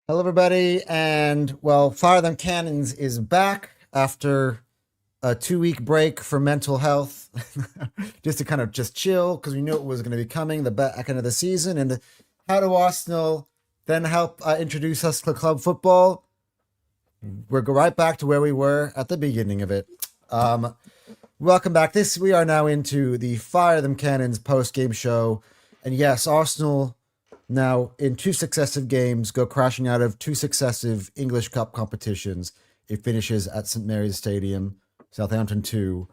Hello, everybody, and well, Fire Them Cannons is back after a 2 week break for mental health, just to kind of just chill because we knew it was going to be coming the back end of the season. And how do Arsenal then help introduce us to club football? We'll go right back to where we were at the beginning of it. Um, Welcome back. We are now into the Fire Them Cannons post game show, and yes, Arsenal now, in two successive games, go crashing out of two successive English Cup competitions. It finishes at St. Mary's Stadium, Southampton 2,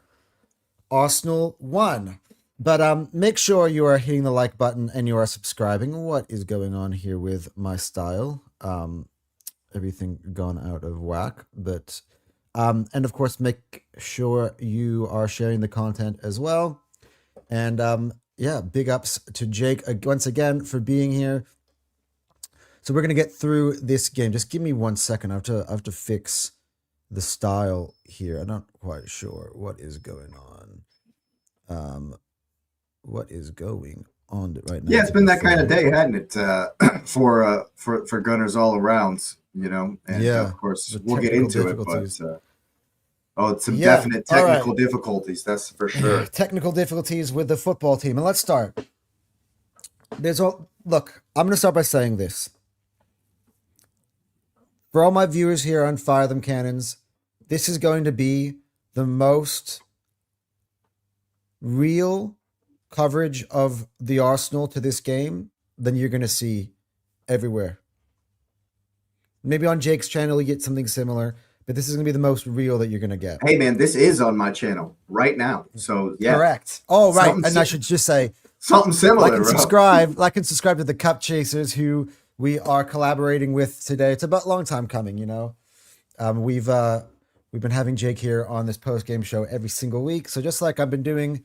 Arsenal 1. But make sure you are hitting the like button and you are subscribing. What is going on here with my style? Everything gone out of whack. And of course, make sure you are sharing the content as well. And yeah, big ups to Jake once again for being here. So we're gonna get through this game. Just give me 1 second. I have to fix the style here. I'm not quite sure what is going on. What is going on right now? Yeah, it's been that kind of day, hadn't it? For Gunners all around, and Yeah, of course the we'll get technical into it. But difficulties. it's some Yeah, definite all right. technical difficulties, that's for sure. Technical difficulties with the football team, and let's start. Look. I'm gonna start by saying this. For all my viewers here on Fire Them Cannons, this is going to be the most real coverage of the Arsenal to this game than you're going to see everywhere. Maybe on Jake's channel you get something similar, but this is going to be the most real that you're going to get. Hey, man, this is on my channel right now, so yeah, Correct. Oh, right. Something And I should just say, something similar. like and subscribe, to the Cup Chasers who we are collaborating with today. It's about a long time coming, you know. We've been having Jake here on this post game show every single week. So just like I've been doing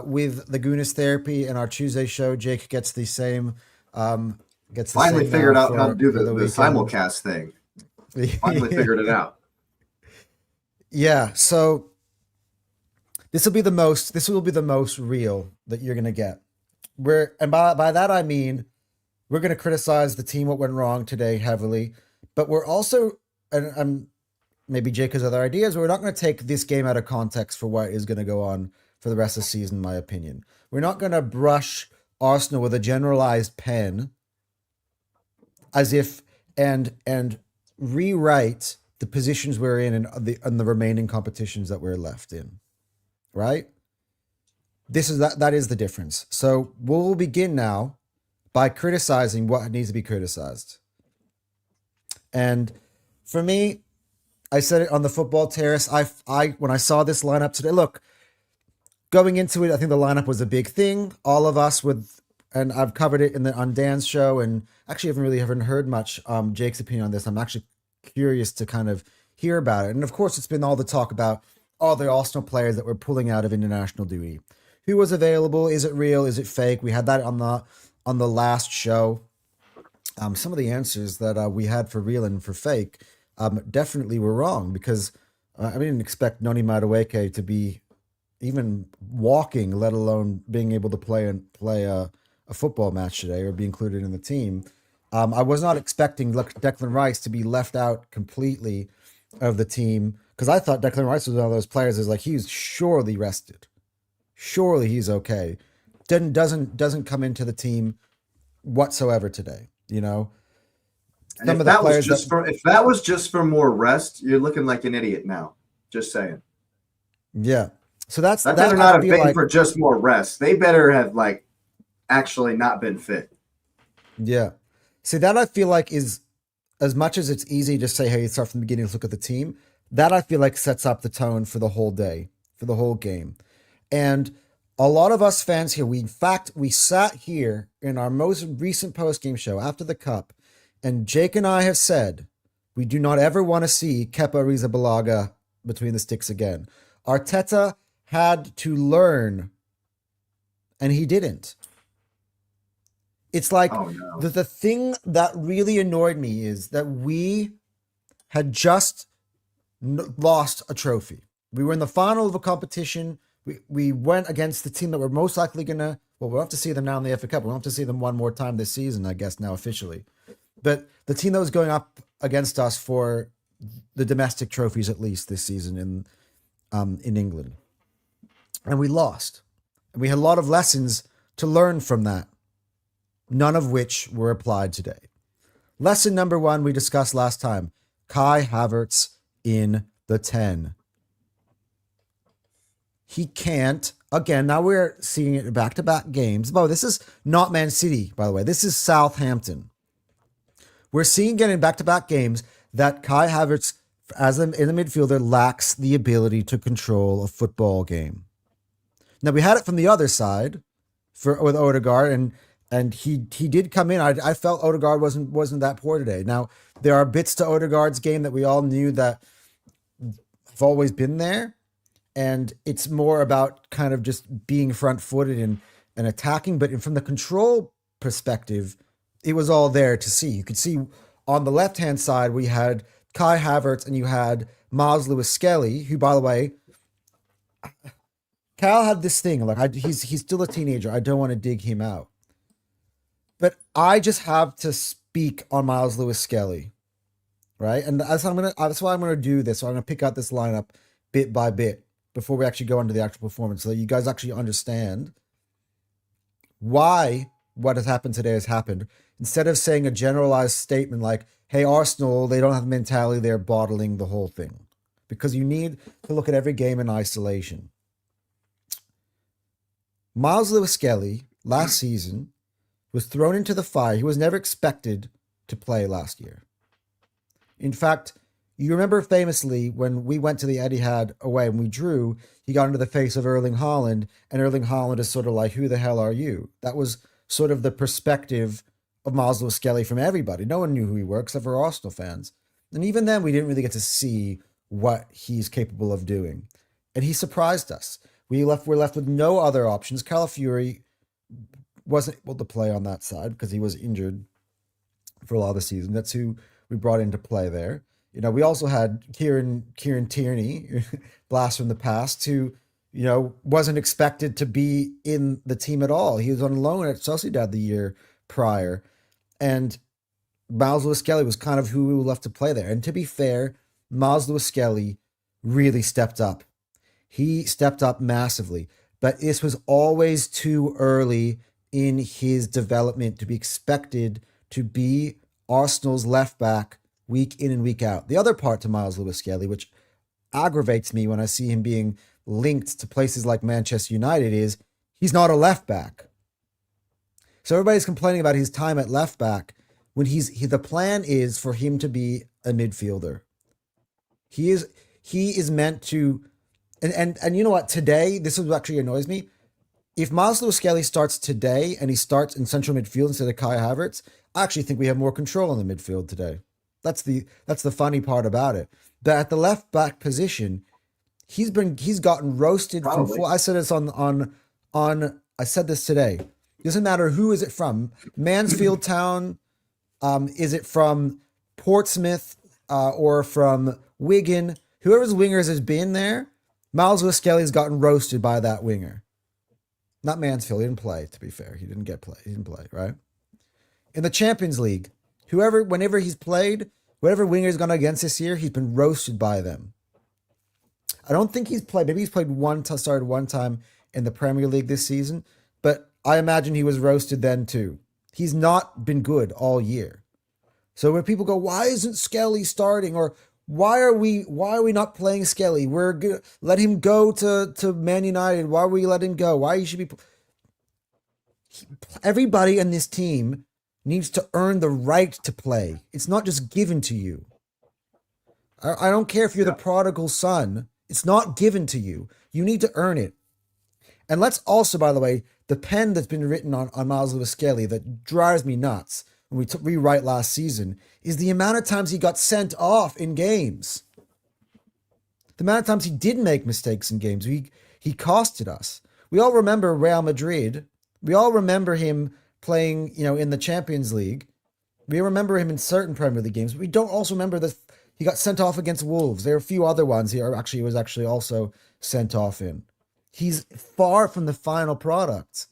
with the Goonist Therapy and our Tuesday show, Jake gets the same. Gets the Finally same figured now out how to do for the weekend. simulcast thing. Finally figured it out. Yeah. So this will be the most. This will be the most real that you're gonna get. And by that I mean we're gonna criticize the team what went wrong today heavily, but we're also and maybe Jake has other ideas. But we're not going to take this game out of context for what is going to go on for the rest of the season. In my opinion, we're not going to brush Arsenal with a generalized pen, as if and rewrite the positions we're in and the remaining competitions that we're left in. Right? That is the difference. So we'll begin now by criticizing what needs to be criticized. And for me, I said it on the football terrace. I when I saw this lineup today, look, going into it, I think the lineup was a big thing. All of us and I've covered it on Dan's show, and actually haven't heard much Jake's opinion on this. I'm actually curious to kind of hear about it. And of course, it's been all the talk about all the Arsenal players that were pulling out of international duty. Who was available? Is it real? Is it fake? We had that on the last show. Some of the answers that we had for real and for fake definitely were wrong, because I didn't expect Noni Madueke to be even walking, let alone being able to play a football match today or be included in the team. I was not expecting Declan Rice to be left out completely of the team, because I thought Declan Rice was one of those players is like he's surely rested, surely he's okay. Doesn't come into the team whatsoever today. You know, And if that was just for more rest, you're looking like an idiot now. Just saying. Yeah. So that better not have been for just more rest. They better have actually not been fit. Yeah. See, that I feel like is, as much as it's easy to say, hey, start from the beginning, let's look at the team. That I feel like sets up the tone for the whole day, for the whole game. And a lot of us fans here, we sat here in our most recent post-game show after the Cup, and Jake and I have said we do not ever want to see Kepa Arrizabalaga between the sticks again. Arteta had to learn, and he didn't. It's like the thing that really annoyed me is that we had just lost a trophy. We were in the final of a competition. We went against the team that we're most likely going to, well, we'll have to see them now in the FA Cup. We'll have to see them one more time this season, I guess, now officially. but the team that was going up against us for the domestic trophies, at least this season in England, and we lost. And we had a lot of lessons to learn from that, none of which were applied today. Lesson number 1 we discussed last time: Kai Havertz in the 10. He can't. Again, now we're seeing it back-to-back games. Oh, this is not Man City, by the way. This is Southampton. We're seeing again in back-to-back games that Kai Havertz, in the midfielder, lacks the ability to control a football game. Now, we had it from the other side with Odegaard, and he did come in. I felt Odegaard wasn't that poor today. Now, there are bits to Odegaard's game that we all knew that have always been there. And it's more about kind of just being front-footed and attacking. But from the control perspective, it was all there to see. You could see on the left-hand side, we had Kai Havertz and you had Miles Lewis-Skelly, who, by the way, Cal had this thing. Like, he's still a teenager. I don't want to dig him out. But I just have to speak on Miles Lewis-Skelly, right? And that's why I'm gonna do this. So I'm gonna pick out this lineup bit by bit before we actually go into the actual performance, so that you guys actually understand why what has happened today has happened, instead of saying a generalized statement like, hey, Arsenal, they don't have the mentality, they're bottling the whole thing. Because you need to look at every game in isolation. Miles Lewis-Skelly, last season, was thrown into the fire. He was never expected to play last year. In fact, you remember famously when we went to the Etihad away and we drew, he got into the face of Erling Haaland, and Erling Haaland is sort of like, who the hell are you? That was sort of the perspective of Miles Lewis-Skelly from everybody. No one knew who he was except for Arsenal fans. And even then, we didn't really get to see what he's capable of doing. And he surprised us. We're left with no other options. Calafiori wasn't able to play on that side because he was injured for a lot of the season. That's who we brought into play there. You know, we also had Kieran Tierney, blast from the past, who, you know, wasn't expected to be in the team at all. He was on loan at Sociedad the year prior. And Miles Lewis-Skelly was kind of who we were left to play there. And to be fair, Miles Lewis-Skelly really stepped up. He stepped up massively. But this was always too early in his development to be expected to be Arsenal's left back week in and week out. The other part to Miles Lewis-Skelly, which aggravates me when I see him being linked to places like Manchester United, is he's not a left back. So everybody's complaining about his time at left back when the plan is for him to be a midfielder. He is meant to, and you know what, today, this is what actually annoys me. If Miles Lewis-Skelly starts today and he starts in central midfield instead of Kai Havertz, I actually think we have more control in the midfield today. That's the funny part about it. But at the left back position, he's gotten roasted. Probably. I said this I said this today. Doesn't matter who is it from. Mansfield Town, is it from Portsmouth or from Wigan? Whoever's wingers has been there, Miles Lewis-Skelly has gotten roasted by that winger. Not Mansfield. He didn't play, to be fair. He didn't play, right? In the Champions League, whenever he's played, whatever winger he's gone against this year, he's been roasted by them. I don't think he's played. Maybe he's started one time in the Premier League this season, but I imagine he was roasted then too. He's not been good all year. So when people go, why isn't Skelly starting? Or why are we not playing Skelly? We're good. Let him go to Man United. Why are we letting him go? Why he should be? Everybody in this team needs to earn the right to play. It's not just given to you. I don't care if you're the prodigal son. It's not given to you. You need to earn it. And let's also, by the way, the pen that's been written on Miles Lewis-Skelly that drives me nuts when we rewrite last season is the amount of times he got sent off in games. The amount of times he did make mistakes in games. He costed us. We all remember Real Madrid. We all remember him playing, in the Champions League. We remember him in certain Premier League games. But we don't also remember that he got sent off against Wolves. There are a few other ones he was actually also sent off in. He's far from the final product.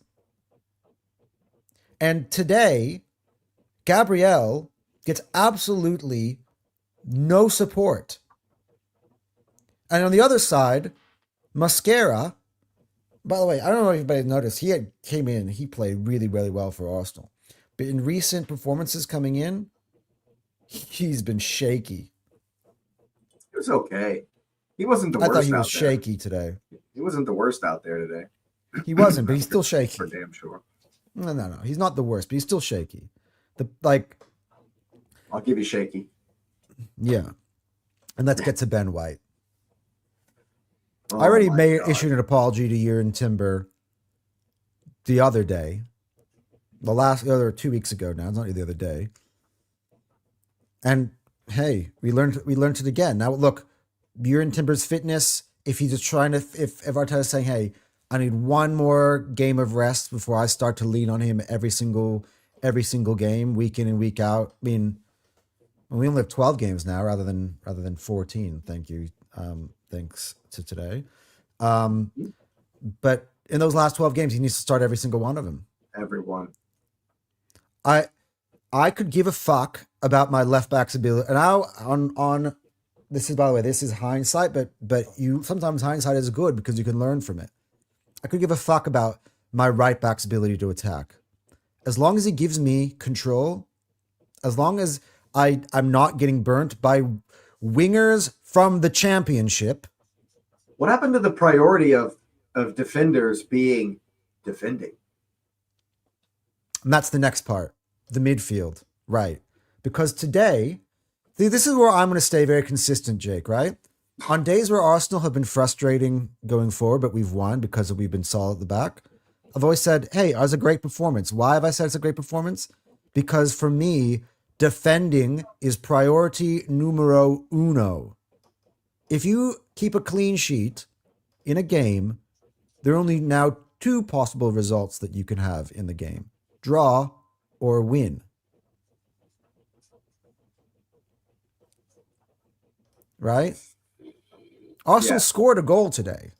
And today, Gabriel gets absolutely no support. And on the other side, Mascara, by the way, I don't know if anybody noticed, came in, he played really, really well for Arsenal. But in recent performances coming in, he's been shaky. It was okay. He wasn't the worst. I thought he was shaky today. He wasn't the worst out there today. He wasn't, but he's still shaky. For damn sure. No. He's not the worst, but he's still shaky. I'll give you shaky. Yeah. And let's get to Ben White. I already issued an apology to you and Timber the other day. The other 2 weeks ago now. It's not the other day. And hey, we learned it again. Now look, you're in Timber's fitness. If he's just trying to, if Arteta's saying, hey, I need one more game of rest before I start to lean on him every single game, week in and week out. I mean, we only have 12 games now rather than 14. Thank you. Thanks to today. But in those last 12 games, he needs to start every single one of them. Everyone. I could give a fuck about my left back's ability. And on this is, by the way, this is hindsight, but sometimes hindsight is good because you can learn from it. I could give a fuck about my right back's ability to attack. As long as he gives me control, as long as I'm not getting burnt by wingers from the Championship. What happened to the priority of defenders being defending? And that's the next part, the midfield, right? Because today, this is where I'm going to stay very consistent, Jake, right? On days where Arsenal have been frustrating going forward, but we've won because we've been solid at the back, I've always said, hey, it was a great performance. Why have I said it's a great performance? Because for me, defending is priority numero uno. If you keep a clean sheet in a game, there are only now two possible results that you can have in the game: draw or win. Right? Arsenal scored a goal today.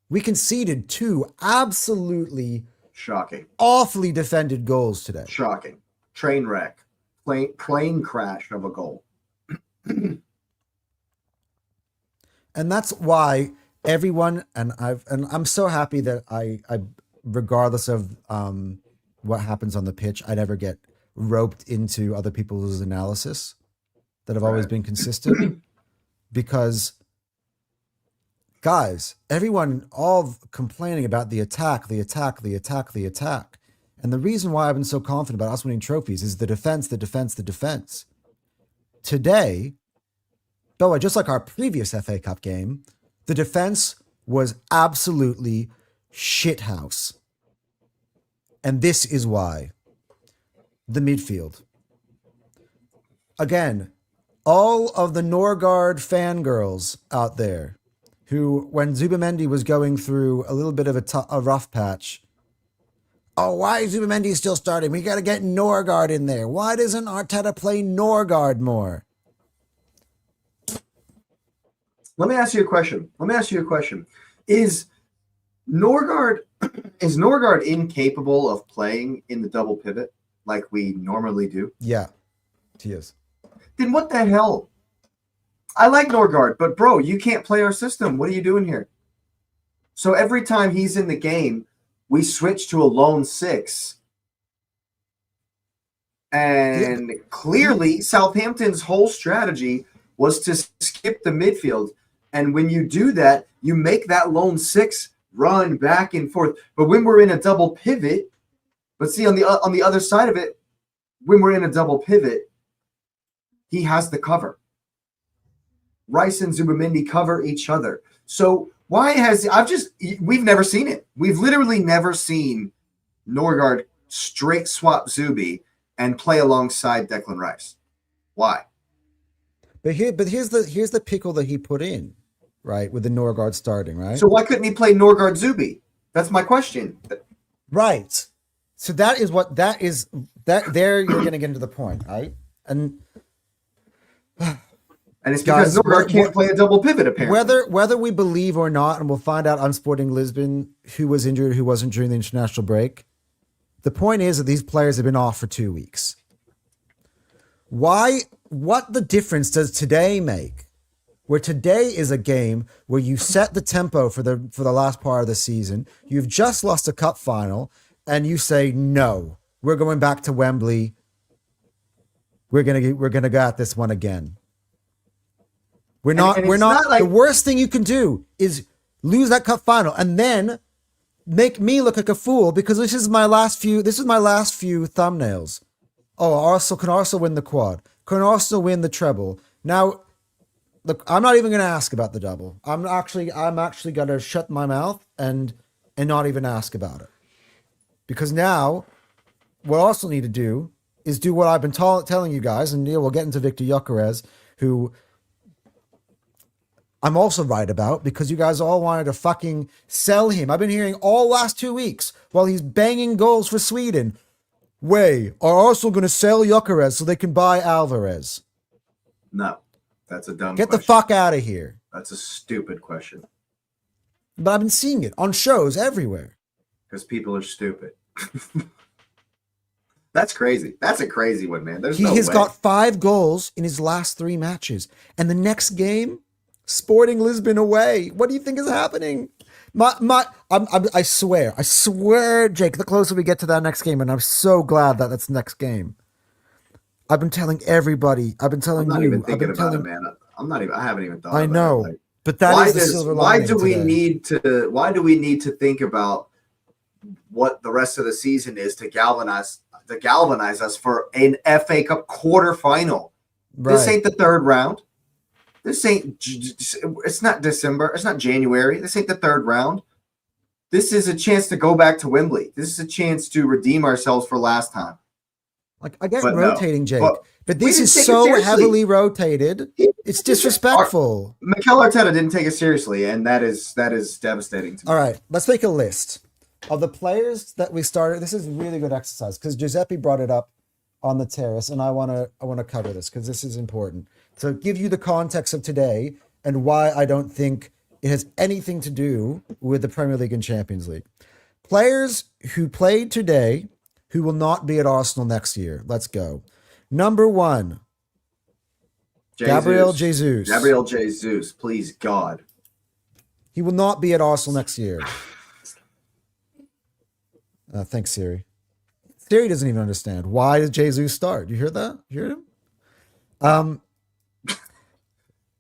We conceded two absolutely shocking, awfully defended goals today. Shocking. Train wreck. Plane crash of a goal. And that's why everyone, and I'm so happy that I regardless of what happens on the pitch, I never get roped into other people's analysis, that have always been consistent. Because, guys, everyone all complaining about the attack. And the reason why I've been so confident about us winning trophies is the defense. Today, though, just like our previous FA Cup game, the defense was absolutely shithouse. And this is why. The midfield. Again, all of the Norgard fangirls out there who, when Zubamendi was going through a little bit of a rough patch, oh, why is Zubamendi still starting? We got to get Norgard in there. Why doesn't Arteta play Norgard more? Let me ask you a question. Is Norgard incapable of playing in the double pivot like we normally do? Yeah, he is. Then what the hell? I like Norgard, but bro, you can't play our system. What are you doing here? So every time he's in the game, we switch to a lone six. And clearly, Southampton's whole strategy was to skip the midfield. And when you do that, you make that lone six run back and forth. But when we're in a double pivot, but see on the other side of it, when we're in a double pivot, he has the cover. Rice and Zubamendi cover each other. So we've never seen it. We've literally never seen Norgard straight swap Zubi and play alongside Declan Rice. Why? But here's the pickle that he put in, right, with the Norgard starting, right? So why couldn't he play Norgard Zubi? That's my question. Right. So there you're going to get into the point, right? And it's because Norgard can't play a double pivot, apparently. Whether we believe or not, and we'll find out on Sporting Lisbon who was injured, who wasn't during the international break. The point is that these players have been off for 2 weeks. What the difference does today make? Where today is a game where you set the tempo for the last part of the season. You've just lost a cup final, and you say, no, we're going back to Wembley. We're gonna go at this one again. We're not. And We're it's not. not like- The worst thing you can do is lose that cup final, and then make me look like a fool because this is my last few thumbnails. Oh, Arsenal can also win the quad. Can Arsenal win the treble? Now, look, I'm not even going to ask about the double. I'm actually going to shut my mouth and not even ask about it. Because now, what Arsenal need to do is do what I've been telling you guys, and we'll get into Victor Gyökeres, who I'm also right about because you guys all wanted to fucking sell him. I've been hearing all last 2 weeks while he's banging goals for Sweden. Are Arsenal going to sell Gyökeres so they can buy Alvarez? No, that's a dumb Get question. the fuck out of here. That's a stupid question. But I've been seeing it on shows everywhere. Because people are stupid. That's crazy. That's a crazy one, man. There's He no has way. got 5 goals in his last 3 matches. And the next game, Sporting Lisbon away. What do you think is happening? I swear, Jake, the closer we get to that next game, and I'm so glad that that's next game. I've been telling everybody. I've been telling I'm not you. even I've thinking been about telling. it, man. I haven't even thought I about know, it. Like, but that is the silver lining. why do we today. need to think about what the rest of the season is to galvanize us for an FA Cup quarterfinal? Right. This ain't the third round. It's not December. It's not January. This ain't the third round. This is a chance to go back to Wembley. This is a chance to redeem ourselves for last time. Like I get But no. rotating, Jake, but we this didn't is take it so seriously. heavily rotated. It's disrespectful. Mikel Arteta didn't take it seriously, and that is devastating to me. All right, let's make a list of the players that we started. This is really good exercise because Giuseppe brought it up on the terrace, and I want to cover this because this is important to give you the context of today and why I don't think it has anything to do with the Premier League and Champions League. Players who played today who will not be at Arsenal next year. Let's go. Number 1, Gabriel Jesus. Gabriel Jesus, please God. He will not be at Arsenal next year. Thanks, Siri. Siri doesn't even understand. Why does Jesus start? You hear that? You hear him?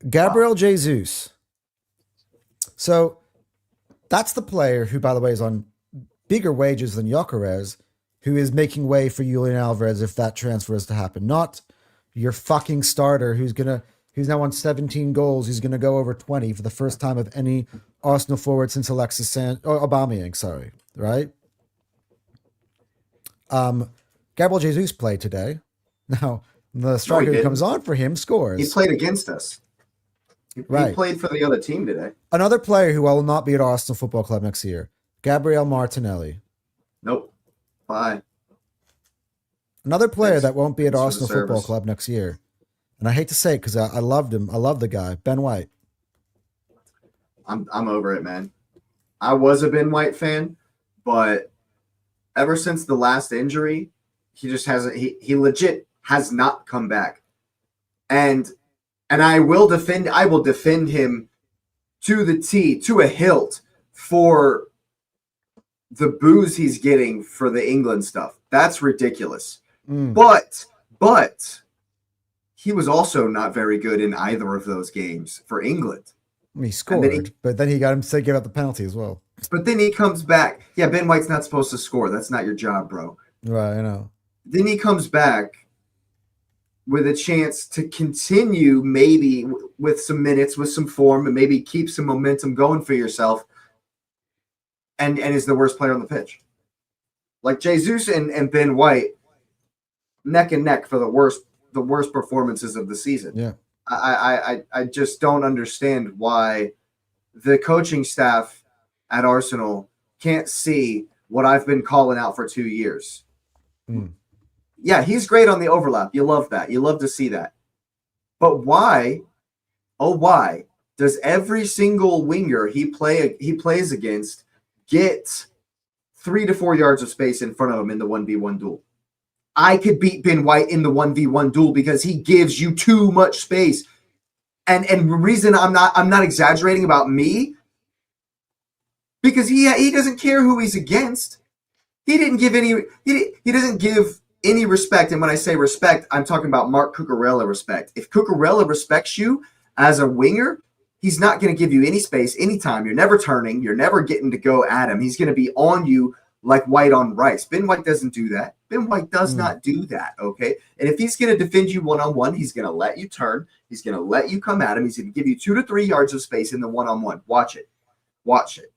Gabriel Jesus. So that's the player who, by the way, is on bigger wages than Gyökeres, who is making way for Julian Alvarez if that transfer is to happen. Not your fucking starter who's now on 17 goals. He's gonna go over 20 for the first time of any Arsenal forward since Aubameyang. Sorry, right? Gabriel Jesus played today. Now the striker who comes on for him scores. He played against us. He played for the other team today. Another player who will not be at Arsenal Football Club next year, Gabriel Martinelli. Nope. Bye. Another player that won't be at Thanks for Arsenal the Football service. Club next year. And I hate to say it because I loved him. I love the guy, Ben White. I'm over it, man. I was a Ben White fan, but ever since the last injury, he just hasn't. He legit has not come back. And I will defend him to the T, to a hilt for the booze he's getting for the England stuff. That's ridiculous. But he was also not very good in either of those games for England. He scored, but then he got him to give up the penalty as well. But then he comes back. Yeah, Ben White's not supposed to score. That's not your job, bro. Right, I know. Then he comes back with a chance to continue maybe with some minutes, with some form, and maybe keep some momentum going for yourself, and is the worst player on the pitch. Like Jesus and Ben White, neck and neck for the worst performances of the season. Yeah. I just don't understand why the coaching staff at Arsenal can't see what I've been calling out for 2 years. Yeah, he's great on the overlap. You love that. You love to see that. But why, why does every single winger he plays against get 3 to 4 yards of space in front of him in the 1v1 duel? I could beat Ben White in the 1v1 duel because he gives you too much space. And the reason I'm not exaggerating about me, because he doesn't care who he's against. He didn't give any he doesn't give any respect. And when I say respect, I'm talking about Mark Cucurella respect. If Cucurella respects you as a winger, he's not going to give you any space anytime. You're never turning. You're never getting to go at him. He's going to be on you like White on Rice. Ben White doesn't do that. Ben White does not do that, okay? And if he's going to defend you one-on-one, he's going to let you turn. He's going to let you come at him. He's going to give you 2 to 3 yards of space in the one-on-one. Watch it.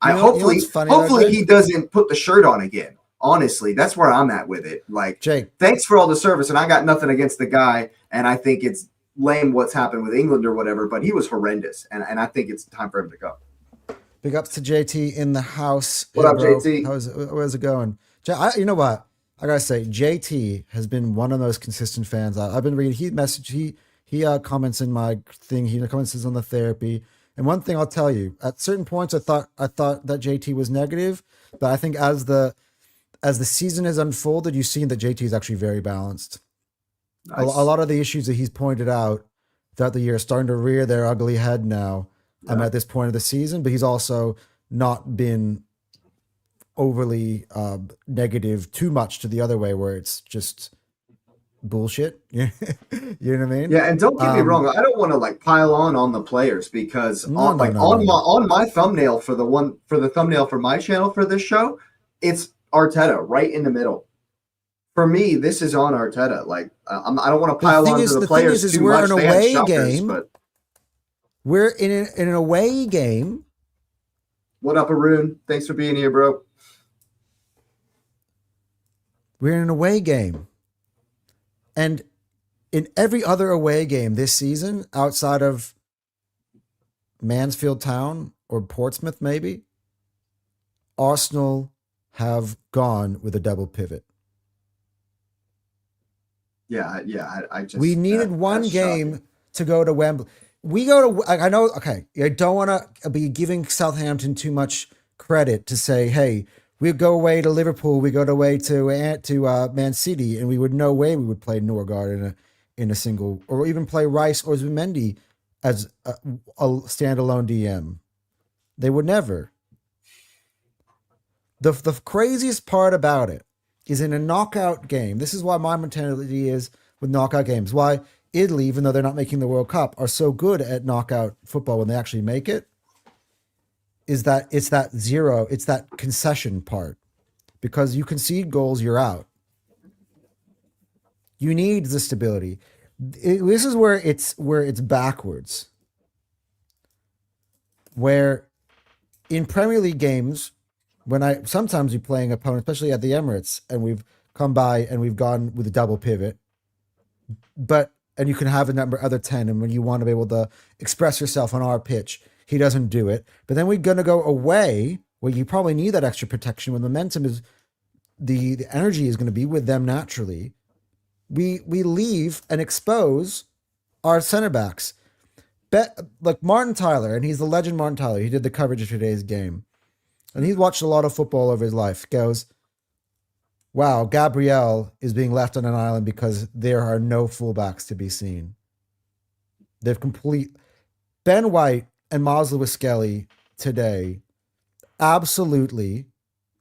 Hopefully he doesn't put the shirt on again. Honestly, that's where I'm at with it. Like, Jake, thanks for all the service, and I got nothing against the guy, and I think it's lame what's happened with England or whatever, but he was horrendous, and I think it's time for him to go. Big ups to JT in the house. What up, JT? How's it going? You know what? I gotta say, JT has been one of those consistent fans. I've been reading. He comments in my thing. He comments on the therapy. And one thing I'll tell you, at certain points, I thought that JT was negative, but I think as the season has unfolded, you've seen that JT is actually very balanced. Nice. A lot of the issues that he's pointed out throughout the year are starting to rear their ugly head now. Yeah. At this point of the season, but he's also not been overly negative too much to the other way, where it's just bullshit. You know what I mean? Yeah, and don't get me wrong, I don't want to like pile on the players because on my thumbnail for the thumbnail for my channel for this show, it's Arteta right in the middle. For me, this is on Arteta. Like I don't want to pile on to the players too much. We're in an away game. But we're in an away game. What up, Arun? Thanks for being here, bro. We're in an away game. And in every other away game this season, outside of Mansfield Town or Portsmouth, maybe, Arsenal have gone with a double pivot. Yeah. We needed one game shocking to go to Wembley. We go to, I know, okay, I don't want to be giving Southampton too much credit to say, hey, we go away to Liverpool, we go away to Man City, and we would no way we would play Norgard in a single, or even play Rice or Zumendi as a standalone DM. They would never. The craziest part about it is in a knockout game. This is why my mentality is with knockout games. Why Italy, even though they're not making the World Cup, are so good at knockout football when they actually make it, is that it's that concession part. Because you concede goals, you're out. You need the stability. This is where it's backwards. Where in Premier League games, sometimes you're playing opponents, especially at the Emirates, and we've come by and we've gone with a double pivot, and you can have a number other 10, and when you want to be able to express yourself on our pitch, he doesn't do it. But then we're going to go away where you probably need that extra protection when momentum is, the energy is going to be with them naturally. We leave and expose our center backs. Like Martin Tyler, and he's the legend Martin Tyler. He did the coverage of today's game. And he's watched a lot of football over his life. Goes, wow, Gabriel is being left on an island because there are no fullbacks to be seen. They've Ben White and Miles Lewis-Skelly today, absolutely,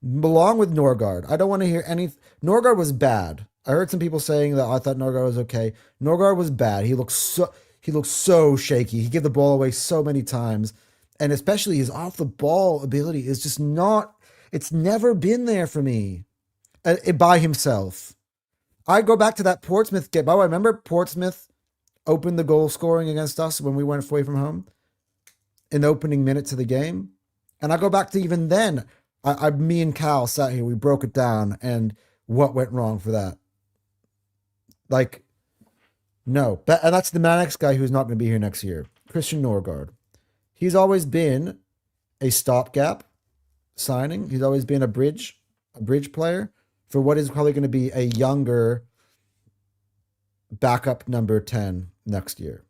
along with Norgard. I don't want to hear any. Norgard was bad. I heard some people saying that I thought Norgard was okay. Norgard was bad. He looked so shaky. He gave the ball away so many times. And especially his off the ball ability is just not, it's never been there for me by himself. I go back to that Portsmouth game. By the way, remember Portsmouth opened the goal scoring against us when we went away from home in the opening minutes of the game. And I go back to even then, me and Cal sat here, we broke it down and what went wrong for that. Like, no. And that's the next guy who's not going to be here next year. Christian Norgard. He's always been a stopgap signing. He's always been a bridge player for what is probably going to be a younger backup number 10 next year.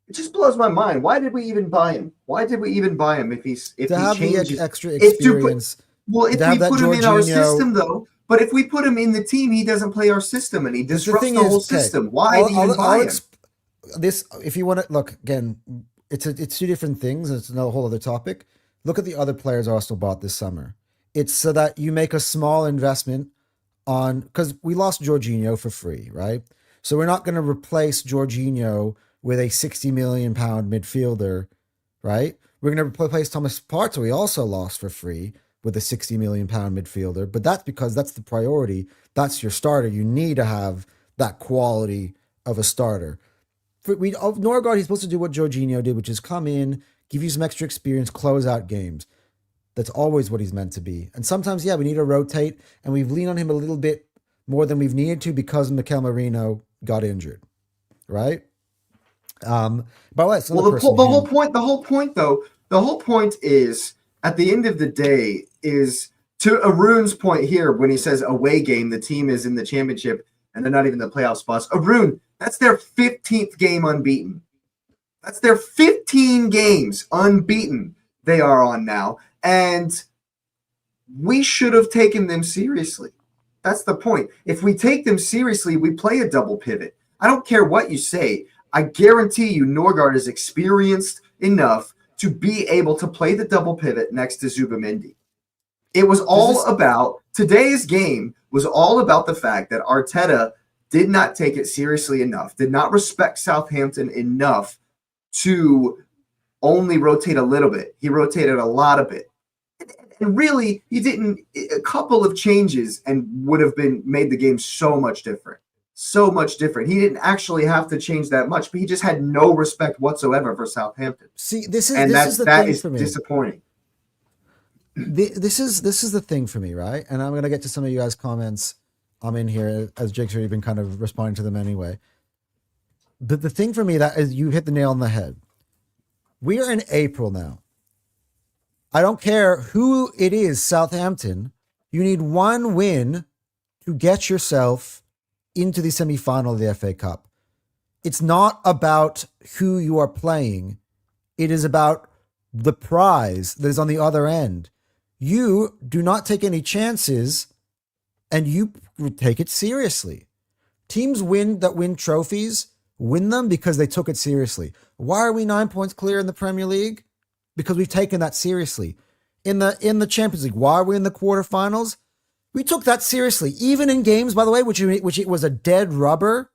It just blows my mind. Why did we even buy him? If he have changes the extra experience? If we put him in our system, though, But if we put him in the team, he doesn't play our system and he disrupts the whole system. Why even buy him? This, if you want to look again, it's two different things. It's another whole other topic. Look at the other players Arsenal bought this summer. It's so that you make a small investment on, because we lost Jorginho for free, right? So we're not going to replace Jorginho with a 60 million pound midfielder, right? We're going to replace Thomas Partey, we also lost for free, with a 60 million pound midfielder. But that's because that's the priority. That's your starter. You need to have that quality of a starter. Norgard, he's supposed to do what Jorginho did, which is come in, give you some extra experience, close out games. That's always what he's meant to be. And sometimes, yeah, we need to rotate, and we've leaned on him a little bit more than we've needed to because Mikel Merino got injured, right? By the way, the whole point is, at the end of the day, is to Arun's point here when he says away game, the team is in the championship and they're not even in the playoff spots. Arun, that's their 15th game unbeaten. That's their 15 games unbeaten they are on now. And we should have taken them seriously. That's the point. If we take them seriously, we play a double pivot. I don't care what you say. I guarantee you Norgard is experienced enough to be able to play the double pivot next to Zubimendi. It was all about, today's game was all about the fact that Arteta did not take it seriously enough, did not respect Southampton enough to only rotate a little bit. He rotated a lot of it. And really, he didn't, a couple of changes and would have made the game so much different. So much different. He didn't actually have to change that much, but he just had no respect whatsoever for Southampton. See, this is the thing for me. Disappointing. This is the thing for me, right? And I'm gonna get to some of you guys' comments. I'm in here, as Jake's already been kind of responding to them anyway. But the thing for me that is, you hit the nail on the head. We are in April now. I don't care who it is, Southampton. You need one win to get yourself into the semi-final of the FA Cup. It's not about who you are playing. It is about the prize that is on the other end. You do not take any chances, and you take it seriously. Teams win trophies, win them because they took it seriously. Why are we 9 points clear in the Premier League? Because we've taken that seriously. In the Champions League, why are we in the quarterfinals? We took that seriously, even in games, by the way, which it was a dead rubber.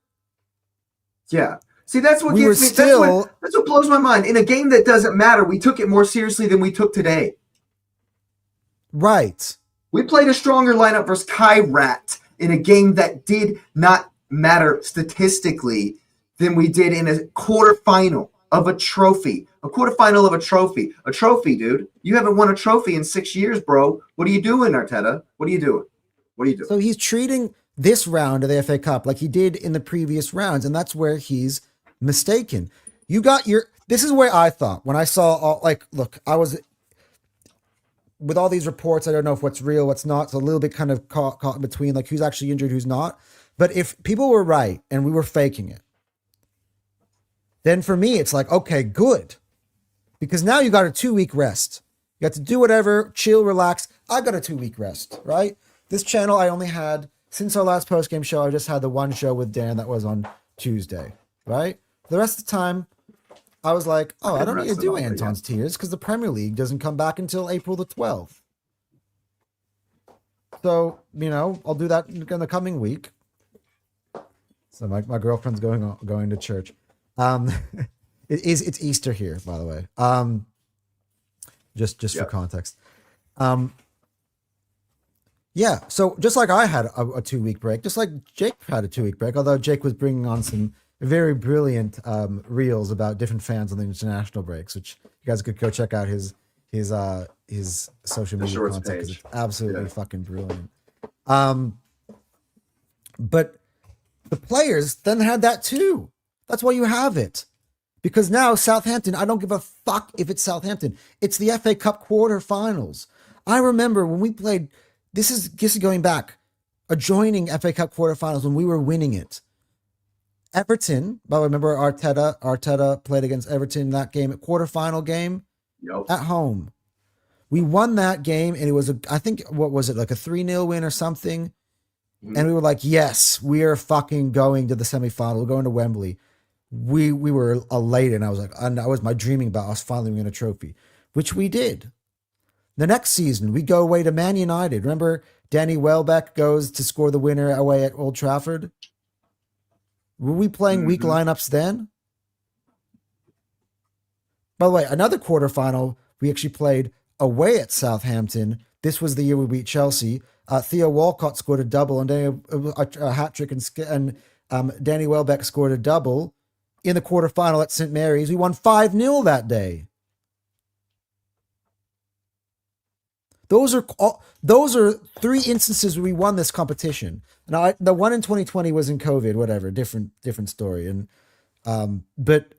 Yeah. See, that's what gets me. That's what blows my mind. In a game that doesn't matter, we took it more seriously than we took today. Right. We played a stronger lineup versus Kairat in a game that did not matter statistically than we did in a quarterfinal of a trophy. A quarterfinal of a trophy. A trophy, dude. You haven't won a trophy in 6 years, bro. What are you doing, Arteta? What are you doing? What are you doing? So he's treating this round of the FA Cup like he did in the previous rounds, and that's where he's mistaken. This is where I thought when I saw look, I was with all these reports. I don't know if what's real, what's not. It's a little bit kind of caught in between, like who's actually injured, who's not. But if people were right and we were faking it, then for me it's like, okay, good, because now you got a 2-week rest. You got to do whatever, chill, relax. I got a 2-week rest, right? This channel I only had, since our last post-game show, I just had the one show with Dan that was on Tuesday, right? The rest of the time, I was like, oh, I don't need to do Anton's Tears because the Premier League doesn't come back until April the 12th. So, I'll do that in the coming week. So my girlfriend's going to church. It's Easter here, by the way. Just for context. Yeah, so just like I had a 2-week break, just like Jake had a 2-week break, although Jake was bringing on some very brilliant reels about different fans on the international breaks, which you guys could go check out his social media content because it's absolutely fucking brilliant. But the players then had that too. That's why you have it. Because now Southampton, I don't give a fuck if it's Southampton. It's the FA Cup quarterfinals. I remember when we played, this is going back, adjoining FA Cup quarterfinals when we were winning it. Everton, but remember Arteta played against Everton in that game, quarterfinal game at home. We won that game, and it was I think, what was it, like a 3-0 win or something? Mhm. And we were like, yes, we are fucking going to the semifinal. We're going to Wembley. We were elated. And I was like, and that was my dreaming about us finally winning a trophy, which we did. The next season, we go away to Man United. Remember, Danny Welbeck goes to score the winner away at Old Trafford? Were we playing weak Mhm. lineups then? By the way, another quarterfinal, we actually played away at Southampton. This was the year we beat Chelsea. Theo Walcott scored a double, and a hat trick, and Danny Welbeck scored a double in the quarterfinal at St. Mary's. We won 5-0 that day. Those are three instances where we won this competition. Now, the one in 2020 was in COVID, whatever, different story. And but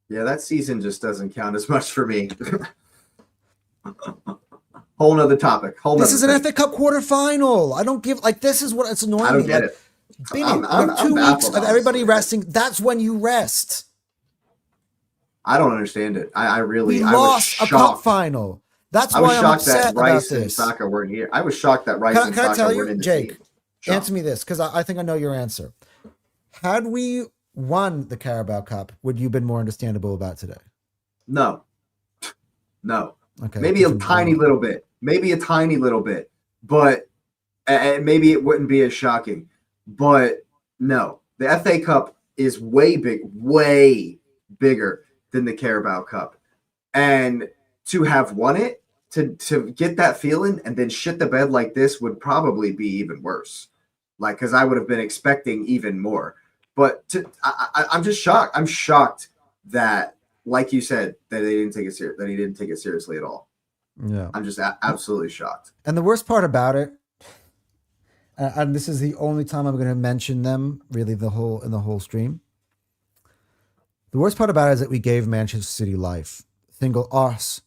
Yeah, that season just doesn't count as much for me. Whole nother topic. Whole this nother is an thing. FA Cup quarterfinal. I don't give like this is what it's I annoying don't me. get Like, it. Benny, you have I'm 2 weeks baffled, of everybody honestly. resting. That's when you rest. I don't understand it. I We really, I was lost a cup shocked. final. That's I was why I'm shocked that upset about Rice and this. Saka weren't here. I was shocked that Rice and Can I Saka tell weren't you, in the Jake? team. Answer Shocked. me this, because I think I know your answer. Had we won the Carabao Cup, would you have been more understandable about today? No, no. Okay, Maybe a different. tiny little bit. Maybe a tiny little bit. But and maybe it wouldn't be as shocking. But no, the FA Cup is way bigger than the Carabao Cup. And to have won it, to get that feeling and then shit the bed like this would probably be even worse. Like, because I would have been expecting even more. But I'm just shocked. I'm shocked that, like you said, that they didn't take it that he didn't take it seriously at all. Yeah. I'm just absolutely shocked. And the worst part about it, and this is the only time I'm going to mention them really in the whole stream. The worst part about it is that we gave Manchester City life. Single us.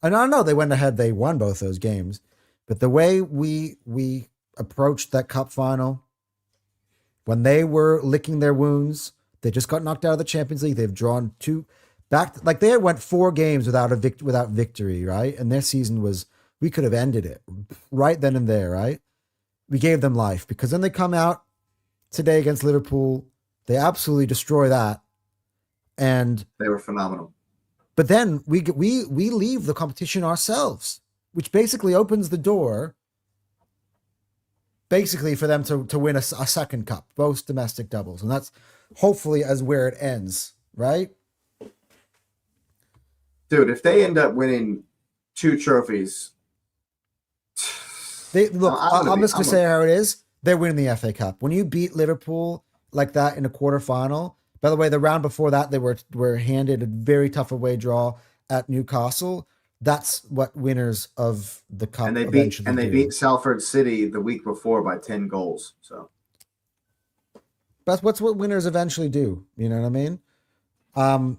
And I know they went ahead, they won both those games, but the way we approached that cup final, when they were licking their wounds, they just got knocked out of the Champions League. They've drawn two back, like they had went 4 games without without victory, right? And their season was, we could have ended it right then and there, right? We gave them life because then they come out today against Liverpool. They absolutely destroy that, and They were phenomenal. but then we leave the competition ourselves, which basically opens the door, basically for them to win a second cup, both domestic doubles, and that's hopefully as where it ends, right? Dude, if they end up winning 2 trophies, They look. I'm just gonna say I'm how it is. They're winning the FA Cup. When you beat Liverpool like that in a quarterfinal. By the way, the round before that, they were handed a very tough away draw at Newcastle. That's what winners of the cup eventually they do. beat Salford City the week before by 10 goals. So That's what winners eventually do. You know what I mean? Um,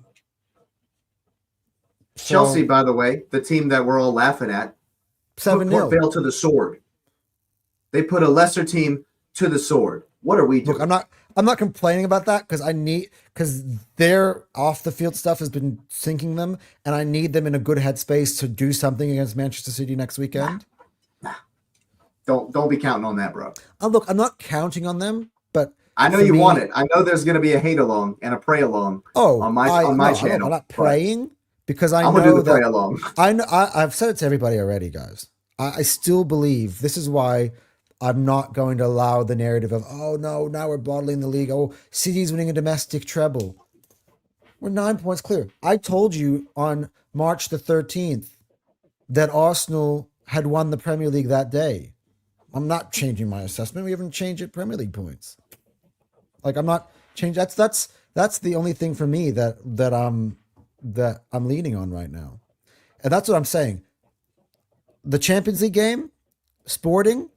so Chelsea, by the way, the team that we're all laughing at, put 7-0. Port Vale to the sword. They put a lesser team to the sword. What are we doing? Look, I'm not complaining about that because their off the field stuff has been sinking them, and I need them in a good headspace to do something against Manchester City next weekend. Don't be counting on that, bro. Look, I'm not counting on them, but I know for you me, want it. I know there's going to be a hate along and a pray along on my channel. I'm not praying because I I'm gonna know do the that pray along. I've said it to everybody already, guys. I still believe this is why I'm not going to allow the narrative of, oh no, now we're bottling the league. Oh, City's winning a domestic treble. We're 9 points clear. I told you on March the 13th that Arsenal had won the Premier League that day. I'm not changing my assessment. We haven't changed it Premier League points. Like I'm not changing. That's the only thing for me that I'm leaning on right now, and that's what I'm saying. The Champions League game, Sporting.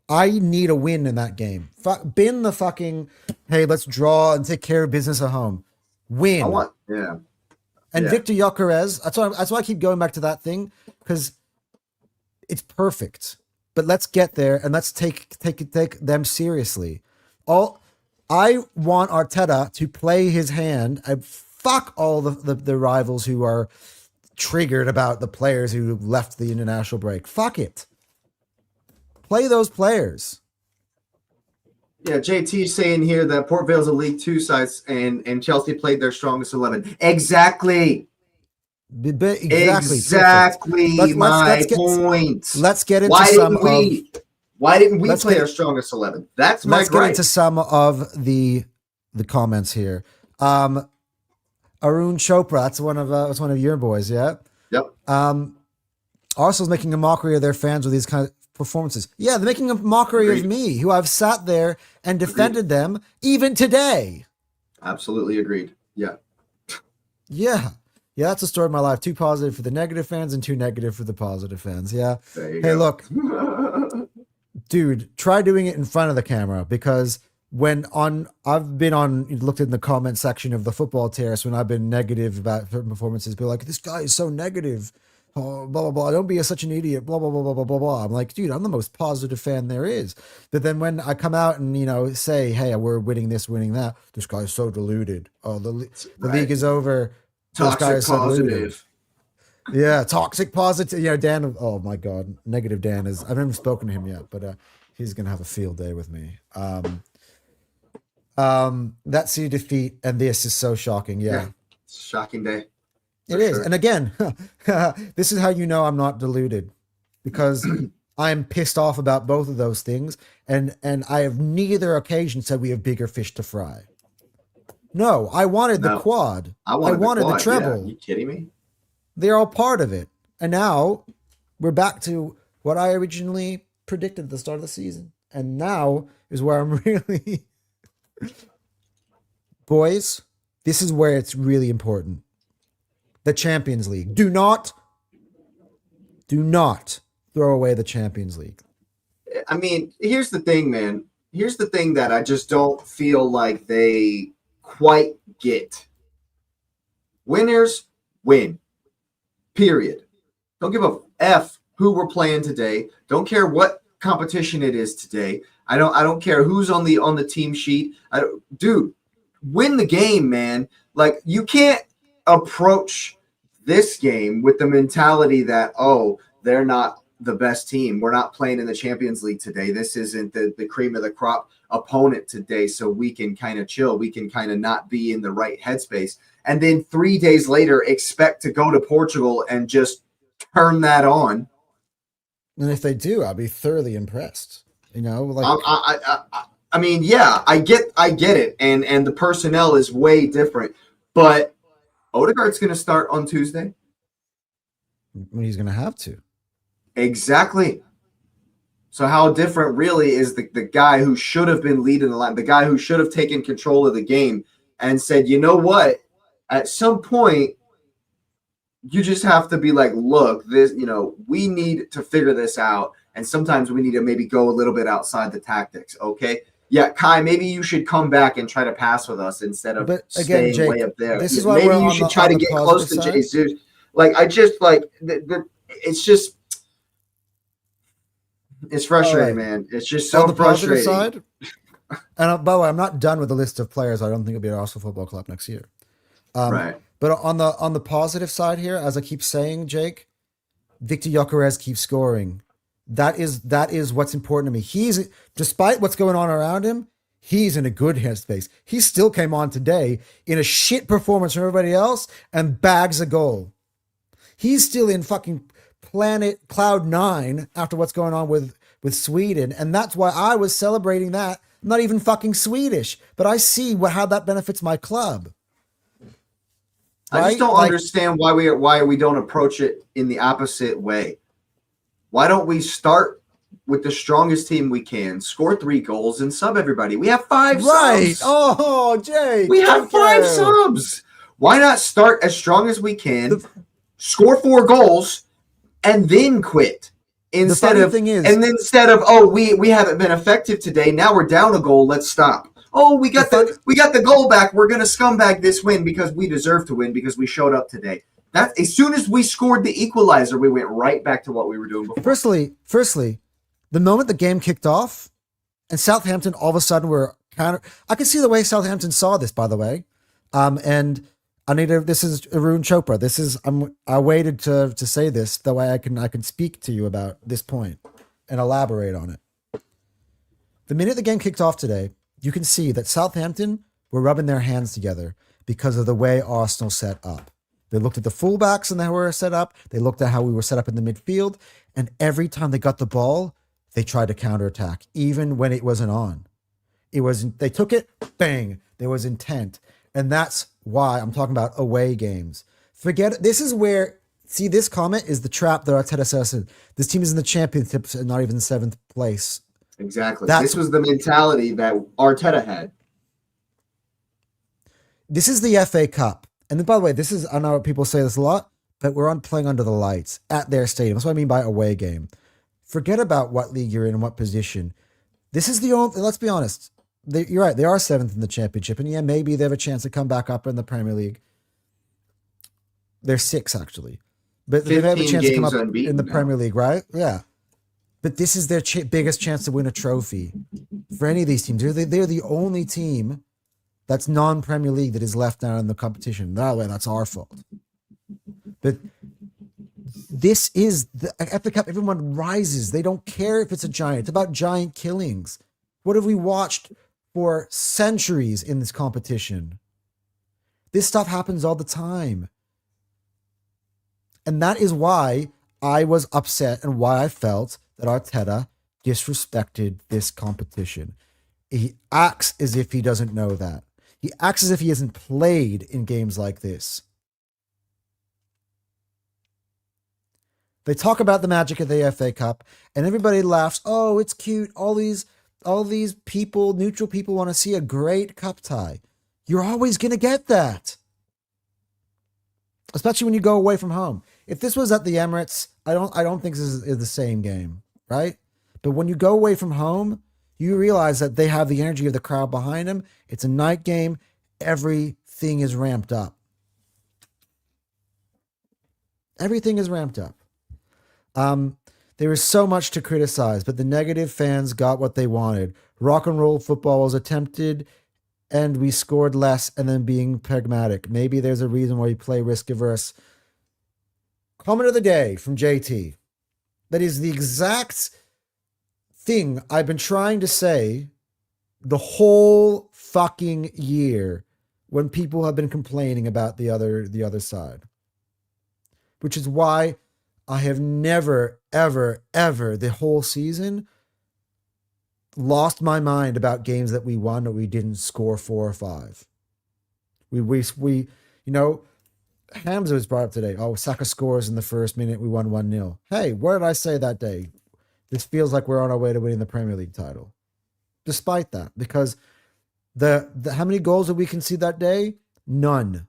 I need a win in that game. Bin the fucking, hey, let's draw and take care of business at home. Win. And Victor Gyökeres, that's why I keep going back to that thing, because it's perfect. But let's get there and let's take them seriously. I want Arteta to play his hand and fuck all the rivals who are triggered about the players who left the international break. Fuck it. Play those players. Yeah, JT saying here that Port Vale's a League Two side and Chelsea played their strongest 11. Exactly. Exactly my point. Let's get into why didn't we play our strongest 11? That's my Let's get into some of the comments here. Arun Chopra, that's one of your boys, yeah? Yep. Arsenal's making a mockery of their fans with these kind of performances. Yeah, they're making a mockery of me, who I've sat there and defended them even today. Absolutely agreed. Yeah. Yeah. Yeah, that's the story of my life. 2 positive for the negative fans and 2 negative for the positive fans. Yeah. Hey, go. Look, dude, try doing it in front of the camera, because I've been looked in the comment section of the Football Terrace when I've been negative about certain performances, be like, this guy is so negative. Oh, blah, blah, blah. Don't be such an idiot. Blah, blah, blah, blah, blah, blah, blah. I'm like, dude, I'm the most positive fan there is. But then when I come out and, say, hey, we're winning this, winning that, this guy's so deluded. Oh, the league is over. Toxic positive. Yeah, toxic positive. Dan, oh my God. Negative Dan I haven't spoken to him yet, but he's going to have a field day with me. That C defeat and this is so shocking. Yeah. Shocking day. It is. Sure. And again, this is how you know I'm not deluded, because I'm pissed off about both of those things. And I have neither occasion said we have bigger fish to fry. No, I wanted the quad. I wanted the treble. Yeah. Are you kidding me? They're all part of it. And now we're back to what I originally predicted at the start of the season. And now is where I'm really... Boys, this is where it's really important. The Champions League. Do not throw away the Champions League. I mean, here's the thing, man. Here's the thing that I just don't feel like they quite get. Winners win. Period. Don't give a F who we're playing today. Don't care what competition it is today. I don't care who's on the team sheet. Dude, win the game, man. Like, you can't approach this game with the mentality that, oh, they're not the best team. We're not playing in the Champions League today. This isn't the cream of the crop opponent today, so we can kind of chill. We can kind of not be in the right headspace. And then 3 days later, expect to go to Portugal and just turn that on. And if they do, I'll be thoroughly impressed. I mean, yeah, I get it. And the personnel is way different. But Odegaard's going to start on Tuesday. He's going to have to. Exactly. So how different really is the guy who should have been leading the line, the guy who should have taken control of the game and said, you know what, at some point, you just have to be like, look, we need to figure this out. And sometimes we need to maybe go a little bit outside the tactics. Okay. Yeah. Kai, maybe you should come back and try to pass with us instead of staying Jake, way up there. This is why maybe you should try to get close to Jesus. Like, I just it's just, it's frustrating, man. It's just so frustrating. Side, and by the way, I'm not done with the list of players I don't think will be at Arsenal Football Club next year. Right. But on the positive side here, as I keep saying, Jake, Victor Gyökeres keeps scoring. That is what's important to me. He's, despite what's going on around him, he's in a good headspace. He still came on today in a shit performance from everybody else and bags a goal. He's still in fucking planet cloud 9 after what's going on with Sweden. And that's why I was celebrating that. I'm not even fucking Swedish, but I see how that benefits my club. I just don't understand why we don't approach it in the opposite way. Why don't we start with the strongest team we can, score 3 goals, and sub everybody? We have 5 subs. Oh, Jake. We have 5 subs. Why not start as strong as we can, score 4 goals, and then quit? Instead of we haven't been effective today. Now we're down a goal. Let's stop. Oh, we got the goal back. We're gonna scumbag this win because we deserve to win because we showed up today. That as soon as we scored the equalizer, we went right back to what we were doing before. Firstly, the moment the game kicked off, and Southampton all of a sudden were counter. I can see the way Southampton saw this, by the way, and this is Arun Chopra. I waited to say this the way I can speak to you about this point and elaborate on it. The minute the game kicked off today, you can see that Southampton were rubbing their hands together because of the way Arsenal set up. They looked at the fullbacks and how we were set up. They looked at how we were set up in the midfield. And every time they got the ball, they tried to counterattack, even when it wasn't on. They took it, bang, there was intent. And that's why I'm talking about away games. Forget it. This is where, see, this comment is the trap that Arteta says. This team is in the championships and not even 7th place. Exactly. This was the mentality that Arteta had. This is the FA Cup. And then, by the way, this is, I know people say this a lot, but we're on playing under the lights at their stadium. That's what I mean by away game. Forget about what league you're in and what position. This is the only, let's be honest. You're right. They are 7th in the championship. And yeah, maybe they have a chance to come back up in the Premier League. They're 6, actually. But they have a chance to come up in the Premier League, right? Yeah. But this is their biggest chance to win a trophy for any of these teams. They're the only team that's non-Premier League that is left out in the competition. That way, that's our fault. But this is the FA Cup. Everyone rises. They don't care if it's a giant. It's about giant killings. What have we watched for centuries in this competition? This stuff happens all the time. And that is why I was upset and why I felt that Arteta disrespected this competition. He acts as if he doesn't know that. He acts as if he hasn't played in games like this. They talk about the magic of the FA Cup and everybody laughs. Oh, it's cute. All these people, neutral people, want to see a great cup tie. You're always going to get that. Especially when you go away from home. If this was at the Emirates, I don't think this is the same game, right? But when you go away from home, you realize that they have the energy of the crowd behind them. It's a night game. Everything is ramped up. Everything is ramped up. There is so much to criticize, but the negative fans got what they wanted. Rock and roll football was attempted, and we scored less and then being pragmatic. Maybe there's a reason why we play risk averse. Comment of the day from JT. That is the exact thing I've been trying to say the whole fucking year when people have been complaining about the other side. Which is why I have never, ever, ever the whole season lost my mind about games that we won or we didn't score 4 or 5. We Hamza was brought up today. Oh, Saka scores in the first minute. We won 1-0. Hey, what did I say that day? This feels like we're on our way to winning the Premier League title. Despite that, because the how many goals did we concede that day? None.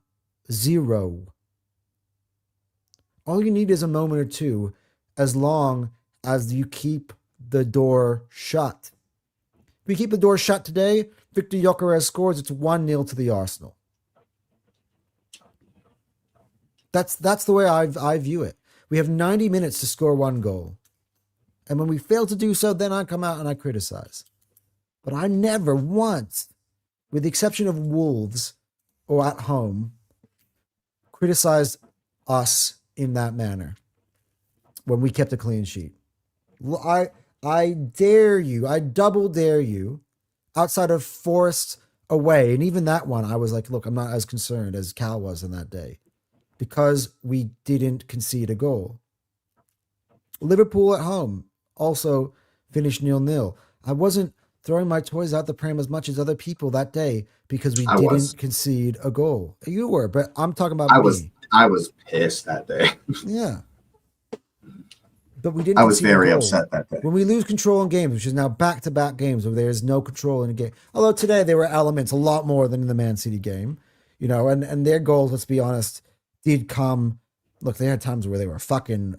0. All you need is a moment or two, as long as you keep the door shut. If we keep the door shut today, Victor Gyökeres scores. It's 1-0 to the Arsenal. That's the way I view it. We have 90 minutes to score 1 goal. And when we fail to do so, then I come out and I criticize. But I never once, with the exception of Wolves or at home, criticized us in that manner when we kept a clean sheet. I dare you, I double dare you, outside of Forest away, and even that one, I was like, look, I'm not as concerned as Cal was in that day because we didn't concede a goal. Liverpool at home also finished 0-0. I wasn't throwing my toys out the pram as much as other people that day because we didn't concede a goal. You were, but I'm talking about me. I was pissed that day. Yeah. But we didn't. I was very upset that day. When we lose control in games, which is now back-to-back games where there is no control in a game. Although today there were elements a lot more than in the Man City game, and their goals, let's be honest, did come. Look, they had times where they were fucking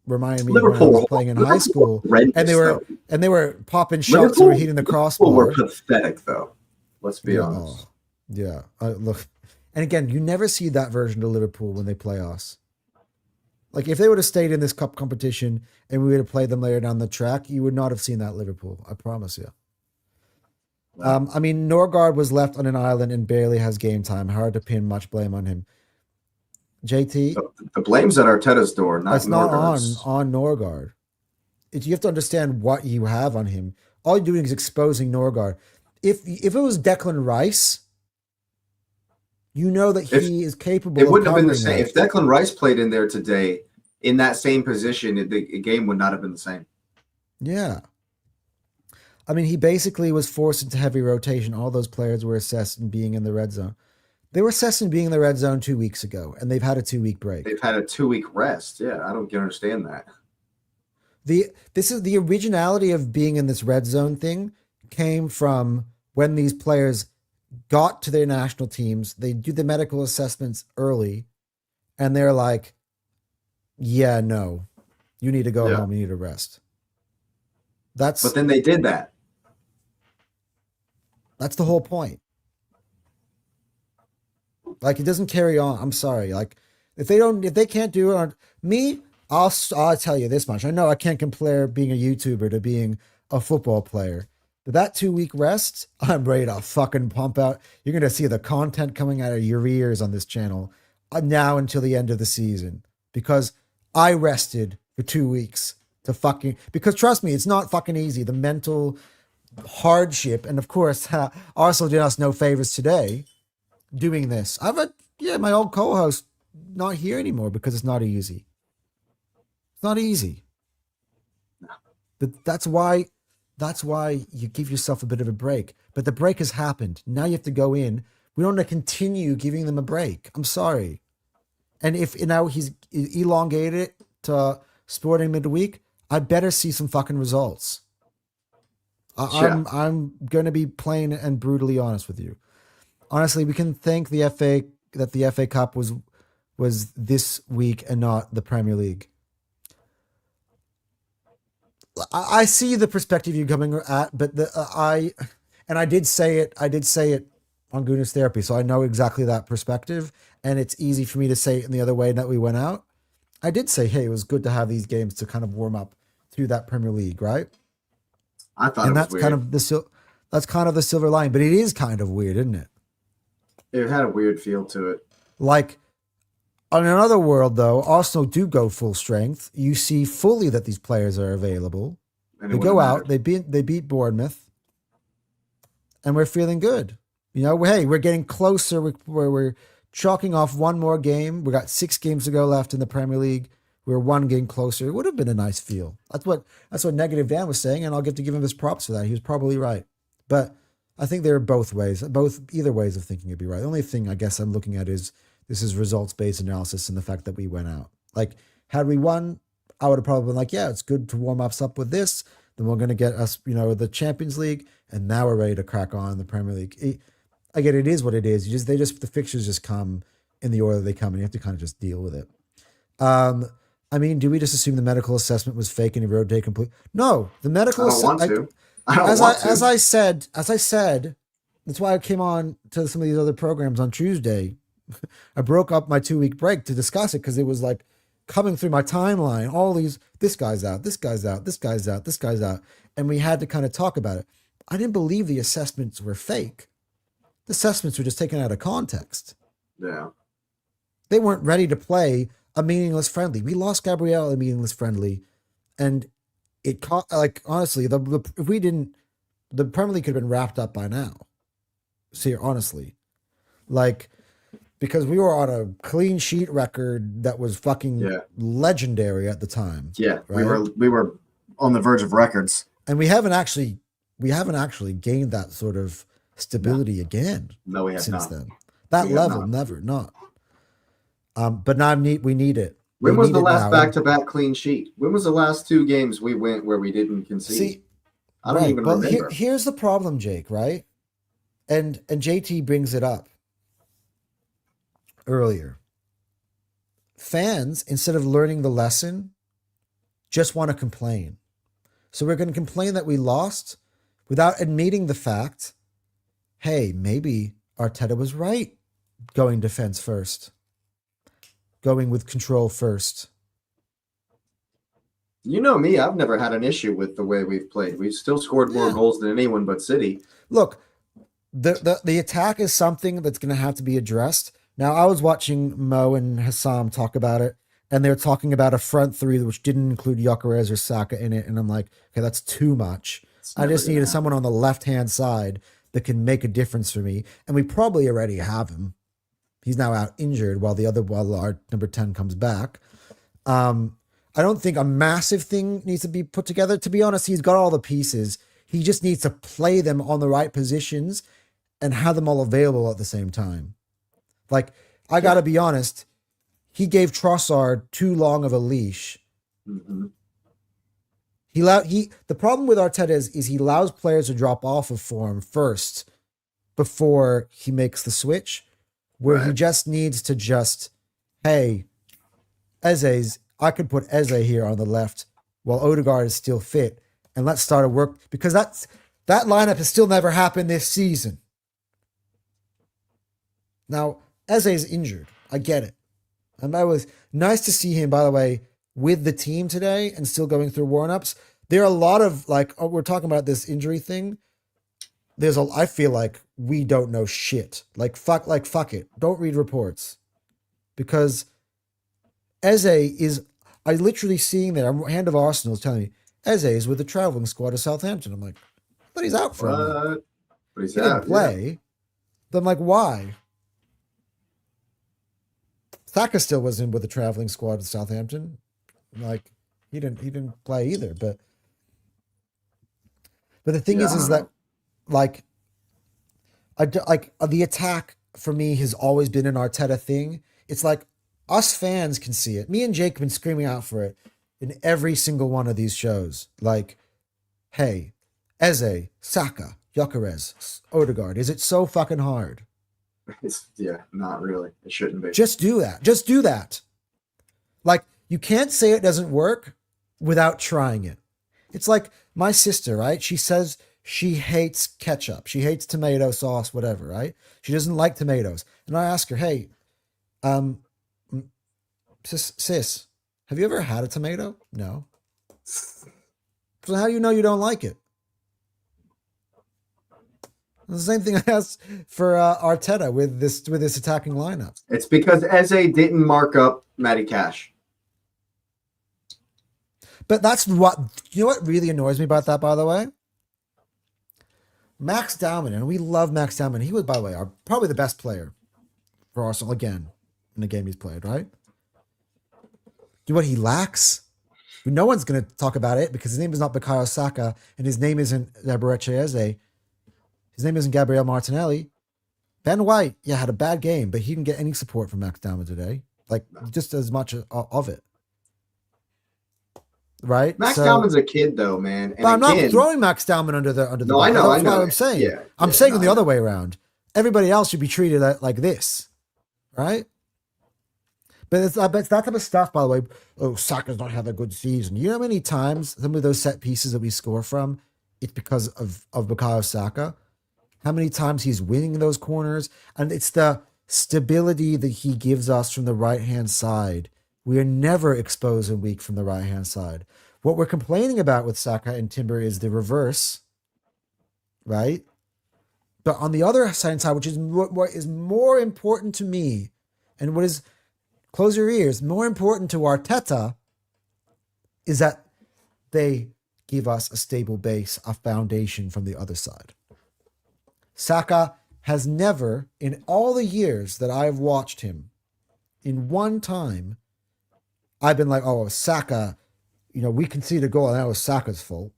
reminding me when I was playing in high school, and they were popping shots or hitting the crossbar. Were pathetic though. Let's be honest. Yeah. Look, and again, you never see that version of Liverpool when they play us. Like, if they would have stayed in this cup competition and we would have played them later down the track, you would not have seen that Liverpool. I promise you. Wow. Norgard was left on an island and barely has game time. Hard to pin much blame on him. JT? The blame's at Arteta's door, not It's not Norgard's. on Norgard. You have to understand what you have on him. all you're doing is exposing Norgard. If it was Declan Rice, you know that If he is capable it of wouldn't have been the covering same, that. if Declan Rice played in there today in that same position, the game would not have been the same. Yeah. I mean, he basically was forced into heavy rotation. All those players were assessed in being in the red zone. They were assessed in being in the red zone 2 weeks ago, and they've had a 2-week break. They've had a 2-week rest. Yeah, I don't understand that. This is the originality of being in this red zone thing came from when these players got to their national teams. They do the medical assessments early, and they're like, "Yeah, no, you need to go home. You need to rest." But then they did that. That's the whole point. Like, it doesn't carry on. I'm sorry. Like, if they can't do it on me, I'll tell you this much. I know I can't compare being a YouTuber to being a football player. But that 2-week rest, I'm ready to fucking pump out. You're going to see the content coming out of your ears on this channel now until the end of the season. Because I rested for 2 weeks because trust me, it's not fucking easy. The mental hardship. And of course, Arsenal did us no favors today doing this. My old co-host not here anymore because it's not easy. It's not easy. But that's why you give yourself a bit of a break. But the break has happened. Now you have to go in. We don't want to continue giving them a break. I'm sorry. And if now he's elongated it to Sporting midweek, I better see some fucking results. I'm going to be plain and brutally honest with you. Honestly, we can thank the FA that the FA Cup was this week and not the Premier League. I see the perspective you're coming at, but I did say it on Goodness Therapy, so I know exactly that perspective, and it's easy for me to say it in the other way that we went out. I did say, hey, it was good to have these games to kind of warm up to that Premier League, right? I thought and it that's was kind weird. of that's kind of the silver lining, but it is kind of weird, isn't it? It had a weird feel to it. Like, on another world, though, Arsenal do go full strength. You see fully that these players are available. And They go out, they beat Bournemouth, and we're feeling good. You know, hey, we're getting closer. We're chalking off one more game. We got 6 games to go left in the Premier League. We're one game closer. It would have been a nice feel. That's what Negative Dan was saying, and I'll get to give him his props for that. He was probably right. But I think there are either ways of thinking it'd be right. The only thing I guess I'm looking at is this is results-based analysis and the fact that we went out. Like, had we won, I would have probably been like, yeah, it's good to warm us up with this. Then we're going to get us, the Champions League, and now we're ready to crack on in the Premier League. Again, it is what it is. The fixtures just come in the order they come, and you have to kind of just deal with it. I mean, do we just assume the medical assessment was fake and he wrote day complete? No, the medical assessment. As I said, that's why I came on to some of these other programs on Tuesday. I broke up my 2-week break to discuss it because it was like coming through my timeline. All these, this guy's out, this guy's out, this guy's out, this guy's out. And we had to kind of talk about it. I didn't believe the assessments were fake. The assessments were just taken out of context. Yeah. They weren't ready to play a meaningless friendly. We lost Gabriel a meaningless friendly. And it caught, like, honestly, if we didn't, the Premier League could have been wrapped up by now. See, honestly. Like, because we were on a clean sheet record that was fucking legendary at the time. Yeah, right? we were on the verge of records. And we haven't actually gained that sort of stability again. No, we have since not. then. That level, never, not. But now we need it. When was the last back-to-back clean sheet? When was the last 2 games we went where we didn't concede? See, I don't even remember. Here's the problem, Jake, right? And JT brings it up earlier. Fans, instead of learning the lesson, just want to complain. So we're going to complain that we lost without admitting the fact, hey, maybe Arteta was right going defense first. Going with control first. You know me, I've never had an issue with the way we've played. We've still scored more goals than anyone but City. Look, the attack is something that's going to have to be addressed. Now, I was watching Mo and Hassam talk about it, and they're talking about a front three which didn't include Gyökeres or Saka in it, and I'm like, okay, that's too much. I just needed someone on the left-hand side that can make a difference for me. And we probably already have him. He's now out injured while our number 10 comes back. I don't think a massive thing needs to be put together. To be honest, he's got all the pieces. He just needs to play them on the right positions and have them all available at the same time. Like, I got to be honest, he gave Trossard too long of a leash. Mm-hmm. The problem with Arteta is he allows players to drop off of form first before he makes the switch, where he just needs to hey, I could put Eze here on the left while Odegaard is still fit, and let's start a work, because that lineup has still never happened this season. Now, Eze is injured. I get it. And that was nice to see him, by the way, with the team today and still going through warm-ups. There are a lot of, we're talking about this injury thing. I feel like we don't know shit. Fuck it. Don't read reports. Because Eze is, I literally seeing there, Hand of Arsenal is telling me, Eze is with the traveling squad of Southampton. I'm like, but he's out for a month. But he didn't play. Yeah. Then I'm like, why? Saka still was in with the traveling squad of Southampton. Like, he didn't play either. But the thing is that, the attack for me has always been an Arteta thing. It's like us fans can see it. Me and Jake have been screaming out for it in every single one of these shows. Like, hey, Eze, Saka, Gyökeres, Odegaard. Is it so fucking hard? Not really. It shouldn't be. Just do that. Like, you can't say it doesn't work without trying it. It's like my sister, right? She says she hates ketchup. She hates tomato sauce, whatever, right? She doesn't like tomatoes. And I ask her, hey, sis, have you ever had a tomato? No. So how do you know you don't like it? The same thing I asked for Arteta with this attacking lineup. It's because Eze didn't mark up Matty Cash. But that's what really annoys me about that, by the way? Max Dowman, and we love Max Dowman. He was, by the way, probably the best player for Arsenal again in the game he's played, right? You know what he lacks? No one's going to talk about it because his name is not Bukayo Saka and his name isn't Eberechi Eze. His name isn't Gabriel Martinelli. Ben White, had a bad game, but he didn't get any support from Max Dowman today. Just as much of it. Right? Max Dowman's a kid, though, man. And I'm not throwing Max Dowman under the No, I know. That's what I'm saying. Yeah, I'm saying it the other way around. Everybody else should be treated like this. Right? But it's that type of stuff, by the way. Oh, Saka's not having a good season. You know how many times some of those set pieces that we score from, it's because of Bukayo Saka? How many times he's winning those corners? And it's the stability that he gives us from the right-hand side. We are never exposed and weak from the right-hand side. What we're complaining about with Saka and Timber is the reverse, right? But on the other side, which is what is more important to me, and what is, close your ears, more important to Arteta, is that they give us a stable base, a foundation from the other side. Saka has never, in all the years that I've watched him, in one time, I've been like, oh, Saka, we conceded a goal and that was Saka's fault.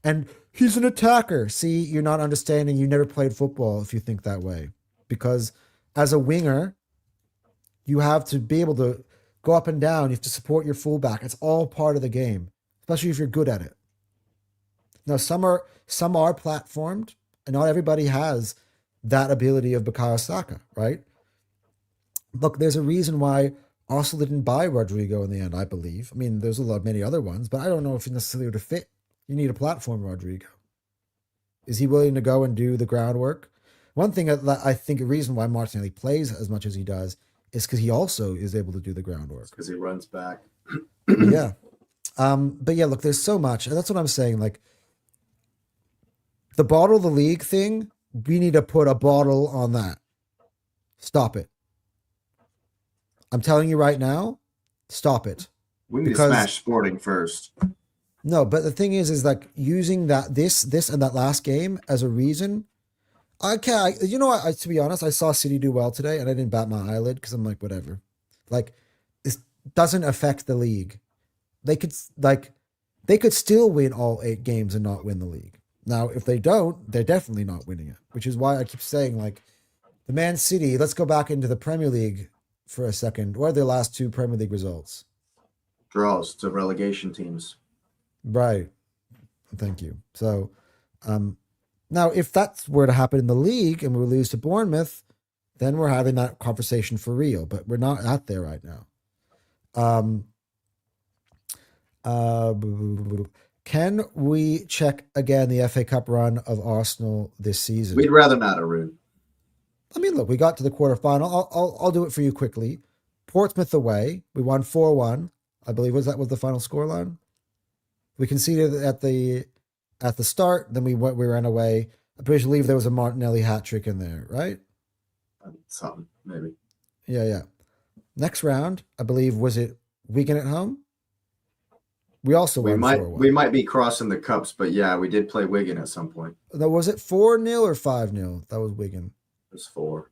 And he's an attacker. See, you're not understanding. You never played football if you think that way. Because as a winger, you have to be able to go up and down. You have to support your fullback. It's all part of the game, especially if you're good at it. Now, some are platformed, and not everybody has that ability of Bukayo Saka, right? Look, there's a reason why Arsenal didn't buy Rodrigo in the end, I believe. I mean, there's many other ones, but I don't know if he necessarily would fit. You need a platform, Rodrigo. Is he willing to go and do the groundwork? One thing I think a reason why Martinelli plays as much as he does is because he also is able to do the groundwork. Because he runs back. Yeah. But yeah, look, there's so much. And that's what I'm saying. Like, the bottle the league thing, we need to put a bottle on that. Stop it. I'm telling you right now, stop it. We need to smash Sporting first. No, but the thing is like using this and that last game as a reason. You know what? To be honest, I saw City do well today, and I didn't bat my eyelid because I'm like, whatever. Like, this doesn't affect the league. They could still win all 8 games and not win the league. Now, if they don't, they're definitely not winning it. Which is why I keep saying like, the Man City. Let's go back into the Premier League for a second. What are their last 2 Premier League results? Draws to relegation teams. Right. Thank you. So, now if that's were to happen in the league and we lose to Bournemouth, then we're having that conversation for real. But we're not at there right now. Can we check again the FA Cup run of Arsenal this season? We'd rather not, Arun. I mean, look, we got to the quarterfinal. I'll do it for you quickly. Portsmouth away, we won 4-1. I believe was the final scoreline. We conceded at the start, then we ran away. I believe there was a Martinelli hat trick in there, right? Something maybe. Yeah. Next round, I believe, was it Wigan at home? We also won 4-1. We might be crossing the cups, but yeah, we did play Wigan at some point. Now, was it 4-0 or 5-0? That was Wigan. It was 4.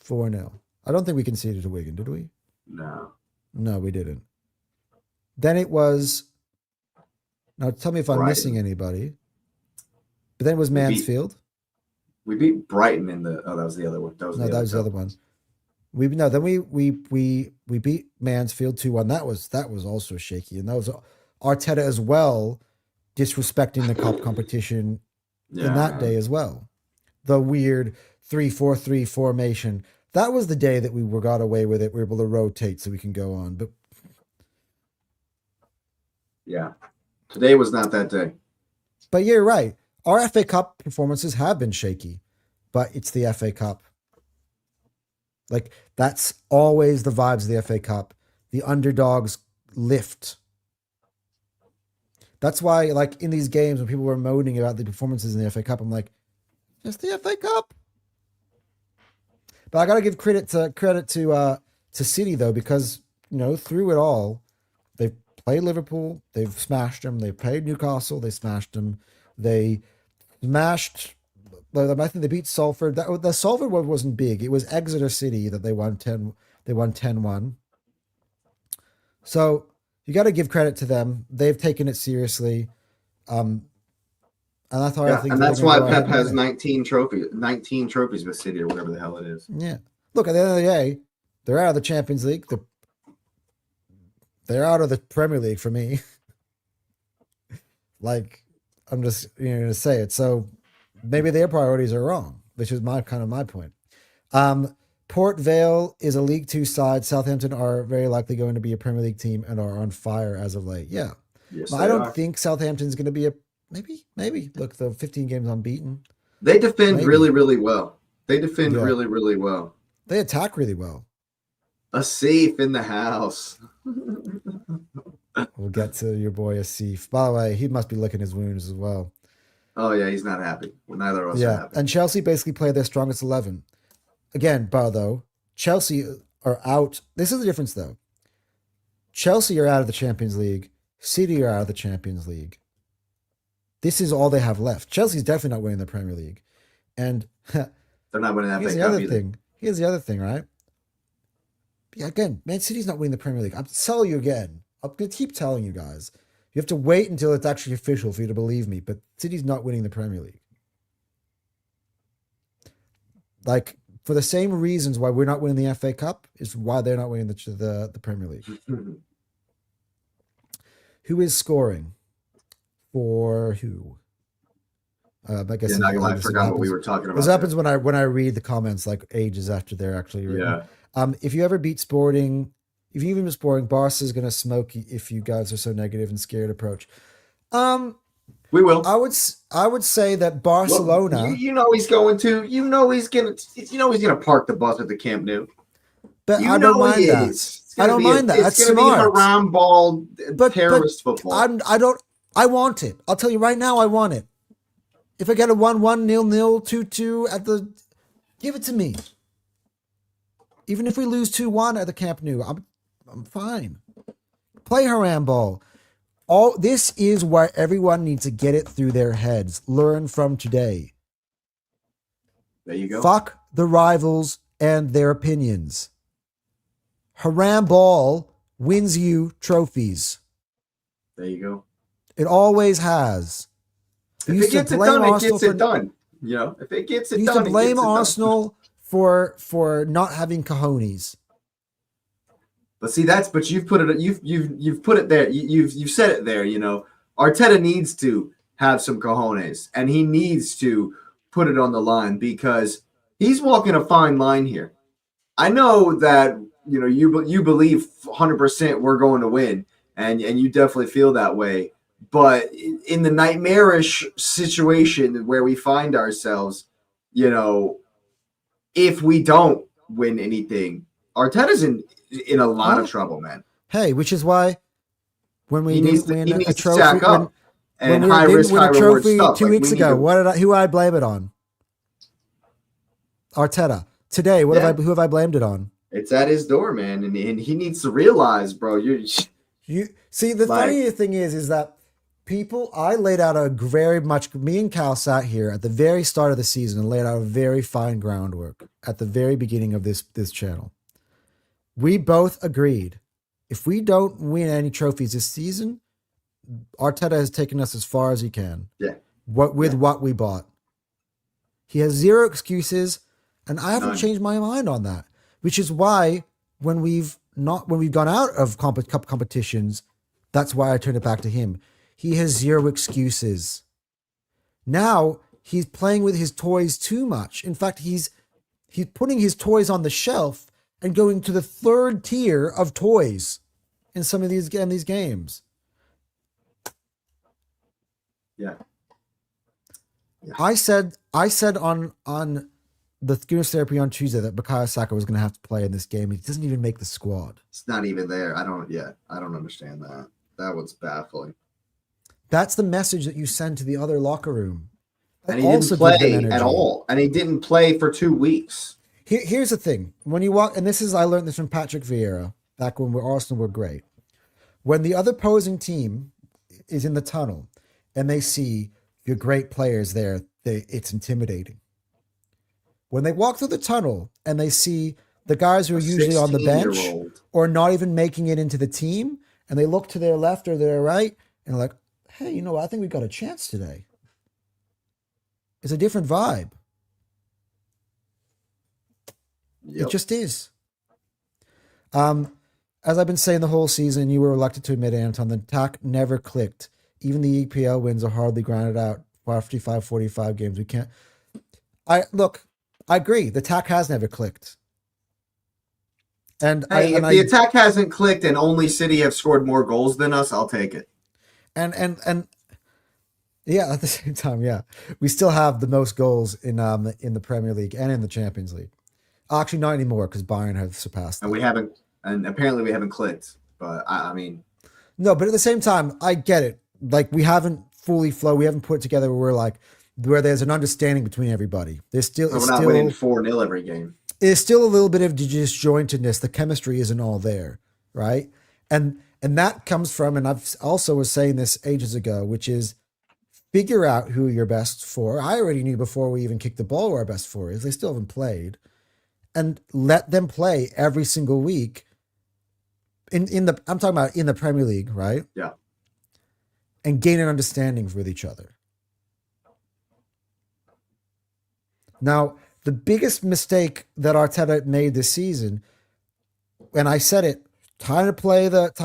4-0. I don't think we conceded to Wigan, did we? No. No, we didn't. Then it was. Now tell me if I'm missing anybody. But then it was Mansfield. We beat Brighton in the. Oh, that was the other one. That was the other one. Then we beat Mansfield 2-1. That was also shaky, and that was Arteta as well, disrespecting the cup competition in that day as well. The weird 3-4-3 formation. That was the day that we got away with it. We were able to rotate so we can go on. But yeah, today was not that day. But you're right. Our FA Cup performances have been shaky, but it's the FA Cup. Like, that's always the vibes of the FA Cup. The underdogs lift. That's why, like, in these games when people were moaning about the performances in the FA Cup, I'm like, just the FA Cup. But I got to give credit to City, though, because, through it all, they've played Liverpool, they've smashed them. They played Newcastle, they smashed them. They smashed. I think they beat Salford. The Salford one wasn't big. It was Exeter City that they won 10. They won 10-1. So you got to give credit to them. They've taken it seriously. And that's how I think. And that's why Pep has 19 trophies with City or whatever the hell it is. Yeah. Look, at the end of the day, they're out of the Champions League. They're out of the Premier League for me. Like, I'm just going to say it. So maybe their priorities are wrong, which is my point. Port Vale is a League 2 side. Southampton are very likely going to be a Premier League team and are on fire as of late. Yeah. Yes, I don't think Southampton's going to be maybe. Look, the 15 games unbeaten. They defend really, really well. Really, really well. They attack really well. A safe in the house. We'll get to your boy Asif. By the way, he must be licking his wounds as well. Oh, yeah, he's not happy. Well, neither of us are happy. And Chelsea basically played their strongest 11. Again, though, Chelsea are out. This is the difference, though. Chelsea are out of the Champions League. City are out of the Champions League. This is all they have left. Chelsea's definitely not winning the Premier League. And they're not winning that here's the other thing. Here's the other thing, right? Yeah, again, Man City's not winning the Premier League. I'm telling you again. I'm going to keep telling you guys. You have to wait until it's actually official for you to believe me, but City's not winning the Premier League. Like, for the same reasons why we're not winning the FA Cup is why they're not winning the Premier League. Who is scoring for who? I guess I forgot what we were talking about. This happens when I read the comments like ages after they're actually written. Yeah. If you ever beat Sporting, if you even beat Sporting, Barca is going to smoke you if you guys are so negative and scared approach. We will. I would say that Barcelona. Well, you know he's going to. You know he's going to park the bus at the Camp Nou. But I don't mind that. I don't mind that. That's smart. It's going to be haram ball terrorist football. I want it. I'll tell you right now. I want it. If I get a 1-1, 0-0, 2-2 give it to me. Even if we lose 2-1 at the Camp Nou, I'm fine. Play haram ball. All this is why everyone needs to get it through their heads. Learn from today. There you go. Fuck the rivals and their opinions. Haram ball wins you trophies. There you go. It always has. If it gets it done, it gets it done. You know, if it gets it you done, used to blame it gets it Arsenal for not having cojones. But see, but you've put it you've put it there. You've said it there. You know, Arteta needs to have some cojones, and he needs to put it on the line because he's walking a fine line here. I know that you believe 100% we're going to win, and you definitely feel that way. But in the nightmarish situation where we find ourselves, if we don't win anything, Arteta's in a lot of trouble, man. Hey, which is why when we didn't win a trophy, when we didn't win a trophy 2 weeks ago, who I blame it on? Arteta. Today, who have I blamed it on? It's at his door, man, and he needs to realize, bro. You see, the funny thing is that I laid out me and Cal sat here at the very start of the season and laid out a very fine groundwork at the very beginning of this channel. We both agreed, if we don't win any trophies this season, Arteta has taken us as far as he can. Yeah. What we bought. He has zero excuses, and I haven't changed my mind on that. Which is why when we've gone out of cup competitions, that's why I turned it back to him. He has zero excuses. Now he's playing with his toys too much. In fact, he's putting his toys on the shelf and going to the third tier of toys in some of these games. Yeah. I said on the Goodness Therapy on Tuesday that Bukayo Saka was going to have to play in this game. He doesn't even make the squad. It's not even there. I don't understand that. That was baffling. That's the message that you send to the other locker room. And he didn't play at all. And he didn't play for 2 weeks. Here's the thing. When you walk, and I learned this from Patrick Vieira back when Arsenal were great. When the other opposing team is in the tunnel and they see your great players there, it's intimidating. When they walk through the tunnel and they see the guys who are usually on the bench or not even making it into the team, and they look to their left or their right and they're like, hey, you know what? I think we've got a chance today. It's a different vibe. Yep. It just is. As I've been saying the whole season, you were reluctant to admit, Anton, the attack never clicked. Even the EPL wins are hardly grinded out. 55, 45 games. We can't. I agree. The attack has never clicked. And if the attack hasn't clicked and only City have scored more goals than us, I'll take it. And yeah, at the same time, yeah, we still have the most goals in the Premier League and in the Champions League. Actually, not anymore because Bayern have surpassed that. And apparently we haven't clicked. But I mean, no. But at the same time, I get it. Like we haven't fully flowed. We haven't put it together where there's an understanding between everybody. We're not winning 4-0 every game. There's still a little bit of disjointedness. The chemistry isn't all there, right? And that comes from, and I've also was saying this ages ago, which is figure out who you're best for. I already knew before we even kicked the ball who our best for is. They still haven't played. And let them play every single week. I'm talking about in the Premier League, right? Yeah. And gain an understanding with each other. Now, the biggest mistake that Arteta made this season, and I said it, time to play what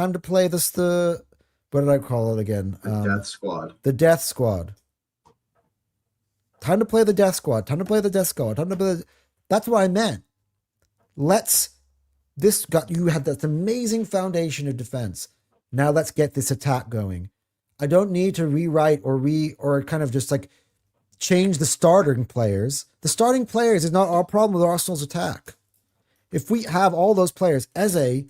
did I call it again? The Death Squad. The Death Squad. Time to play the Death Squad. That's what I meant. You had that amazing foundation of defense. Now let's get this attack going. I don't need to rewrite or kind of just like change the starting players. The starting players is not our problem with Arsenal's attack. If we have all those players, Eze,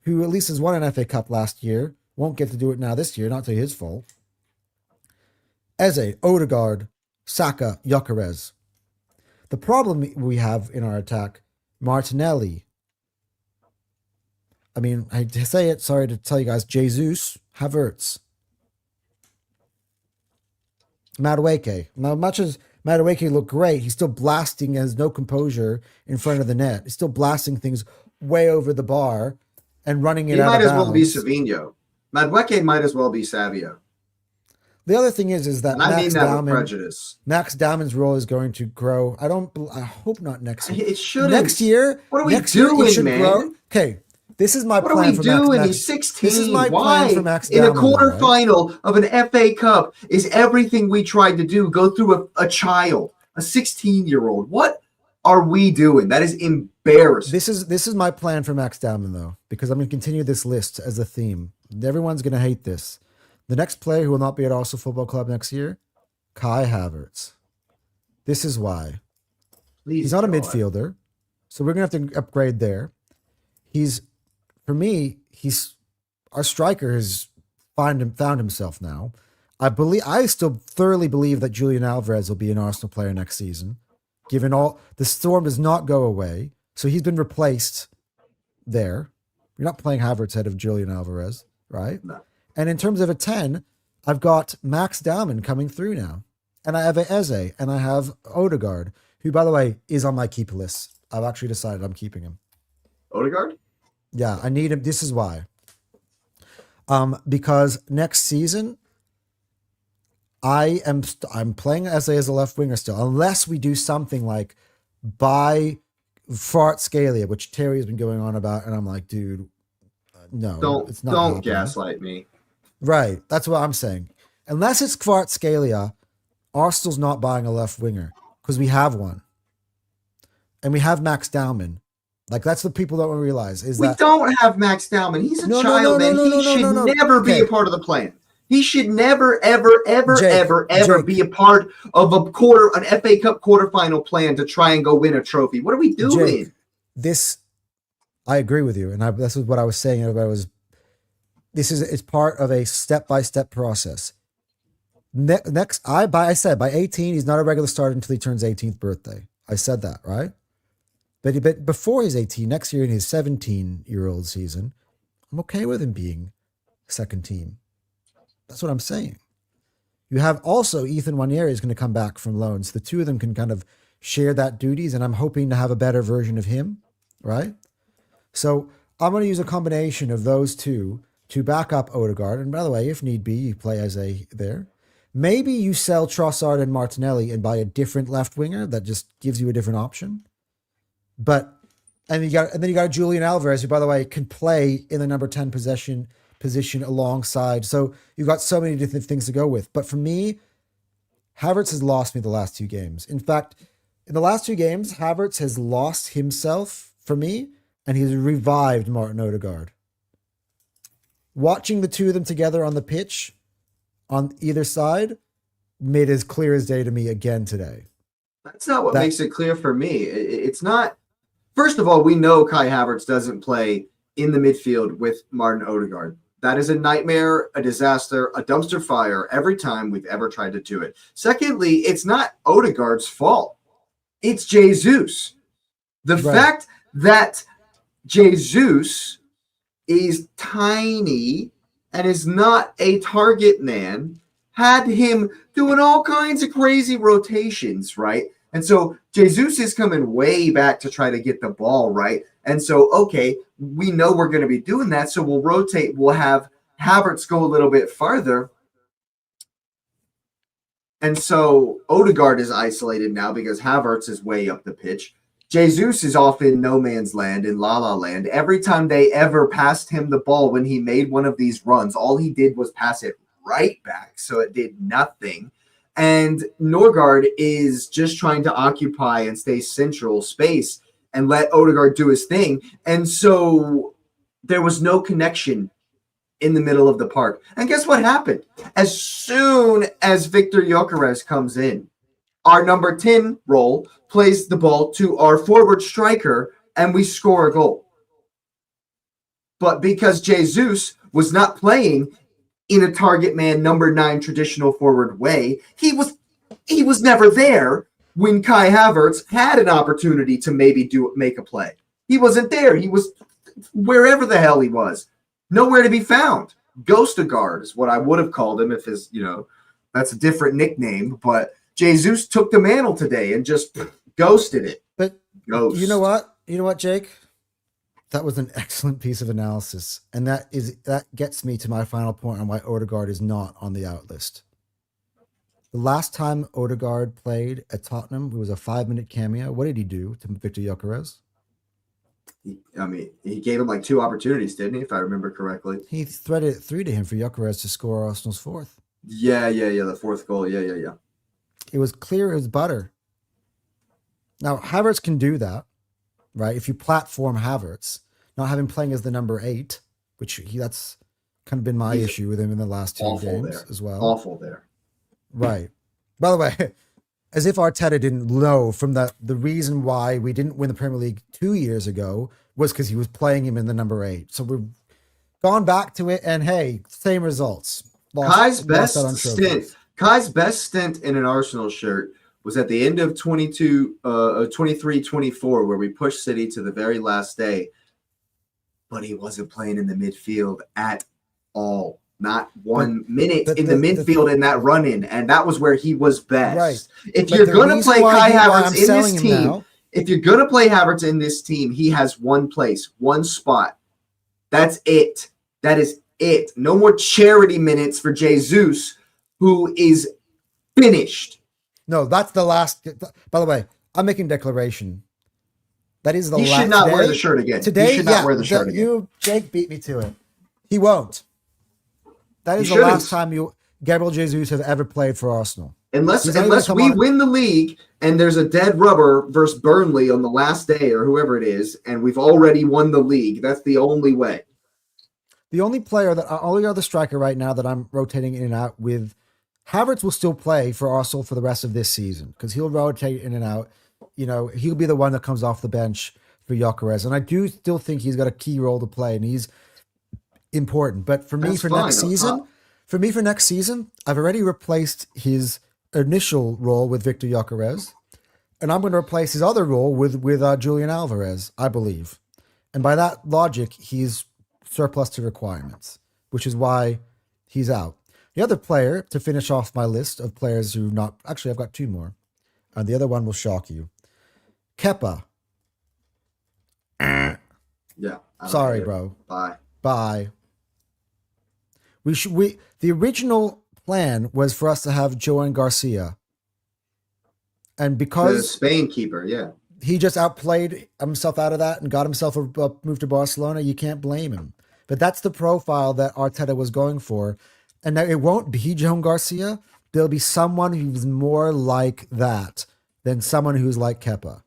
who at least has won an FA Cup last year, won't get to do it now this year, not to his fault. Eze, Odegaard, Saka, Gyökeres. The problem we have in our attack, Martinelli. I mean, I say it, sorry to tell you guys, Jesus Havertz. Madueke. Now, much as Madueke looked great, he's still blasting, has no composure in front of the net. He's still blasting things way over the bar and running it He out might of as well be bounds. Savinho. Madueke might as well be Savio. The other thing is that And I mean that with prejudice. Max Dowman's role is going to grow. I hope not next year. It shouldn't. Next year, What are we next year doing, it should man? grow. Okay, this is my What are plan we for doing? Max. He's 16. This is my Why? plan for Max In a Dowman, though, right? quarterfinal of an FA Cup is everything we tried to do go through a child, a 16-year-old. What are we doing? That is embarrassing. This is my plan for Max Dowman, though, because I'm going to continue this list as a theme. Everyone's going to hate this. The next player who will not be at Arsenal Football Club next year, Kai Havertz. This is why. Please He's not a God. midfielder, so we're going to have to upgrade there. For me, our striker has found himself now. I still thoroughly believe that Julian Alvarez will be an Arsenal player next season, given all the storm does not go away. So he's been replaced there. You're not playing Havertz ahead of Julian Alvarez, right? No. And in terms of a 10, I've got Max Dowman coming through now. And I have Eze, and I have Odegaard, who, by the way, is on my keeper list. I've actually decided I'm keeping him. Odegaard? Yeah, I need him. This is why. Because next season, I'm playing Eze as a left winger still, unless we do something like buy Fart Scalia, which Terry has been going on about, and I'm like, dude, no, it's not. Don't happening. gaslight me. Right, that's what I'm saying. Unless it's Fart Scalia, Arsenal's not buying a left winger because we have one, and we have Max Dowman. Like, that's what people don't realize is We that don't have Max Dowman. He's a No, child, man. He should never be Okay. a part of the plan. He should never, ever, ever, Jake, ever be a part of an FA Cup quarterfinal plan to try and go win a trophy. What are we doing? Jake, I agree with you, and this is what I was saying. It's part of a step-by-step process. I said by 18, he's not a regular starter until he turns 18th birthday. I said that, right? But before he's 18, next year in his 17-year-old season, I'm okay with him being second team. That's what I'm saying. You have also Ethan Wanieri is going to come back from loans. The two of them can kind of share that duties, and I'm hoping to have a better version of him, right? So I'm going to use a combination of those two to back up Odegaard. And by the way, if need be, you play as there. Maybe you sell Trossard and Martinelli and buy a different left winger that just gives you a different option. And then you got Julian Alvarez, who, by the way, can play in the number 10 position alongside. So you've got so many different things to go with. But for me, Havertz has lost me the last two games. In fact, in the last two games, Havertz has lost himself for me, and he's revived Martin Odegaard. Watching the two of them together on the pitch on either side made as clear as day to me again today. That's not what makes it clear for me. It's not. First of all, we know Kai Havertz doesn't play in the midfield with Martin Odegaard. That is a nightmare, a disaster, a dumpster fire every time we've ever tried to do it. Secondly, it's not Odegaard's fault. It's Jesus. The fact that Jesus is tiny and is not a target man had him doing all kinds of crazy rotations, right? And so Jesus is coming way back to try to get the ball, right? And so, okay, we know we're going to be doing that, so we'll rotate. We'll have Havertz go a little bit farther. And so Odegaard is isolated now because Havertz is way up the pitch. Jesus is off in no man's land, in la-la land. Every time they ever passed him the ball when he made one of these runs, all he did was pass it right back, so it did nothing. And Norgard is just trying to occupy and stay central space and let Odegaard do his thing. And so there was no connection in the middle of the park. And guess what happened? As soon as Victor Gyökeres comes in, our number 10 role plays the ball to our forward striker, and we score a goal. But because Jesus was not playing in a target man number 9 traditional forward way, he was never there when Kai Havertz had an opportunity to maybe make a play. He wasn't there. He was wherever the hell he was. Nowhere to be found. Ghostagard is what I would have called him if his, that's a different nickname. But Jesus took the mantle today and just ghosted it. But Ghost. you know what? You know what, Jake? That was an excellent piece of analysis. And that gets me to my final point on why Odegaard is not on the out list. The last time Odegaard played at Tottenham, it was a 5-minute cameo. What did he do to Victor Gyökeres? He gave him like 2 opportunities, didn't he? If I remember correctly. He threaded it through to him for Gyökeres to score Arsenal's 4th. Yeah. The 4th goal. Yeah. It was clear as butter. Now, Havertz can do that, right? If you platform Havertz, not having playing as the number 8, which that's kind of been my issue with him in the last 2 games as well. Awful there. Right. By the way, as if Arteta didn't know from the reason why we didn't win the Premier League 2 years ago was because he was playing him in the number 8. So we've gone back to it, and hey, same results. Kai's best stint in an Arsenal shirt was at the end of 23-24, where we pushed City to the very last day, but he wasn't playing in the midfield at all. Not 1 minute in the midfield in that run-in, and that was where he was best. Right. If you're going to play Kai Havertz in this team, if you're going to play Havertz in this team, he has one place, one spot. That's it. That is it. No more charity minutes for Jesus, who is finished. No, that's the last. By the way, I'm making a declaration. That is the last. He should not wear the shirt again. Today, he should not wear the shirt again. Jake beat me to it. He won't. That is the last time Gabriel Jesus has ever played for Arsenal. Unless we win the league and there's a dead rubber versus Burnley on the last day or whoever it is, and we've already won the league. That's the only way. The only other striker right now that I'm rotating in and out with, Havertz will still play for Arsenal for the rest of this season because he'll rotate in and out. He'll be the one that comes off the bench for Gyökeres, and I do still think he's got a key role to play, and he's important. But for me, for next season, I've already replaced his initial role with Victor Gyökeres, and I'm going to replace his other role with Julian Alvarez, I believe. And by that logic, he's surplus to requirements, which is why he's out. The other player to finish off my list of players who I've got 2 more. And the other one will shock you. Kepa. Yeah. Sorry, bro. Bye. The original plan was for us to have Joan Garcia. And because the Spain keeper, yeah. He just outplayed himself out of that and got himself a move to Barcelona, you can't blame him. But that's the profile that Arteta was going for. And now it won't be Joan Garcia. There'll be someone who's more like that than someone who's like Kepa.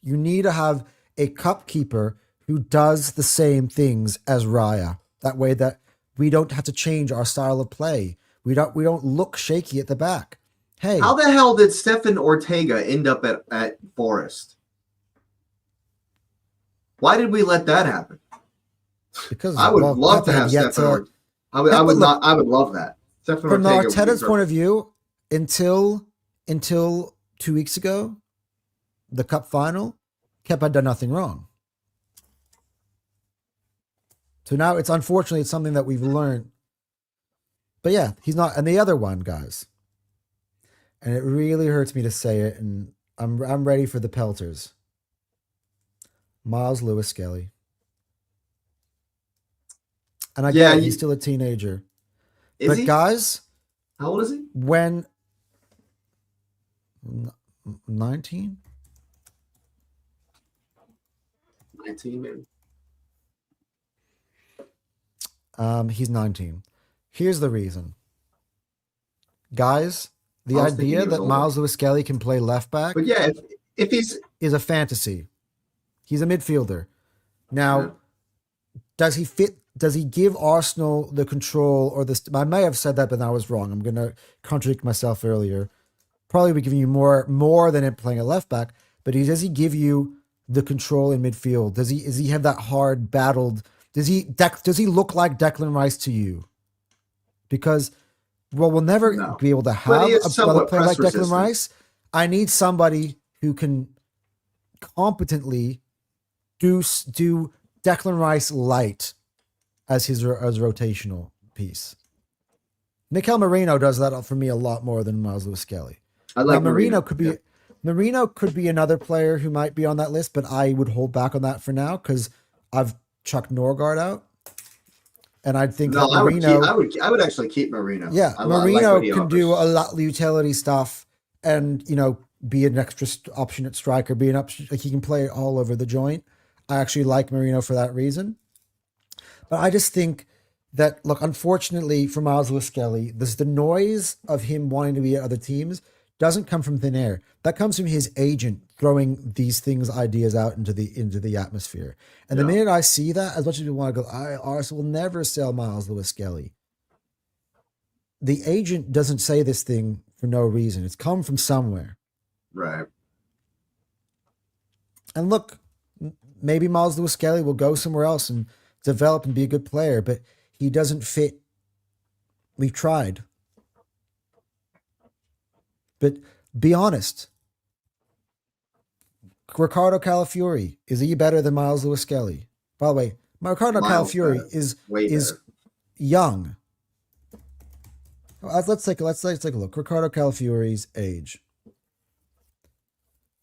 You need to have a cup keeper who does the same things as Raya. That way that we don't have to change our style of play. We don't look shaky at the back. Hey, how the hell did Stefan Ortega end up at Forest? Why did we let that happen? Because I would love to have Stefan. I would love that. Stefan from Ortega Arteta's point of view, until 2 weeks ago, the cup final, Kepa had done nothing wrong. So now it's something that we've learned. But yeah, he's not. And the other one, guys, and it really hurts me to say it, and I'm ready for the pelters. Miles Lewis-Skelly. And I get he's still a teenager. But guys, how old is he? When 19? 19, maybe. He's 19. Here's the reason. Guys, the idea that Miles Lewis-Skelly can play left back, but yeah, if he's is a fantasy. He's a midfielder. Now, does he fit? Does he give Arsenal the control or this? I may have said that, but I was wrong. I'm going to contradict myself earlier. Probably be giving you more than it playing at left back. But does he give you the control in midfield? Does he have that hard battled? Does he look like Declan Rice to you? Because we'll never be able to have a player like Declan Rice. I need somebody who can competently do Declan Rice light. as his as rotational piece. Mikel Marino does that for me a lot more than Miles Lewis Skelly. I like now, Marino. Marino could be another player who might be on that list, but I would hold back on that for now because I've chucked Norgard out, and I think that Marino. I would actually keep Marino. Yeah, Marino can do a lot of utility stuff, and be an extra option at striker, be an option like he can play all over the joint. I actually like Marino for that reason, but I just think that look, unfortunately for Miles Lewis Skelly, there's the noise of him wanting to be at other teams doesn't come from thin air. That comes from his agent throwing these ideas out into the atmosphere. And the minute I see that, as much as people want to go, Arsenal will never sell Miles Lewis Skelly. The agent doesn't say this thing for no reason. It's come from somewhere. Right. And look, maybe Miles Lewis Skelly will go somewhere else and develop and be a good player, but he doesn't fit. We've tried. But be honest. Ricardo Calafiori, is he better than Miles Lewis Skelly? By the way, Ricardo Calafiori is young. Let's take a look. Ricardo Calafiori's age.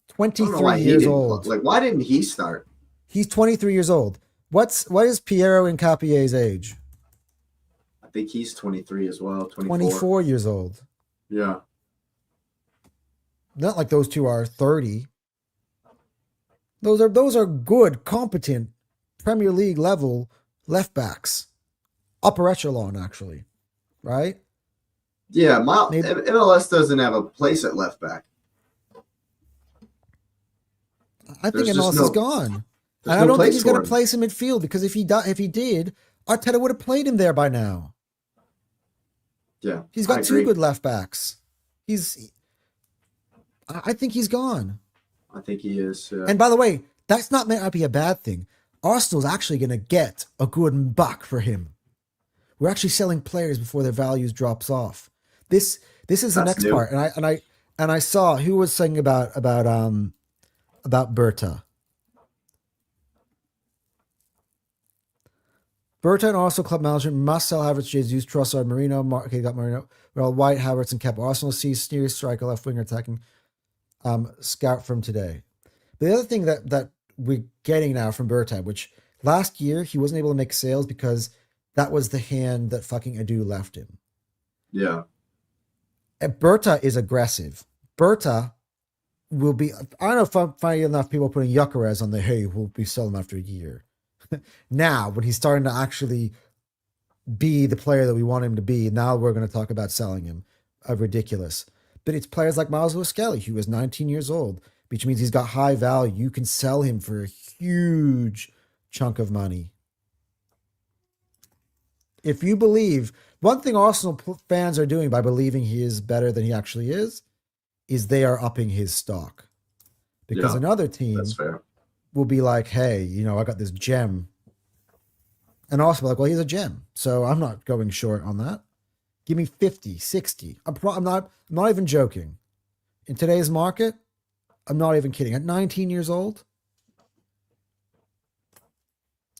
23 years old. Like, why didn't he start? He's 23 years old. What is Piero Incapie's age? I think he's 23 as well. 24 years old. Yeah. Not like those two are 30. Those are good, competent Premier League level left backs. Upper echelon, actually. Right? Yeah, MLS doesn't have a place at left back. I think MLS is gone. And I don't think he's going to place in midfield because if he did, Arteta would have played him there by now. Yeah. He's got two good left backs. I think he's gone. I think he is. And by the way, that's not meant to be a bad thing. Arsenal's actually going to get a good buck for him. We're actually selling players before their values drops off. This is the next part. And I saw who was saying about Berta. Berta and Arsenal club management must sell Havertz, Jesus, Trossard, Marino. Okay, got Marino. Well, White, Havertz, and Kepa. Arsenal sees serious striker, left winger attacking. Scout from today. But the other thing that we're getting now from Berta, which last year he wasn't able to make sales because that was the hand that fucking Adu left him. Yeah. And Berta is aggressive. Berta will be. I don't know if I'm finding enough people putting Gyökeres on the hey, we'll be selling after a year. Now, when he's starting to actually be the player that we want him to be, now we're going to talk about selling him. Ridiculous. But it's players like Miles Lewis Skelly, who is 19 years old, which means he's got high value. You can sell him for a huge chunk of money. If you believe, one thing Arsenal fans are doing by believing he is better than he actually is they are upping his stock. Because another team will be like, hey, I got this gem. And also like, well, he's a gem. So I'm not going short on that. Give me 50, 60. I'm not even joking. In today's market, I'm not even kidding. At 19 years old,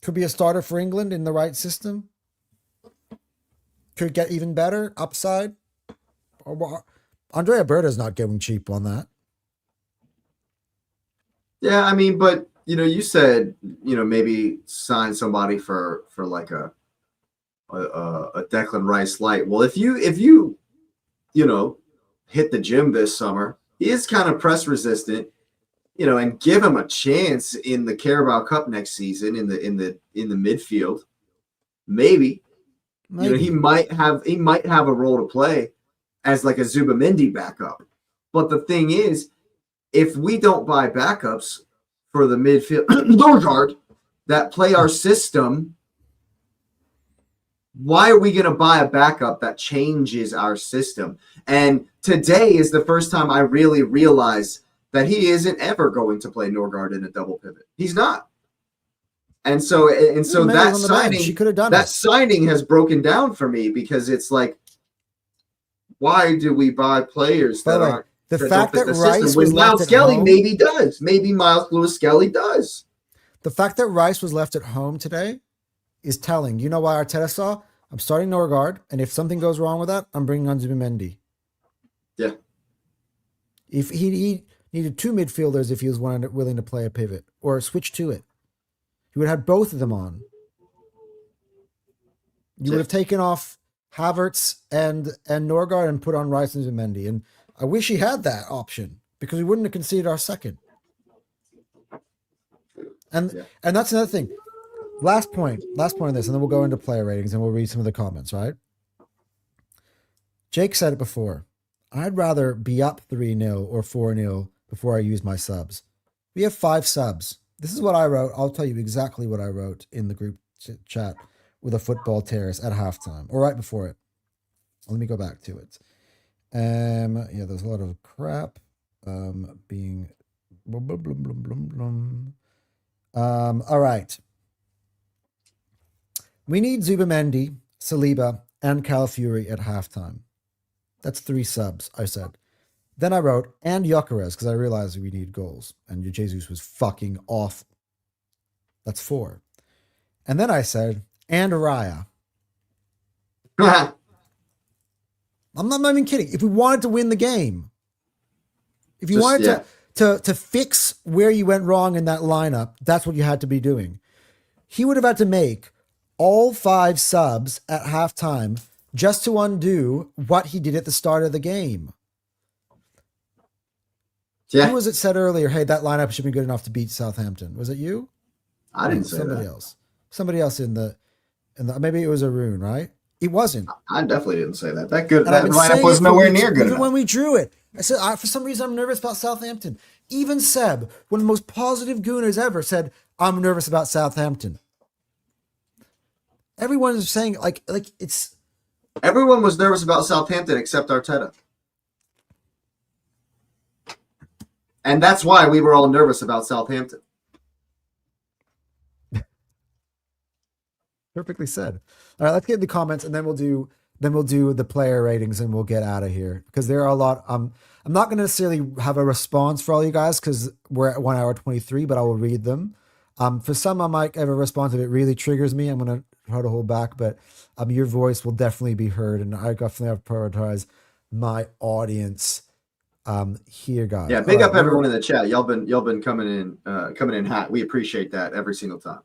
could be a starter for England in the right system. Could get even better, upside. Andrea Berta's not going cheap on that. Yeah, I mean, but you said maybe sign somebody for like a Declan Rice light. Well, if you hit the gym this summer, he is kind of press resistant, and give him a chance in the Carabao Cup next season in the midfield. Maybe. He might have a role to play as like a Zubamendi backup. But the thing is, if we don't buy backups for the midfield that play our system, why are we going to buy a backup that changes our system? And today is the first time I really realized that he isn't ever going to play Norgard in a double pivot. He's not. And so that signing has broken down for me because it's like, why do we buy players that aren't the fact that Rice was Miles Skelly maybe does. Maybe Miles Lewis Skelly does. The fact that Rice was left at home today is telling. You know why Arteta saw? I'm starting Norgard, and if something goes wrong with that, I'm bringing on Zubimendi. Yeah. If he needed two midfielders, if he was willing to play a pivot or switch to it, he would have had both of them on. You would have taken off Havertz and Norgard and put on Rice and Zubimendi. And I wish he had that option because we wouldn't have conceded our second. And that's another thing. Last point on this, and then we'll go into player ratings and we'll read some of the comments, right? Jake said it before. I'd rather be up 3-0 or 4-0 before I use my subs. We have 5 subs. This is what I wrote. I'll tell you exactly what I wrote in the group chat with a football terrace at halftime or right before it. Let me go back to it. There's a lot of crap being blum, blum, blum, blum, blum. All right. We need Zubimendi, Saliba, and Calafiori at halftime. That's 3 subs, I said. Then I wrote, and Gyökeres, because I realized we need goals. And Jesus was fucking awful. That's 4. And then I said, and Raya. I'm not even kidding. If we wanted to win the game, if you wanted to fix where you went wrong in that lineup, that's what you had to be doing. He would have had to make all 5 subs at halftime just to undo what he did at the start of the game. Yeah. Who was it said earlier, hey, that lineup should be good enough to beat Southampton? Was it you? I didn't say somebody that. else. Somebody else in the maybe it was Arun, right? It wasn't. I definitely didn't say that. That lineup was nowhere near good enough. Even when we drew it. I said, for some reason, I'm nervous about Southampton. Even Seb, one of the most positive gooners ever, said, I'm nervous about Southampton. Everyone's saying, like it's... Everyone was nervous about Southampton except Arteta. And that's why we were all nervous about Southampton. Perfectly said. All right, let's get in the comments, and then we'll do the player ratings, and we'll get out of here because there are a lot. I'm not going to necessarily have a response for all you guys because we're at 1 hour 23, but I will read them. For some, I might have a response if it really triggers me. I'm going to try to hold back, but your voice will definitely be heard, and I definitely have to prioritize my audience here, guys. Yeah, big up everyone in the chat. Y'all been coming in hot. We appreciate that every single time.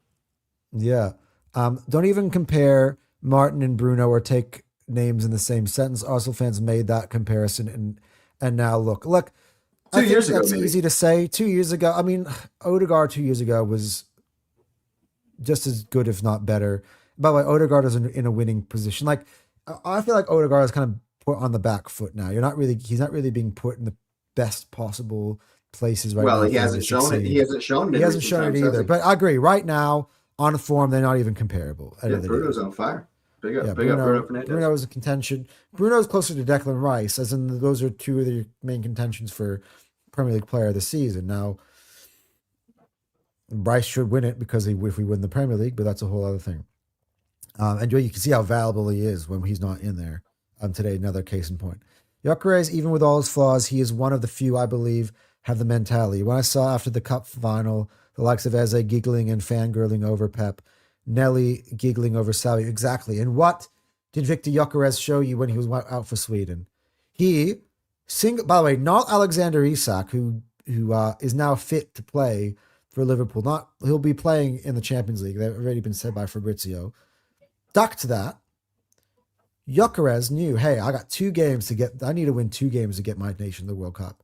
Yeah. Don't even compare Martin and Bruno or take names in the same sentence. Arsenal fans made that comparison, and now look. 2 years ago, that's easy to say. 2 years ago, I mean, Odegaard 2 years ago was just as good, if not better. By the way, Odegaard is in a winning position. Like, I feel like Odegaard is kind of put on the back foot now. He's not really being put in the best possible places right now. Well, he hasn't shown it. He hasn't shown it either. But I agree. Right now, on form, they're not even comparable. Yeah, Bruno's on fire. Big up Bruno Fernandes. Bruno is a contention. Bruno's closer to Declan Rice, as in those are 2 of the main contentions for Premier League Player of the Season. Now, Rice should win it because if we win the Premier League, but that's a whole other thing. And you can see how valuable he is when he's not in there. Today, another case in point. Gyökeres, even with all his flaws, he is one of the few, I believe, have the mentality. When I saw after the Cup final, the likes of Eze giggling and fangirling over Pep, Nelly giggling over Salvi. Exactly. And what did Victor Gyökeres show you when he was out for Sweden? By the way, not Alexander Isak, who is now fit to play for Liverpool. He'll be playing in the Champions League. They've already been said by Fabrizio. Ducked that. Gyökeres knew, hey, I need to win 2 games to get my nation the World Cup.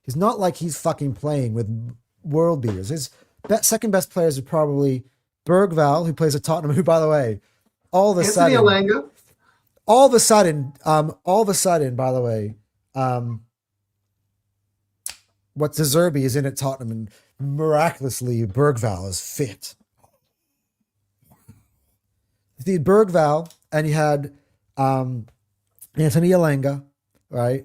He's not like he's fucking playing with world beaters. His second best players are probably Bergvall, who plays at Tottenham, who, by the way, all of a sudden, by the way, what De Zerbi is in at Tottenham, and miraculously Bergvall is fit. You had Bergvall, and you had Anthony Alenga, right?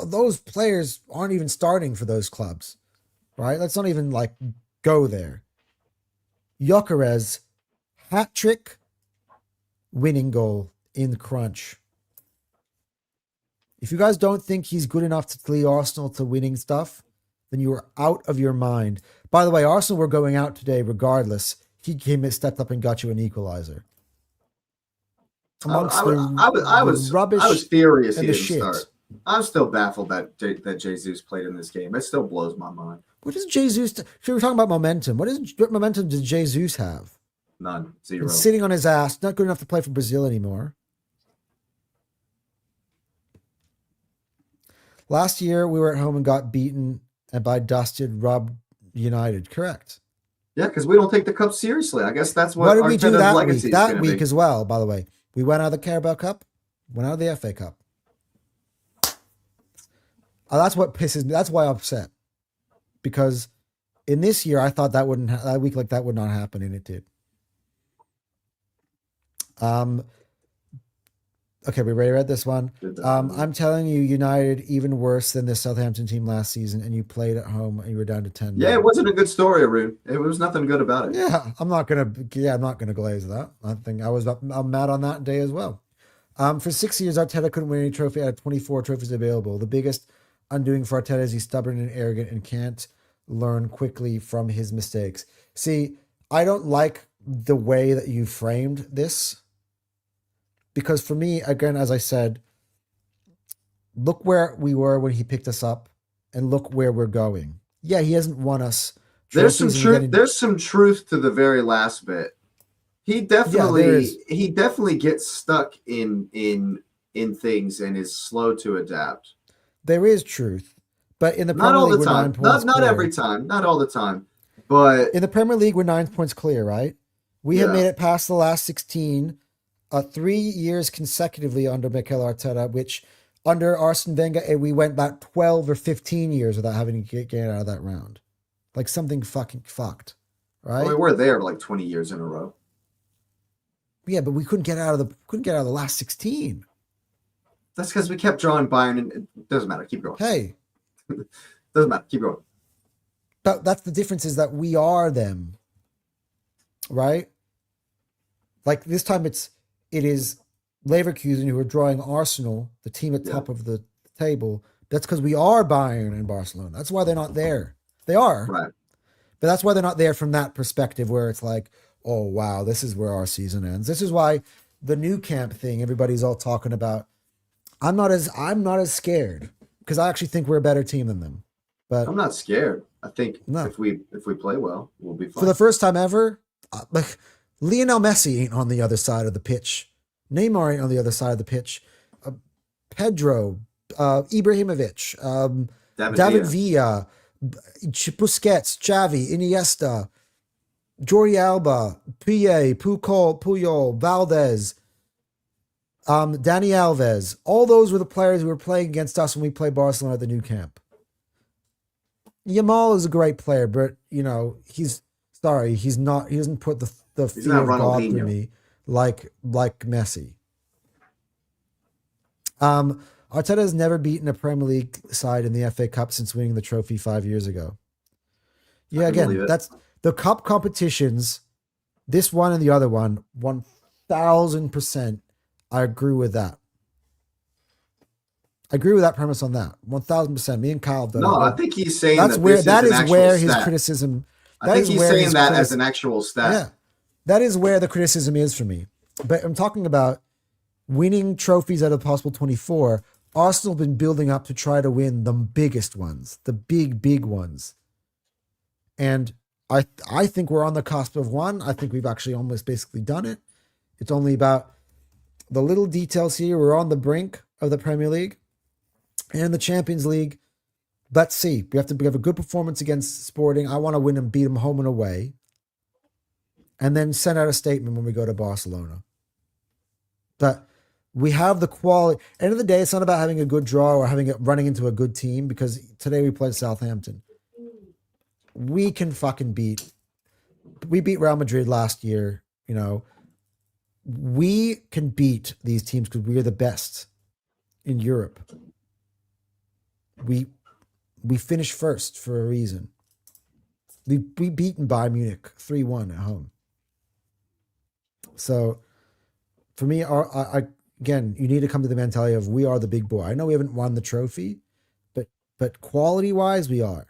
Those players aren't even starting for those clubs, right? Let's not even go there. Gyökeres, hat trick, winning goal in crunch. If you guys don't think he's good enough to lead Arsenal to winning stuff, then you are out of your mind. By the way, Arsenal were going out today regardless. He came and stepped up and got you an equalizer. Amongst I the rubbish was furious and he the didn't shit. start. I'm still baffled that Jesus played in this game. It still blows my mind. What does Jesus? We're talking about momentum. What momentum did Jesus have? None. Zero. Been sitting on his ass, not good enough to play for Brazil anymore. Last year we were at home and got beaten and by dusted Rob United. Correct. Yeah, because we don't take the cup seriously. I guess that's What did we do Arteta's that legacy week? is That gonna week be. as well, by the way. We went out of the Carabao Cup, went out of the FA Cup. That's what pisses me. That's why I'm upset. Because in this year, I thought that week like that would not happen, and it did. Okay, we ready to read this one? I'm telling you, United even worse than the Southampton team last season, and you played at home and you were down to 10. Yeah, it wasn't a good story, Arun. It was nothing good about it. Yeah, I'm not gonna glaze that. I'm mad on that day as well. For 6 years, Arteta couldn't win any trophy out of 24 trophies available. The biggest undoing for Arteta is he's stubborn and arrogant and can't learn quickly from his mistakes. See, I don't like the way that you framed this. Because for me, again, as I said, look where we were when he picked us up and look where we're going. Yeah, he hasn't won us. There's some truth. There's some truth to the very last bit. He definitely gets stuck in things and is slow to adapt. There is truth. But in the not Premier all League, the we're 9 time. points Not clear. every time. Not all the time. But in the Premier League, we're 9 points clear, right? We have made it past the last 16 3 years consecutively under Mikel Arteta, which under Arsene Wenger, we went about 12 or 15 years without having to get out of that round. Like something fucking fucked, right? Well, we were there like 20 years in a row. Yeah, but we couldn't get out of the last 16. That's because we kept drawing Bayern, and it doesn't matter. Keep going. Hey, doesn't matter. Keep going. But that's the difference, is that we are them, right? Like this time it is Leverkusen who are drawing Arsenal, the team at top of the table. That's because we are Bayern and Barcelona. That's why they're not there. They are. Right. But that's why they're not there from that perspective where it's like, oh, wow, this is where our season ends. This is why the new camp thing, everybody's all talking about. I'm not as scared because I actually think we're a better team than them. But I'm not scared. I think if we play well, we'll be fine. For the first time ever, like Lionel Messi ain't on the other side of the pitch. Neymar ain't on the other side of the pitch. Pedro, Ibrahimovic, David Villa, Busquets, Xavi, Iniesta, Jordi Alba, Puyol, Valdez, Dani Alves. All those were the players who were playing against us when we played Barcelona at the new camp. Yamal is a great player, but he's not. He doesn't put the fear of God through me like Messi. Arteta has never beaten a Premier League side in the FA Cup since winning the trophy 5 years ago. Yeah, again, that's the cup competitions. This one and the other one, 1,000%. I agree with that. I agree with that premise on that. 1,000%. Me and Kyle. I think he's saying that is where his criticism. I think he's saying that as an actual stat. Yeah, that is where the criticism is for me. But I'm talking about winning trophies out of possible 24. Arsenal have been building up to try to win the biggest ones, the big ones. And I think we're on the cusp of one. I think we've actually almost basically done it. It's only about the little details here. We're on the brink of the Premier League and the Champions League. Let's see. We have a good performance against Sporting. I want to win and beat them home and away. And then send out a statement when we go to Barcelona. But we have the quality. End of the day, it's not about having a good draw or running into a good team, because today we played Southampton. We can fucking we beat Real Madrid last year. We can beat these teams because we are the best in Europe. We finished first for a reason. We beaten Bayern Munich 3-1 at home. So for me, again, you need to come to the mentality of we are the big boy. I know we haven't won the trophy, but quality-wise, we are.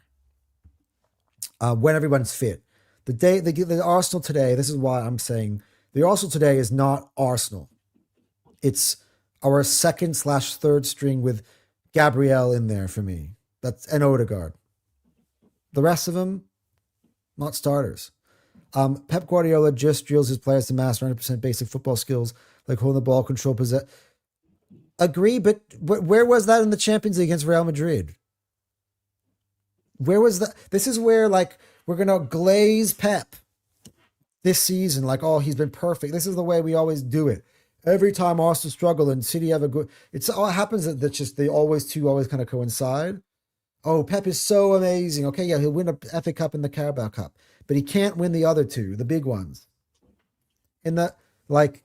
when everyone's fit. The Arsenal today, this is why I'm saying the Arsenal today is not Arsenal. It's our second/third string with Gabriel in there for me. That's an Odegaard. The rest of them, not starters. Pep Guardiola just drills his players to master 100% basic football skills, like holding the ball, control, possess. Agree, but where was that in the Champions League against Real Madrid? Where was that? This is where, like, we're going to glaze Pep this season. Like, oh, he's been perfect. This is the way we always do it. Every time Arsenal struggle and City have a good... It happens that just they always kind of coincide. Oh, Pep is so amazing. Okay, yeah, he'll win a FA Cup and the Carabao Cup, but he can't win the other two, the big ones. In the, like...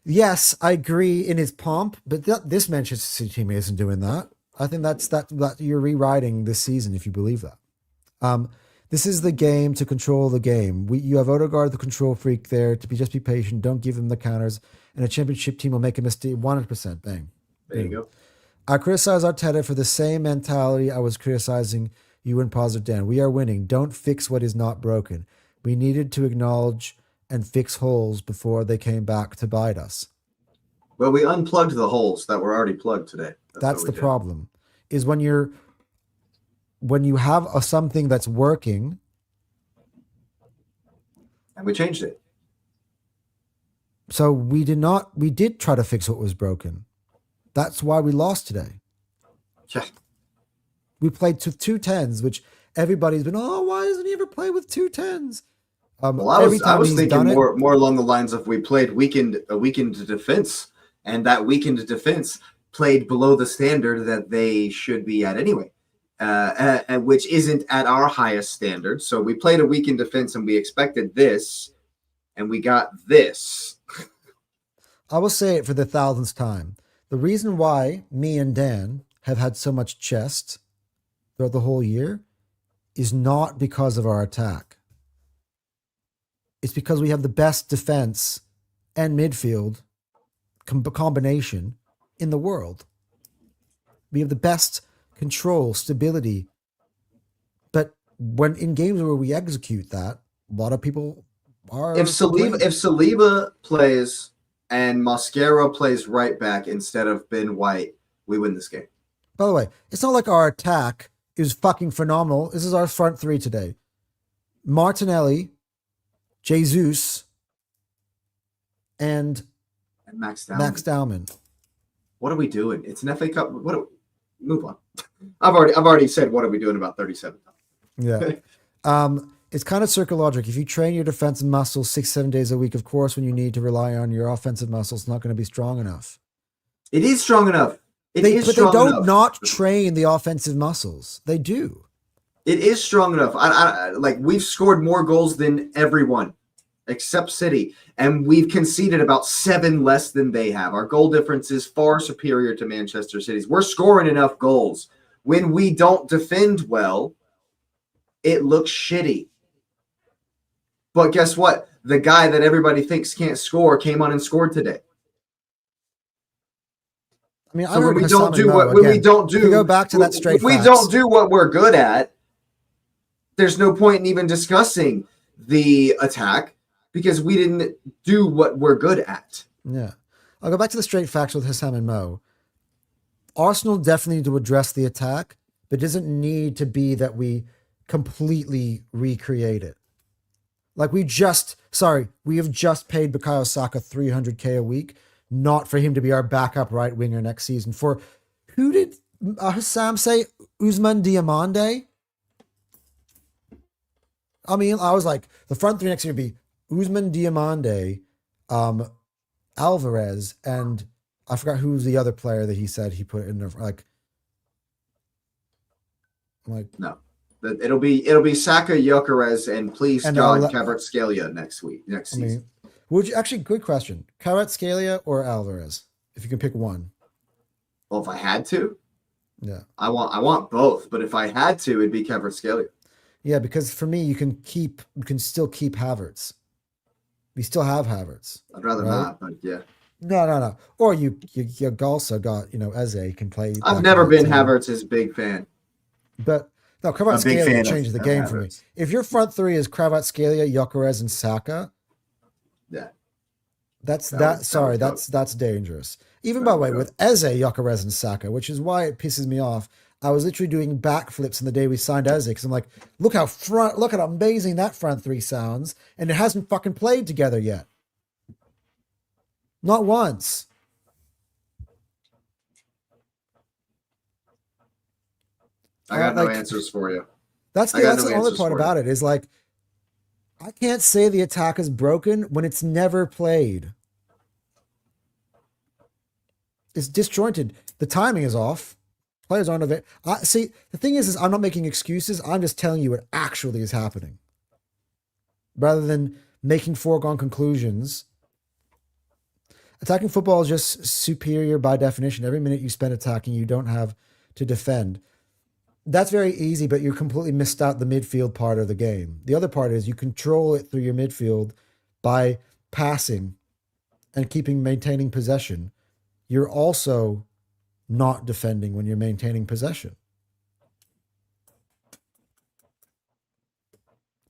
Yes, I agree in his pomp, but this Manchester City team isn't doing that. I think that you're rewriting this season if you believe that. This is the game to control the game. You have Odegaard, the control freak, there to just be patient. Don't give him the counters, and a championship team will make a mistake 100%. Bang. There you go. I criticize Arteta for the same mentality I was criticizing you and Positive Dan. We are winning. Don't fix what is not broken. We needed to acknowledge and fix holes before they came back to bite us. Well, we unplugged the holes that were already plugged today. That's the problem, is when you have something that's working. And we changed it. So we did try to fix what was broken. That's why we lost today. Yeah. We played to 2-10s, which everybody's been, oh, why doesn't he ever play with 2-10s? Well, I was thinking more along the lines of we played a weakened defense, and that weakened defense played below the standard that they should be at anyway, which isn't at our highest standard. So we played a weakened defense, and we expected this, and we got this. I will say it for the 1,000th time. The reason why me and Dan have had so much chest throughout the whole year is not because of our attack. It's because we have the best defense and midfield combination in the world. We have the best control, stability. But when in games where we execute that, a lot of people are... If Saliba plays and Mosquera plays right back instead of Ben White, we win this game. By the way, it's not like our attack is fucking phenomenal. This is our front three today. Martinelli, Jesus, and Max Dowman. Max Dowman. What are we doing? It's an FA Cup. Move on. I've already said what are we doing about 37. Yeah. It's kind of circle logic. If you train your defensive muscles 6-7 days a week, of course, when you need to rely on your offensive muscles, it's not going to be strong enough. It is strong enough. But they don't not train the offensive muscles. They do. It is strong enough. Like, we've scored more goals than everyone except City, and we've conceded about 7 less than they have. Our goal difference is far superior to Manchester City's. We're scoring enough goals. When we don't defend well, it looks shitty. But guess what? The guy that everybody thinks can't score came on and scored today. I mean, so when we don't do what we're good at, there's no point in even discussing the attack because we didn't do what we're good at. Yeah. I'll go back to the straight facts with Hissam and Mo. Arsenal definitely need to address the attack, but it doesn't need to be that we completely recreate it. Like we have just paid Bukayo Saka $300K a week, not for him to be our backup right winger next season. For who did Hissam say? Ousmane Diomande? I mean, I was like, the front three next year would be Ousmane Diomande, Alvarez, and I forgot who was the other player that he said he put in there. Like no. It'll be Saka, Gyökeres, and please God, Kvaratskhelia next season. Good question. Kvaratskhelia or Alvarez, if you can pick one. Well, if I had to, yeah, I want both. But if I had to, it'd be Kvaratskhelia. Yeah, because for me, you can still keep Havertz. We still have Havertz. I'd rather not, but yeah. No. Or you also got Eze can play. I've never been Havertz's big fan. But No, A big Kvaratskhelia fan changes the of game for me. Havertz. If your front three is Kvaratskhelia, Gyökeres, and Saka, Yeah. that's That would cook. that's dangerous. Even That by the would way, cook. with Eze, Gyökeres, and Saka, which is why it pisses me off. I was literally doing backflips on the day we signed Eze because I'm like, look how amazing that front three sounds, and it hasn't fucking played together yet. Not once. I got no answers for you. That's the other part about it is like, I can't say the attack is broken when it's never played. It's disjointed. The timing is off. Players aren't available. See, the thing is I'm not making excuses. I'm just telling you what actually is happening. Rather than making foregone conclusions. Attacking football is just superior by definition. Every minute you spend attacking, you don't have to defend. That's very easy, but you completely missed out the midfield part of the game. The other part is you control it through your midfield by passing and maintaining possession. You're also not defending when you're maintaining possession.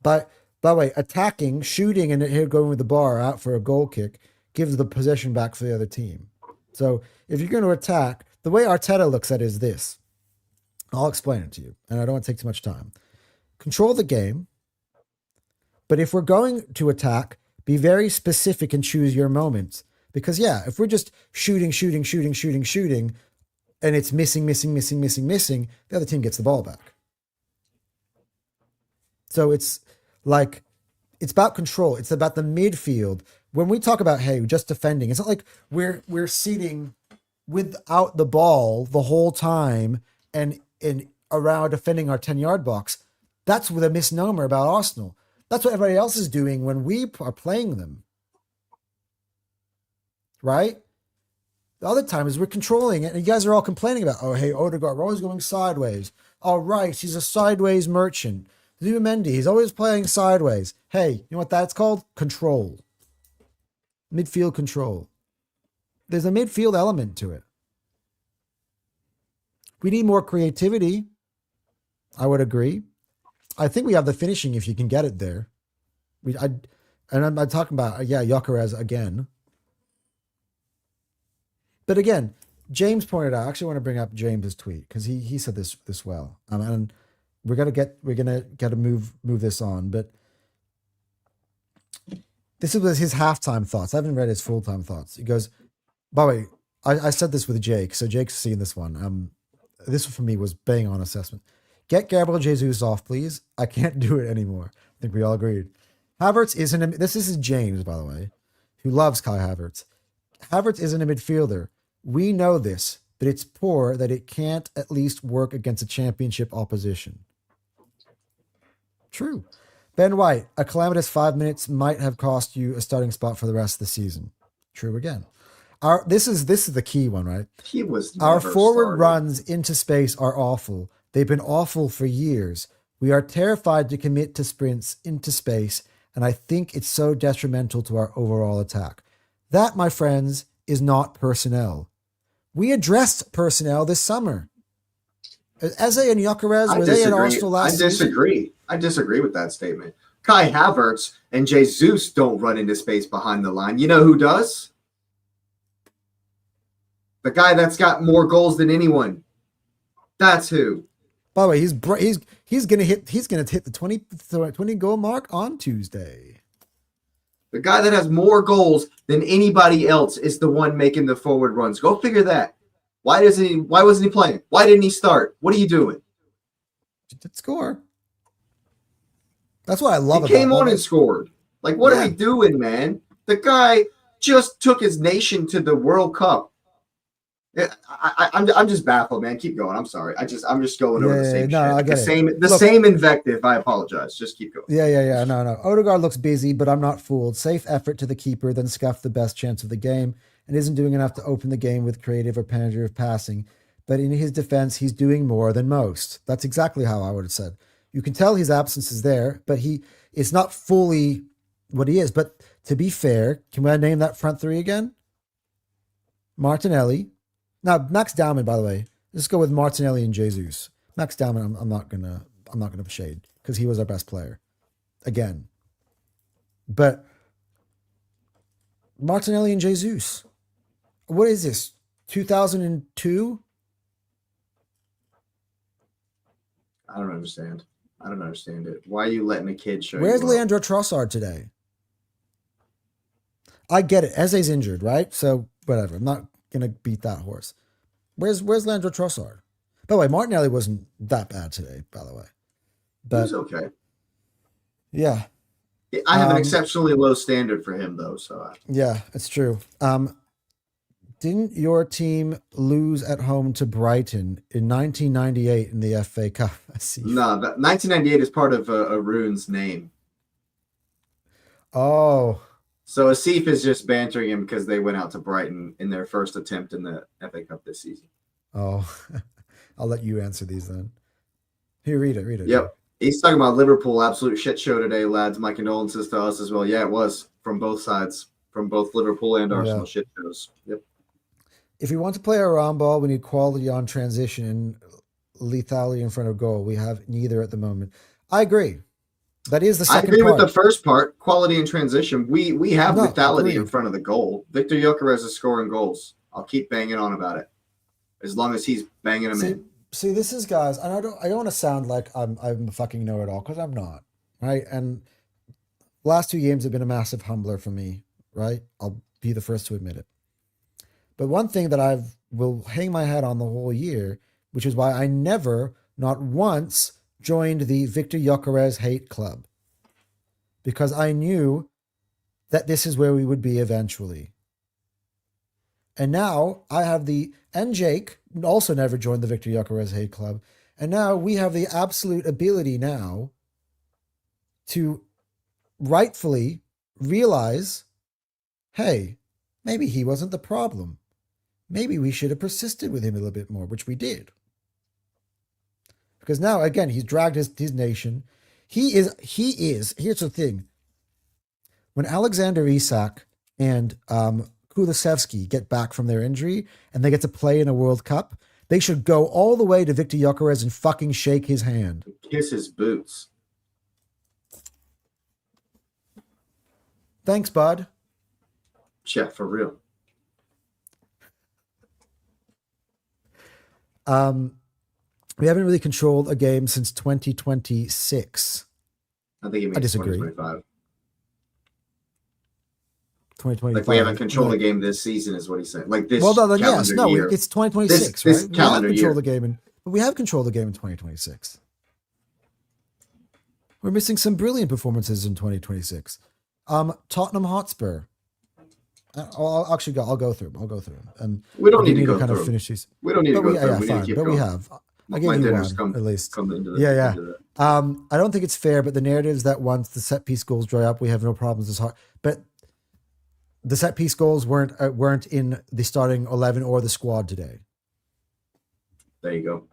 But by the way, attacking, shooting, and here going with the bar out for a goal kick gives the possession back for the other team. So if you're going to attack, the way Arteta looks at it is this. I'll explain it to you, and I don't want to take too much time. Control the game, but if we're going to attack, be very specific and choose your moments. Because, yeah, if we're just shooting, and it's missing, the other team gets the ball back. So it's like, it's about control. It's about the midfield. When we talk about, hey, just defending, it's not like we're seating without the ball the whole time and around defending our 10-yard box. That's with a misnomer about Arsenal. That's what everybody else is doing when we are playing them. Right? The other time is we're controlling it, and you guys are all complaining about, oh, hey, Odegaard, we're always going sideways. Oh, right, he's a sideways merchant. Zubimendi, he's always playing sideways. Hey, you know what that's called? Control. Midfield control. There's a midfield element to it. We need more creativity. I would agree. I think we have the finishing if you can get it there. I'm talking about, Gyökeres again. But again, James pointed out, I actually want to bring up James's tweet because he said this well. And we're gonna move this on, but this was his halftime thoughts. I haven't read his full-time thoughts. He goes, by the way, I said this with Jake, so Jake's seeing this one. This for me was bang on assessment. Get Gabriel Jesus off, please. I can't do it anymore. I think we all agreed. Havertz isn't. This is James, by the way, who loves Kai Havertz. Havertz isn't a midfielder. We know this, but it's poor that it can't at least work against a championship opposition. True. Ben White, a calamitous 5 minutes might have cost you a starting spot for the rest of the season. True again. This is the key one, right? He was our forward started. runs into space are awful. They've been awful for years. We are terrified to commit to sprints into space, and I think it's so detrimental to our overall attack. That, my friends, is not personnel. We addressed personnel this summer. Eze and Gyökeres, were they at Arsenal last season? I disagree with that statement. Kai Havertz and Jesus don't run into space behind the line. You know who does? The guy that's got more goals than anyone. That's who. By the way, he's gonna hit the 20 goal mark on Tuesday. The guy that has more goals than anybody else is the one making the forward runs. Go figure that. Why wasn't he playing? Why didn't he start? What are you doing? He did score. That's what I love. He came on and scored. Like, what are we doing, man? The guy just took his nation to the World Cup. I'm just baffled, man. Keep going. I'm sorry. I'm just going over the same shit. I get same invective. I apologize. Just keep going. Yeah. No. Odegaard looks busy, but I'm not fooled. Safe effort to the keeper, then scuffed the best chance of the game, and isn't doing enough to open the game with creative or penetrative passing. But in his defense, he's doing more than most. That's exactly how I would have said. You can tell his absence is there, but it's not fully what he is. But to be fair, can I name that front three again? Martinelli. Now, Max Dowman, by the way, let's go with Martinelli and Jesus. Max Dowman, I'm not going to shade because he was our best player again. But Martinelli and Jesus, what is this? 2002? I don't understand. I don't understand it. Why are you letting a kid show Where's you Leandro Trossard today? I get it. Eze's injured, right? So whatever. I'm not gonna beat that horse. Where's Leandro Trossard? By the way, Martinelli wasn't that bad today, by the way. It was okay. Yeah. I have an exceptionally low standard for him, though. So yeah, it's true. Didn't your team lose at home to Brighton in 1998 in the FA Cup? No, 1998 is part of Aroon's name. Oh. So Asif is just bantering him because they went out to Brighton in their first attempt in the FA Cup this season. Oh, I'll let you answer these then. Here, read it. Yep. He's talking about Liverpool, absolute shit show today, lads. My condolences to us as well. Yeah, it was from both sides, from both Liverpool and Arsenal shit shows. Yep. If we want to play a round ball, we need quality on transition and lethality in front of goal. We have neither at the moment. I agree. That is the second part. I agree with the first part, quality and transition. We have lethality in front of the goal. Victor Gyökeres is scoring goals. I'll keep banging on about it as long as he's banging them in. See, this is, guys, and I don't want to sound like I'm a fucking know-it-all, because I'm not, right? And last 2 games have been a massive humbler for me, right? I'll be the first to admit it. But one thing that I will hang my hat on the whole year, which is why I never, not once, joined the Victor Gyökeres hate club, because I knew that this is where we would be eventually. And now I have and Jake also never joined the Victor Gyökeres hate club. And now we have the absolute ability now to rightfully realize, hey, maybe he wasn't the problem. Maybe we should have persisted with him a little bit more, which we did. Because now, again, he's dragged his nation. He is, here's the thing. When Alexander Isak and Kulusevski get back from their injury and they get to play in a World Cup, they should go all the way to Victor Gyökeres and fucking shake his hand. Kiss his boots. Thanks, bud. Yeah, for real. We haven't really controlled a game since 2026. I think it means 2025. 2025. Like we haven't controlled a game this season, is what he's saying. Like this. Well, no, yes, no, year. It's 2026, this right? calendar year. But we have controlled the game in 2026. We're missing some brilliant performances in 2026. Tottenham Hotspur. I'll go through them. And we don't need to go kind through of finish these. We don't need to go through. Yeah, we fine. need to keep but going. we have. I gave you one at least. Yeah. I don't think it's fair, but the narrative is that once the set piece goals dry up, we have no problems as hard. But the set piece goals weren't in the starting 11 or the squad today. There you go.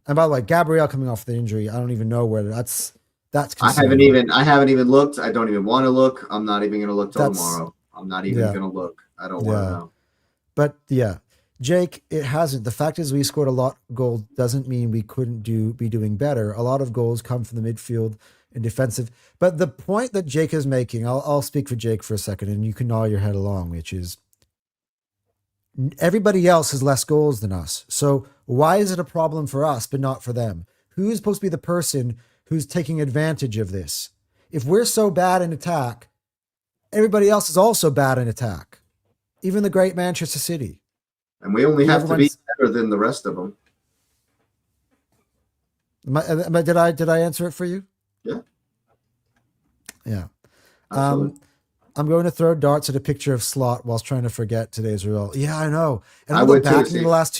And by the way, Gabriel coming off the injury, I don't even know where that's. I haven't even looked. I don't even want to look. I'm not even going to look till tomorrow. I'm not even going to look. I don't want to know. But yeah, Jake, it hasn't. The fact is, we scored a lot of goals doesn't mean we couldn't be doing better. A lot of goals come from the midfield and defensive. But the point that Jake is making, I'll speak for Jake for a second, and you can nod your head along, which is everybody else has less goals than us. So why is it a problem for us but not for them? Who is supposed to be the person who's taking advantage of this? If we're so bad in attack, everybody else is also bad in attack. Even the great Manchester City. And we only have to be better than the rest of them. Did I answer it for you? Yeah. Yeah. I'm going to throw darts at a picture of Slot whilst trying to forget today's result. Yeah, I know. And I look back in the last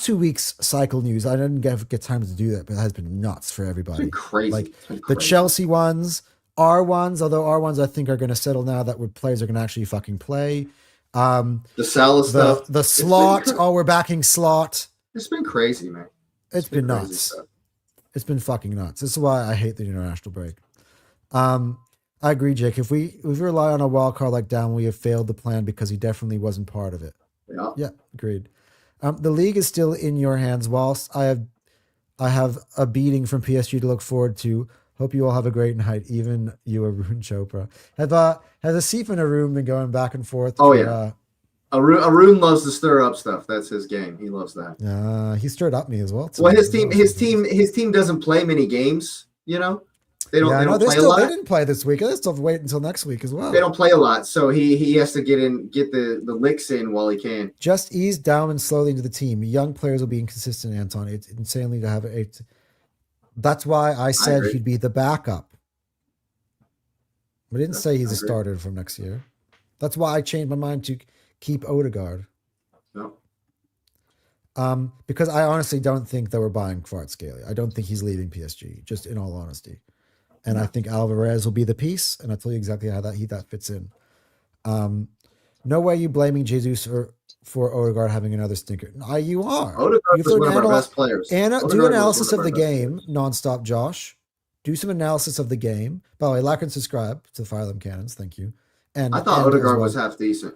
2 weeks cycle news. I didn't get time to do that, but it has been nuts for everybody. It's been crazy. Like the Chelsea ones, our ones, although our ones I think are going to settle now that players are going to actually fucking play. The Salah stuff. The Slot. We're backing Slot. It's been crazy, man. It's been nuts. It's been fucking nuts. This is why I hate the international break. I agree, Jake. If we rely on a wild card like Down, we have failed the plan because he definitely wasn't part of it. Yeah, agreed. The league is still in your hands. Whilst I I have a beating from PSG to look forward to. Hope you all have a great night. Even you, Arun Chopra. Has Asif and Arun been going back and forth? Oh, for, yeah. Arun loves to stir up stuff. That's his game. He loves that. He stirred up me as well. Well, his team doesn't play many games. You know, they don't. Yeah, they no, don't they play a still lot. they didn't play this week. They still have to wait until next week as well. They don't play a lot, so he has to get the licks in while he can. Just ease down and slowly into the team. Young players will be inconsistent, Anton. It's insanely to have it. That's why I said he'd be the backup. I didn't say he's a starter from next year. That's why I changed my mind to keep Odegaard. No. Because I honestly don't think that we're buying Kvaratskhelia. I don't think he's leaving PSG, just in all honesty. And I think Alvarez will be the piece, and I'll tell you exactly how that fits in. No way you blaming Jesus for Odegaard having another stinker. You are. Odegaard is one of our best players. Do analysis of the game, nonstop, Josh. Do some analysis of the game. By the way, like and subscribe to Fire Them Cannons. Thank you. And I thought Odegaard was half decent.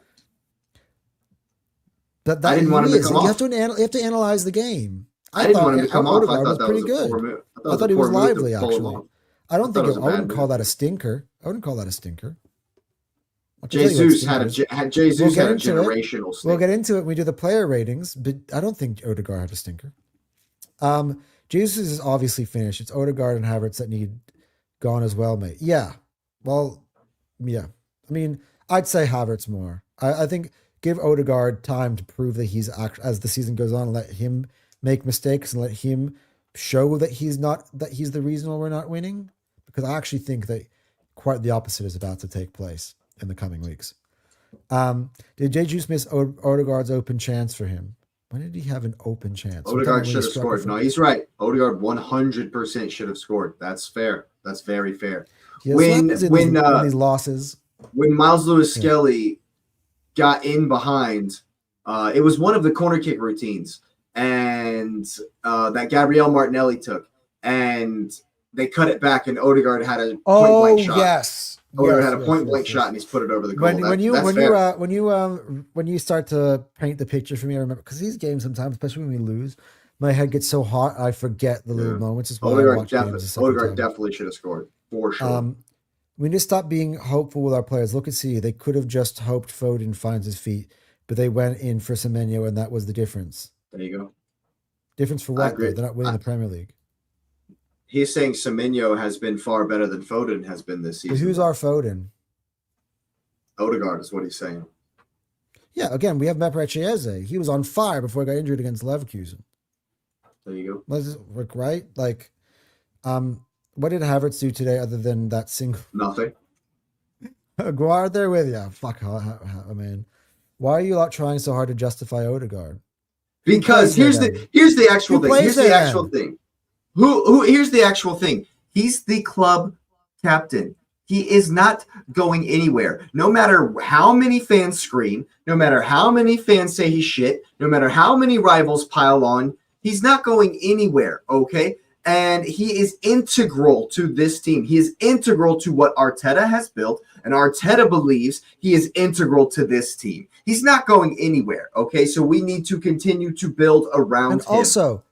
But I didn't want him to come off. You have to analyze the game. I didn't want him to come off. Odegaard was pretty good. I thought he was lively, actually. I wouldn't call that a stinker. I wouldn't call that a stinker. Jesus had a generational stinker. We'll get into it when we do the player ratings, but I don't think Odegaard had a stinker. Jesus is obviously finished. It's Odegaard and Havertz that need gone as well, mate. Yeah. Well, yeah. I mean, I'd say Havertz more. I think give Odegaard time to prove that he's as the season goes on, let him make mistakes and let him show that he's the reason why we're not winning. Because I actually think that quite the opposite is about to take place in the coming weeks. Did Jesus miss Odegaard's open chance for him? When did he have an open chance? Odegaard should have scored. No, he's right. Odegaard 100% should have scored. That's fair. That's very fair. Yeah, when these losses, when Miles Lewis-Skelly got in behind, it was one of the corner kick routines, and that Gabriel Martinelli took, and they cut it back, and Odegaard had a point blank shot. Yes. Odegaard had a point blank shot, and he's put it over the goal. When you start to paint the picture for me, I remember because these games sometimes, especially when we lose, my head gets so hot I forget the little moments. Is why Odegaard definitely should have scored for sure. We need to stop being hopeful with our players. Look at City; they could have just hoped Foden finds his feet, but they went in for Semenyo, and that was the difference. There you go. Difference for what? They're not winning the Premier League. He's saying Semenyo has been far better than Foden has been this season. But who's our Foden? Odegaard is what he's saying. Yeah, again, we have Mepre Chieze. He was on fire before he got injured against Leverkusen. There you go. Right? Like, what did Havertz do today other than that single? Nothing. Guard there with you. Fuck, man. Why are you not trying so hard to justify Odegaard? Because here's the actual thing. Here's the actual thing. Here's the actual thing. He's the club captain. He is not going anywhere. No matter how many fans scream, no matter how many fans say he's shit, no matter how many rivals pile on, he's not going anywhere, okay? And he is integral to this team. He is integral to what Arteta has built, and Arteta believes he is integral to this team. He's not going anywhere, okay? So we need to continue to build around him. And also,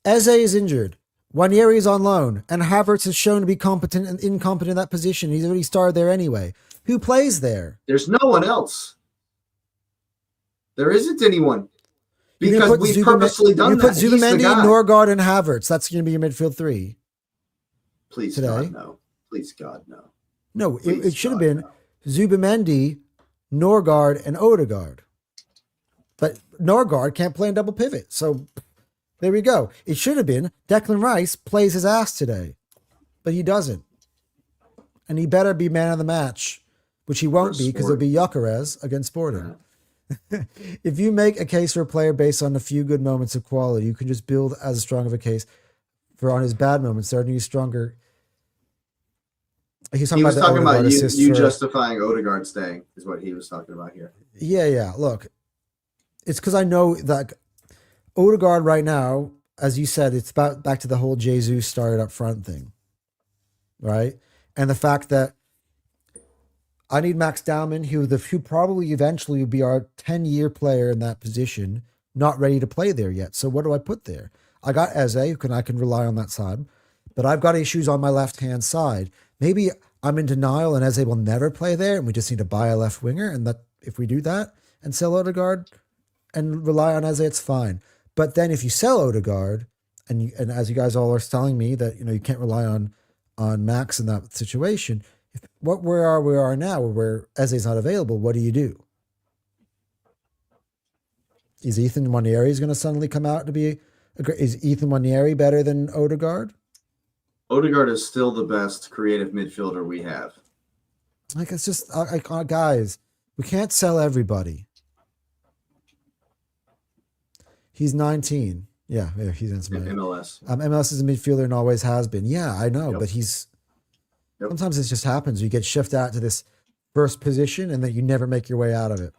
Eze is injured. Wanyeri is on loan, and Havertz is shown to be competent and incompetent in that position. He's already started there anyway. Who plays there? There's no one else. There isn't anyone. Because we've purposely done that. You put Zubimendi, Norgard, and Havertz. That's going to be your midfield three. Please, today. God, no. Please, God, no. No, it should have been Zubimendi, Norgard, and Odegaard. But Norgard can't play in double pivot, so... There we go. It should have been Declan Rice plays his ass today, but he doesn't. And he better be man of the match, which he won't be because it'll be Gyökeres against Sporting. Yeah. If you make a case for a player based on a few good moments of quality, you can just build as strong of a case for on his bad moments. They're new, stronger. He was talking about you justifying Odegaard staying is what he was talking about here. Yeah. Look, it's because I know that Odegaard right now, as you said, it's back to the whole Jesus started up front thing, right? And the fact that I need Max Dowman, who probably eventually will be our 10-year player in that position, not ready to play there yet. So what do I put there? I got Eze, I can rely on that side, but I've got issues on my left-hand side. Maybe I'm in denial and Eze will never play there, and we just need to buy a left winger, and that if we do that and sell Odegaard and rely on Eze, it's fine. But then if you sell Odegaard, and as you guys all are telling me that you can't rely on Max in that situation, where we are now, where Eze's not available, what do you do? Is Ethan Wanieri going to suddenly come out to be? Is Ethan Wanieri better than Odegaard? Odegaard is still the best creative midfielder we have. Like, it's just, guys, we can't sell everybody. He's 19. Yeah, he's in MLS. MLS is a midfielder and always has been. Yeah, I know, but he's. Yep. Sometimes it just happens. You get shifted out to this first position and then you never make your way out of it.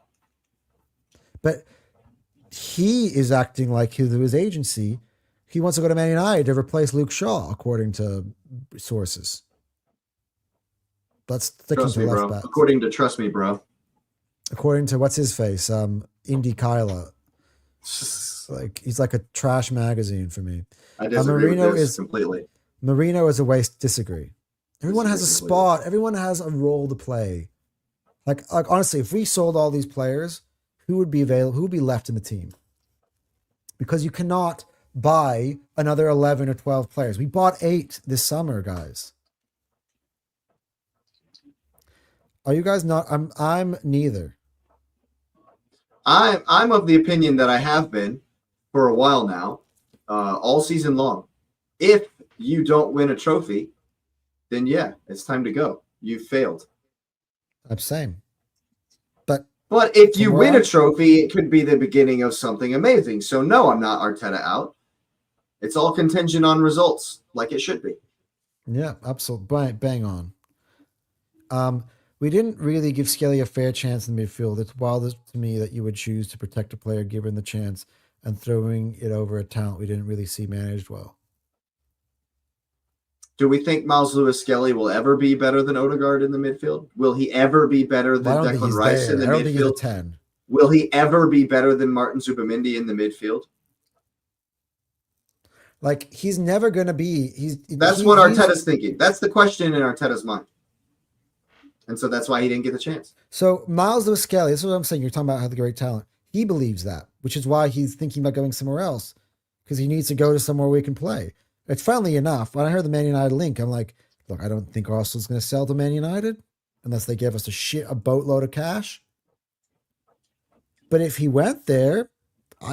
But he is acting like his agency. He wants to go to Man United to replace Luke Shaw, according to sources. Let's stick to left back. According to Trust Me, Bro. According to what's his face, Indy Kyla. Like he's like a trash magazine for me. I disagree with this completely. Marino is a waste. Disagree. Everyone has a spot. Everyone has a role to play. Like honestly, if we sold all these players, who would be available? Who would be left in the team? Because you cannot buy another 11 or 12 players. We bought 8 this summer, guys. Are you guys not? I'm neither. I'm of the opinion that I have been for a while now, all season long. If you don't win a trophy, then yeah, it's time to go. You've failed. I'm saying. But if you win a trophy, it could be the beginning of something amazing. So no, I'm not Arteta out. It's all contingent on results, like it should be. Yeah, absolutely. Bang on. We didn't really give Skelly a fair chance in midfield. It's wild to me that you would choose to protect a player given the chance and throwing it over a talent we didn't really see managed well. Do we think Miles Lewis-Skelly will ever be better than Odegaard in the midfield? Will he ever be better than Declan Rice in the midfield? I don't think he's a 10. Will he ever be better than Martin Zubimendi in the midfield? Like, he's never going to be. That's what Arteta's thinking. That's the question in Arteta's mind. And so that's why he didn't get the chance. So Miles Lewis-Skelly, this is what I'm saying. You're talking about how the great talent. He believes that, which is why he's thinking about going somewhere else, because he needs to go to somewhere where he can play. It's funnily enough, when I heard the Man United link, I'm like, look, I don't think Arsenal's going to sell to Man United unless they give us a boatload of cash. But if he went there,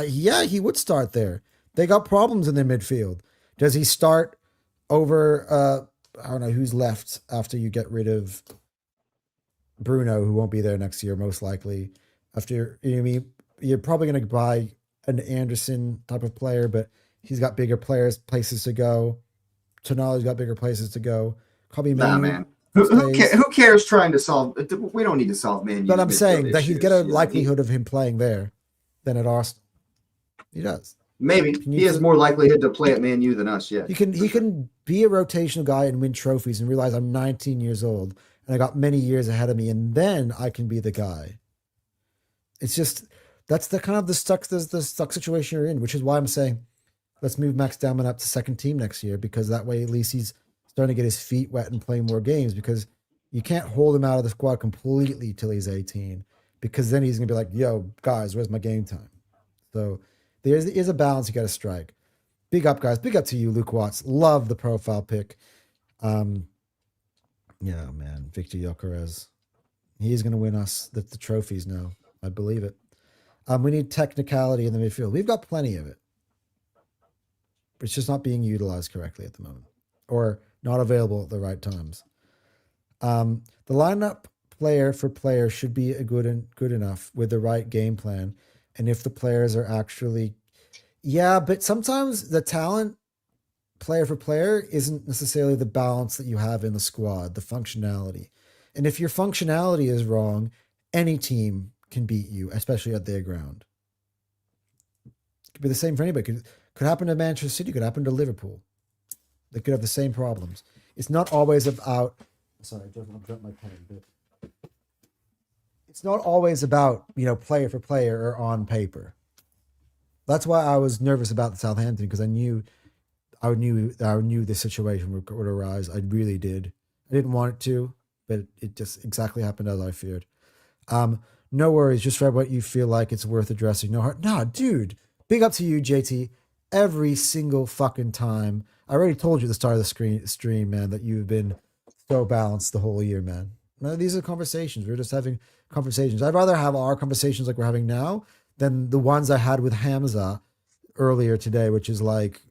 he would start there. They got problems in their midfield. Does he start over, I don't know, who's left after you get rid of Bruno, who won't be there next year, most likely. After, you're probably going to buy an Anderson type of player, but he's got bigger places to go. Tonali's got bigger places to go. Probably man. Who cares trying to solve? We don't need to solve Man U. But I'm saying that he'd get a likelihood of him playing there than at Arsenal. He does. Maybe he has more likelihood to play at Man U than us. Yeah, he can be a rotational guy and win trophies and realize I'm 19 years old and I got many years ahead of me, and then I can be the guy. It's just that's the kind of the stuck situation you're in, which is why I'm saying let's move Max Dellman up to second team next year, because that way at least he's starting to get his feet wet and playing more games, because you can't hold him out of the squad completely till he's 18, because then he's going to be like, yo, guys, where's my game time? So there is a balance you got to strike. Big up, guys. Big up to you, Luke Watts. Love the profile pick. Yeah, man. Victor Gyökeres. He's going to win us the trophies now. I believe it. We need technicality in the midfield. We've got plenty of it. It's just not being utilized correctly at the moment, or not available at the right times. The lineup player for player should be good enough with the right game plan. And if the players are actually, but sometimes the talent player for player isn't necessarily the balance that you have in the squad, the functionality. And if your functionality is wrong, any team can beat you, especially at their ground. It could be the same for anybody. Could happen to Manchester City, could happen to Liverpool. They could have the same problems. It's not always about, sorry, I dropped my pen, but it's not always about, player for player or on paper. That's why I was nervous about the Southampton, because I knew this situation would arise. I really did. I didn't want it to, but it just exactly happened as I feared. No worries. Just read what you feel like it's worth addressing. No heart. Nah, dude. Big up to you, JT. Every single fucking time. I already told you at the start of the stream, man, that you've been so balanced the whole year, man. No, these are conversations. We're just having conversations. I'd rather have our conversations like we're having now than the ones I had with Hamza earlier today, which is like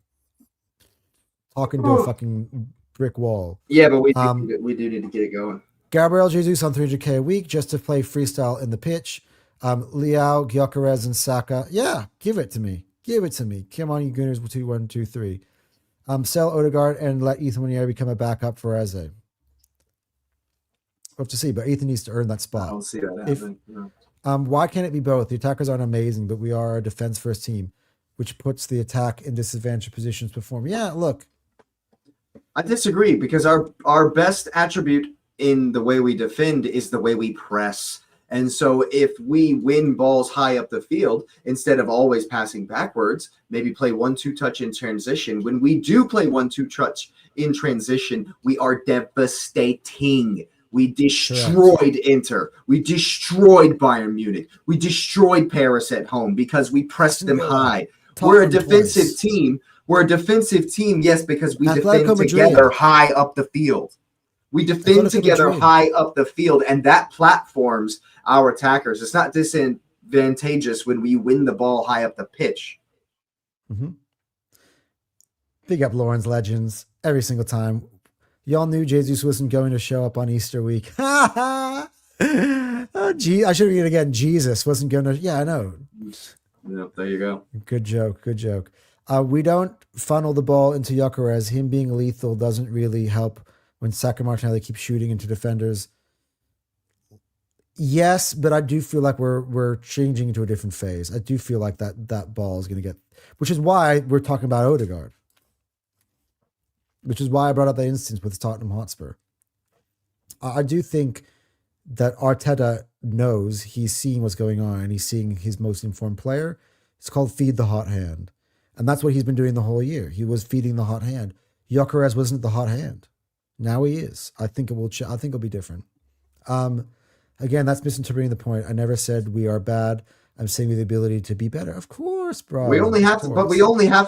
talking to a fucking brick wall. Yeah, but we do need to get it going. Gabriel Jesus on 300K a week just to play freestyle in the pitch. Liao, Gyökeres, and Saka. Yeah, give it to me. Give it to me. Come on, you Gunners. 2, 1, 2, 3. Sell Odegaard and let Ethan Winier become a backup for Eze. We'll have to see, but Ethan needs to earn that spot. I don't see that happening. No. Why can't it be both? The attackers aren't amazing, but we are a defense-first team, which puts the attack in disadvantaged positions to perform. Yeah, look. I disagree, because our best attribute in the way we defend is the way we press. And so if we win balls high up the field, instead of always passing backwards, maybe play 1-2 touch in transition. When we do play 1-2 touch in transition, we are devastating. We destroyed Inter. We destroyed Bayern Munich. We destroyed Paris at home because we pressed them high. We're a defensive team. We're a defensive team, yes, because we defend together high up the field. We defend together high up the field, and that platforms our attackers. It's not disadvantageous when we win the ball high up the pitch. Mm-hmm. Big up Lauren's Legends every single time. Y'all knew Jesus wasn't going to show up on Easter week. Oh, gee, I should read it again. Jesus wasn't going to. Yeah, I know. Yep, there you go. Good joke. Good joke. We don't funnel the ball into Gyökeres. Him being lethal doesn't really help when Saka Martinelli keep shooting into defenders. Yes, but I do feel like we're changing into a different phase. I do feel like that ball is going to get, which is why we're talking about Odegaard. Which is why I brought up that instance with Tottenham Hotspur. I do think that Arteta knows, he's seeing what's going on, and he's seeing his most informed player. It's called feed the hot hand. And that's what he's been doing the whole year. He was feeding the hot hand. Gyökeres wasn't the hot hand. Now he is. I think it'll be different. Again, that's misinterpreting the point. I never said we are bad. I'm saying we have the ability to be better. Of course, bro. We only have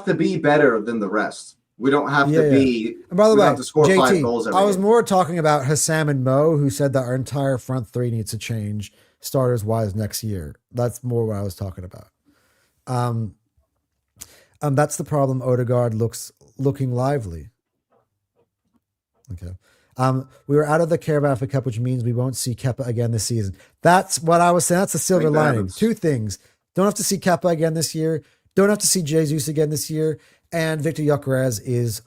to be better than the rest. We don't have to be. And by the way, to score JT, 5 goals every I was game. more talking about Hassam and Mo, who said that our entire front three needs to change starters wise next year. That's more what I was talking about. That's the problem. Odegaard looking lively. Okay. We were out of the Carabao Cup, which means we won't see Kepa again this season. That's what I was saying. That's the silver lining. 2 things. Don't have to see Kepa again this year. Don't have to see Jesus again this year. And Victor Gyökeres is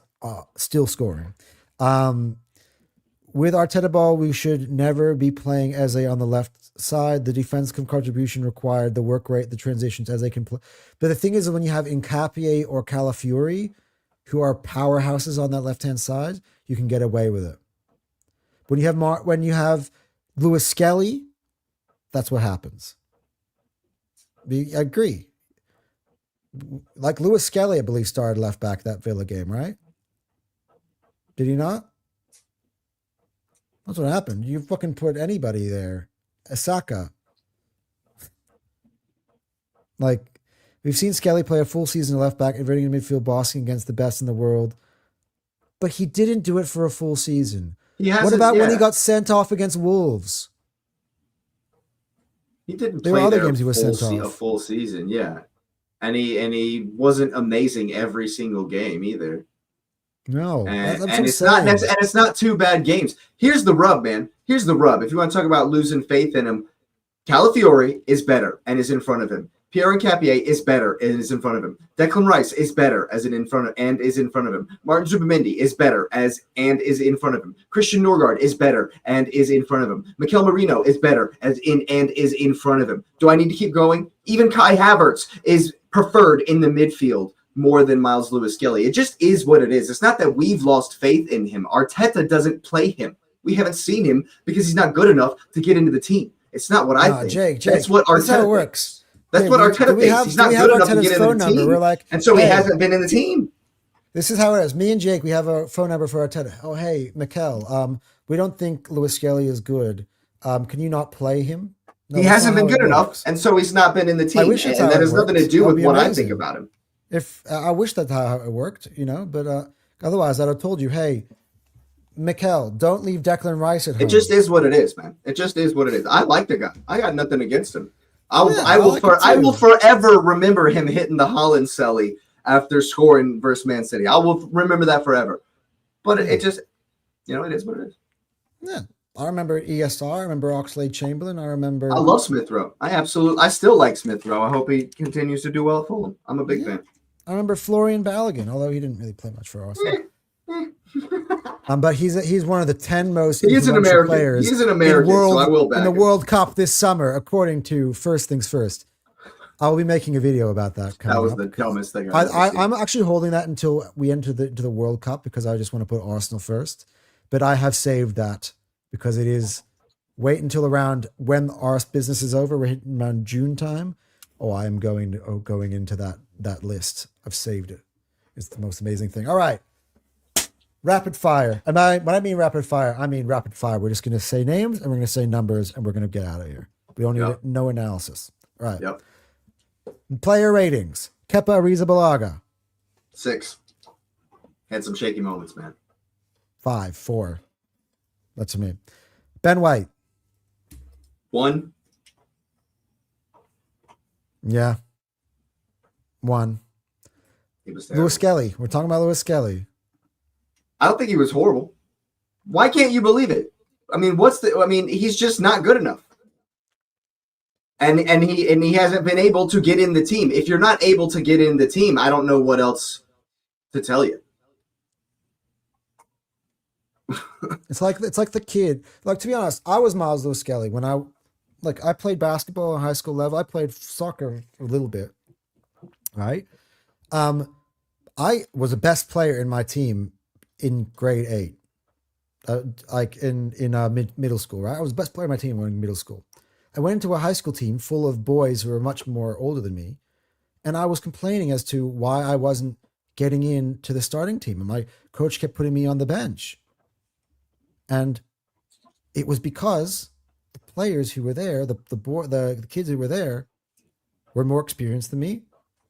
still scoring. With Arteta ball, we should never be playing Eze on the left side. The defense contribution required, the work rate, the transitions as they can play. But the thing is, when you have Nkapie or Calafiori, who are powerhouses on that left-hand side, you can get away with it. When you have Lewis Skelly, that's what happens. I agree. Like Lewis Skelly, I believe, started left back that Villa game, right? Did he not? That's what happened. You fucking put anybody there. Asaka. Like, we've seen Skelly play a full season of left back, inverting in midfield, bossing against the best in the world. But he didn't do it for a full season. What about when he got sent off against Wolves? He didn't play there games he was sent off. A full season, yeah. And he wasn't amazing every single game either. No, and it's not 2 bad games. Here's the rub, man. Here's the rub. If you want to talk about losing faith in him, Calafiori is better and is in front of him. Pierre Nkapie is better and is in front of him. Declan Rice is better is in front of him. Martin Zubimendi is better and is in front of him. Christian Norgard is better and is in front of him. Mikel Merino is better and is in front of him. Do I need to keep going? Even Kai Havertz is preferred in the midfield more than Miles Lewis-Skelly. It just is what it is. It's not that we've lost faith in him. Arteta doesn't play him. We haven't seen him because he's not good enough to get into the team. It's not what I think. Jake, that's what Arteta that's how it works. That's Hey, what do Arteta we thinks. have He's do not we have good enough to Arteta's get into phone the number? team, We're like, and so he hey, hasn't been in the team. this is how it is. Me and Jake, we have a phone number for Arteta. Oh, hey, Mikel, we don't think Lewis Skelly is good. Can you not play him? No, He that's not hasn't been how it good enough, works. and so he's not been in the I team, wish that's and how that it has nothing to worked. do That would with be what I think amazing. about him. If I wish that's how it worked, but otherwise I'd have told you, hey, Mikel, don't leave Declan Rice at It just home. is what it is, man. It just is what it is. I like the guy. I got nothing against him. Yeah, I like it I will too. forever remember him hitting the Holland celly after scoring versus Man City. I will remember that forever. But Yeah. it just, it is what it is. Yeah, I remember ESR. I remember Oxlade Chamberlain. I I remember. love Smith Rowe. I still like Smith Rowe. I hope he continues to do well at Fulham. I'm a big Yeah, fan. I remember Florian Balogun, although he didn't really play much for Arsenal. Eh. But he's one of the 10 most He is an influential American. He players is an American, so I will in back the him. World Cup this summer, according to First Things First. I'll be making a video about that coming That was up. the dumbest thing I've ever seen. I'm actually holding that until we enter the World Cup because I just want to put Arsenal first. But I have saved that because it is wait until around when our business is over. We're hitting around June time. Oh, I am going into that list. I've saved it. It's the most amazing thing. All right. Rapid fire. And when I mean rapid fire, I mean rapid fire. We're just going to say names and we're going to say numbers and we're going to get out of here. We don't need no analysis. All right. Yep. Player ratings. Kepa Arrizabalaga. 6. Had some shaky moments, man. 5, 4. That's me. Ben White. 1. Yeah. 1. He was terrible. Lewis Skelly. We're talking about Lewis Skelly. I don't think he was horrible. Why can't you believe it? I mean, he's just not good enough. And he hasn't been able to get in the team. If you're not able to get in the team, I don't know what else to tell you. It's like the kid. Like, to be honest, I was Miles Lewis Skelly when I played basketball on high school level. I played soccer a little bit. Right? I was the best player in my team in grade 8. Like in middle school, right? I was the best player in my team in middle school. I went into a high school team full of boys who were much more older than me, and I was complaining as to why I wasn't getting into the starting team, and my coach kept putting me on the bench. And it was because the players who were there, the kids who were there, were more experienced than me.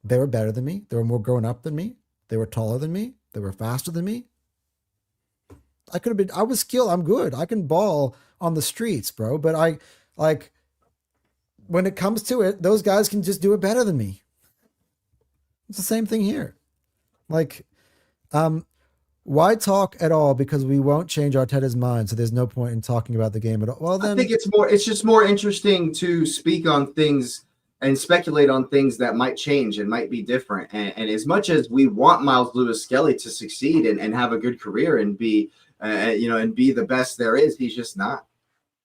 They were better than me. They were more grown up than me. They were taller than me. They were faster than me. I was skilled. I'm good. I can ball on the streets, bro. But when it comes to it, those guys can just do it better than me. It's the same thing here. Why talk at all? Because we won't change Arteta's mind, so there's no point in talking about the game at all. Well, then I think it's just more interesting to speak on things and speculate on things that might change and might be different. And as much as we want Miles Lewis Skelly to succeed and have a good career and be and be the best there is, he's just not.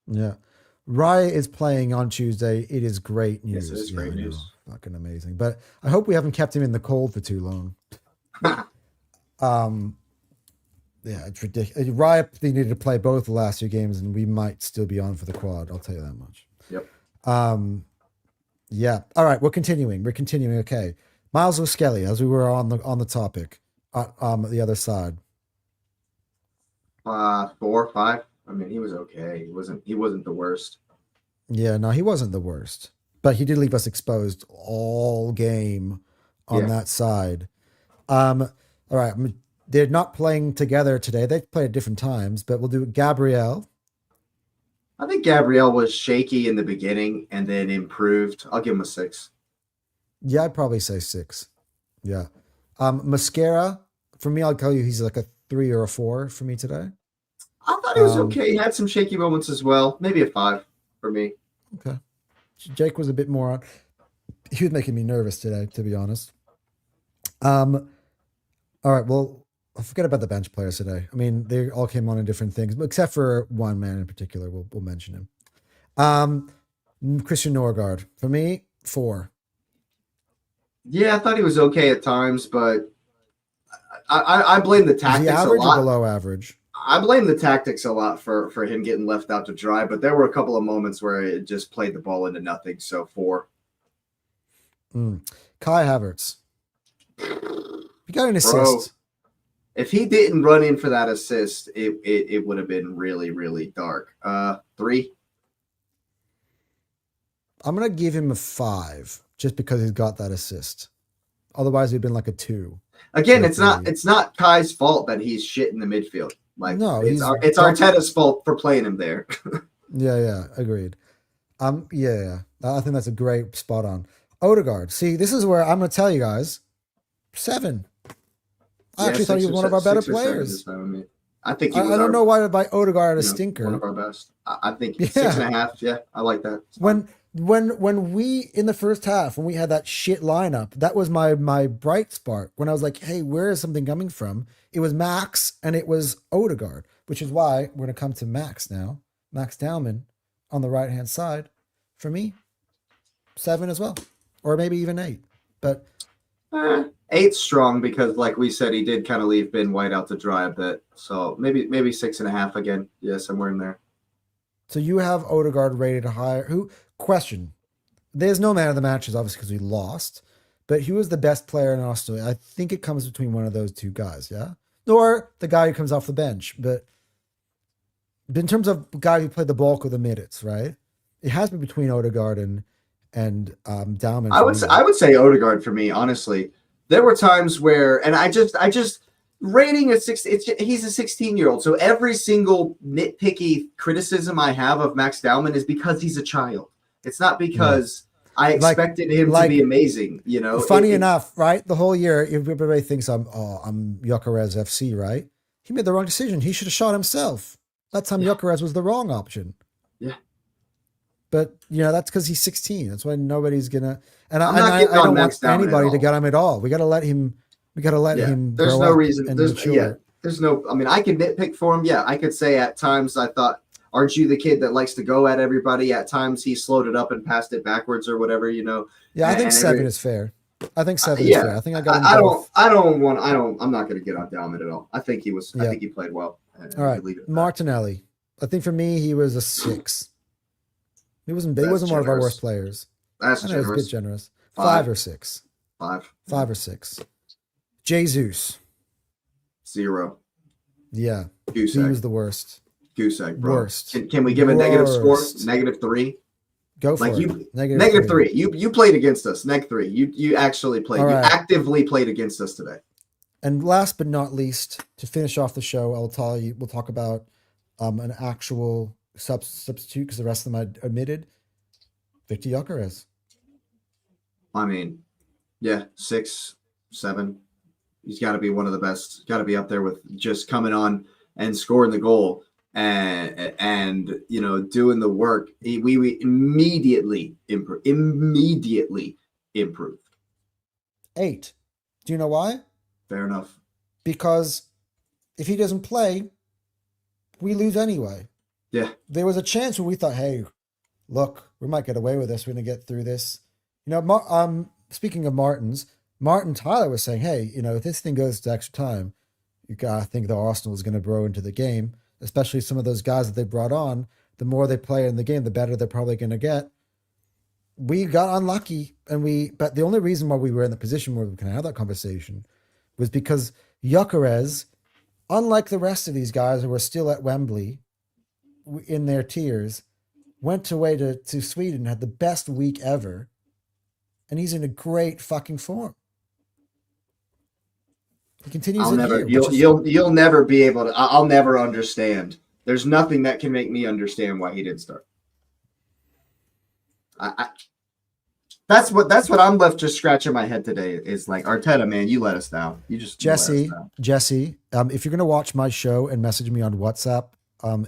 Yeah. Raya is playing on Tuesday. It is great news. Yes, it is great news. Fucking amazing. But I hope we haven't kept him in the cold for too long. Yeah, it's ridiculous. Raya needed to play both the last 2 games, and we might still be on for the quad. I'll tell you that much. Yep. Yeah. All right, we're continuing. Okay. Miles Lewis Skelly, as we were on the topic, the other side. 4, 5. I mean, he was okay. He wasn't the worst. Yeah, no, he wasn't the worst, but he did leave us exposed all game on that side. All right. They're not playing together today. They play at different times, but we'll do Gabriel. I think Gabriel was shaky in the beginning and then improved. I'll give him a 6. Yeah, I'd probably say 6. Yeah. Mascara, for me, I'll tell you he's like a 3 or a 4 for me today. I thought he was okay. He had some shaky moments as well. Maybe a 5 for me. Okay. Jake was a bit more on. He was making me nervous today, to be honest. All right. Well, I'll forget about the bench players today. I mean, they all came on in different things, but except for one man in particular. We'll mention him. Christian Norgard. For me, 4. Yeah, I thought he was okay at times, but I blame the tactics Is he average a lot. or below average? I blame the tactics a lot for him getting left out to dry, but there were a couple of moments where it just played the ball into nothing. So 4. Kai Havertz. He got an Bro, assist. if he didn't run in for that assist, it would have been really, really dark. 3. I'm gonna give him a 5 just because he's got that assist. Otherwise, it'd been like a 2. Again, or it's not Kai's fault that he's shit in the midfield. Like No, it's Arteta's fault for playing him there. Yeah, agreed. Yeah. I think that's a great spot on. Odegaard. See, this is where I'm gonna tell you guys 7. I actually thought he was one of our better players. I think I don't know why to buy Odegaard a stinker. One of our best. I think 6.5. Yeah, I like that. When we in the first half, when we had that shit lineup, that was my bright spark. When I was like, hey, where is something coming from? It was Max and it was Odegaard, which is why we're gonna come to Max now. Max Dowman on the right hand side. For me, 7 as well, or maybe even 8. But 8's strong because, like we said, he did kind of leave Ben White out to dry a bit. So maybe 6.5 again. Yeah, somewhere in there. So you have Odegaard rated higher. Who? Question. There's no man of the matches, obviously, because we lost. But who is the best player in Arsenal? I think it comes between one of those two guys, yeah? Or the guy who comes off the bench. But in terms of the guy who played the bulk of the minutes, right? It has been between Odegaard and Dowman. I would say Odegaard for me, honestly. There were times where, and I just rating a 6. He's a 16-year-old, so every single nitpicky criticism I have of Max Dowman is because he's a child. It's not because I expected him to be amazing. You know, funny enough, right? The whole year, everybody thinks I'm Gyökeres FC, right? He made the wrong decision. He should have shot himself. That time, Gyökeres was the wrong option. Yeah. But, that's because he's 16. That's why nobody's going to... And I don't want anybody to get him at all. We got to let him... him There's grow no up reason. and There's mature. There's no... I mean, I can nitpick for him. Yeah, I could say at times I thought, aren't you the kid that likes to go at everybody? At times he slowed it up and passed it backwards or whatever, Yeah, I think 7 is fair. I think 7 is fair. I think I got him both. I'm not going to get on Dowman at all. I think he was... I think he played well. All right, Martinelli. I think for me, he was a 6. He wasn't one of our worst players. That's generous. It's a bit generous. 5 or 6. 5. 5 or 6. Jesus. 0. Yeah. Goose he egg. was the worst. Goose egg, bro. Worst. Can we give a negative score? -3? Go for it. -3. You played against us. -3. You actually played. Right. You actively played against us today. And last but not least, to finish off the show, we'll talk about an actual substitute because the rest of them I omitted. Victor Gyökeres. I mean, yeah, 6, 7. He's got to be one of the best. Got to be up there with just coming on and scoring the goal and doing the work. We immediately improved. 8. Do you know why? Fair enough. Because if he doesn't play, we lose anyway. Yeah. There was a chance where we thought, hey, look, we might get away with this. We're going to get through this. Speaking of Martin Tyler was saying, hey, if this thing goes to extra time, you got to think the Arsenal is going to grow into the game, especially some of those guys that they brought on. The more they play in the game, the better they're probably going to get. We got unlucky, but the only reason why we were in the position where we can have that conversation was because Gyökeres, unlike the rest of these guys who were still at Wembley in their tiers, went away to Sweden, had the best week ever, and he's in a great fucking form. He continues. You'll never be able to. I'll never understand. There's nothing that can make me understand why he didn't start. That's what I'm left just scratching my head today. Is like, Arteta, man, you let us down. Jesse. If you're gonna watch my show and message me on WhatsApp,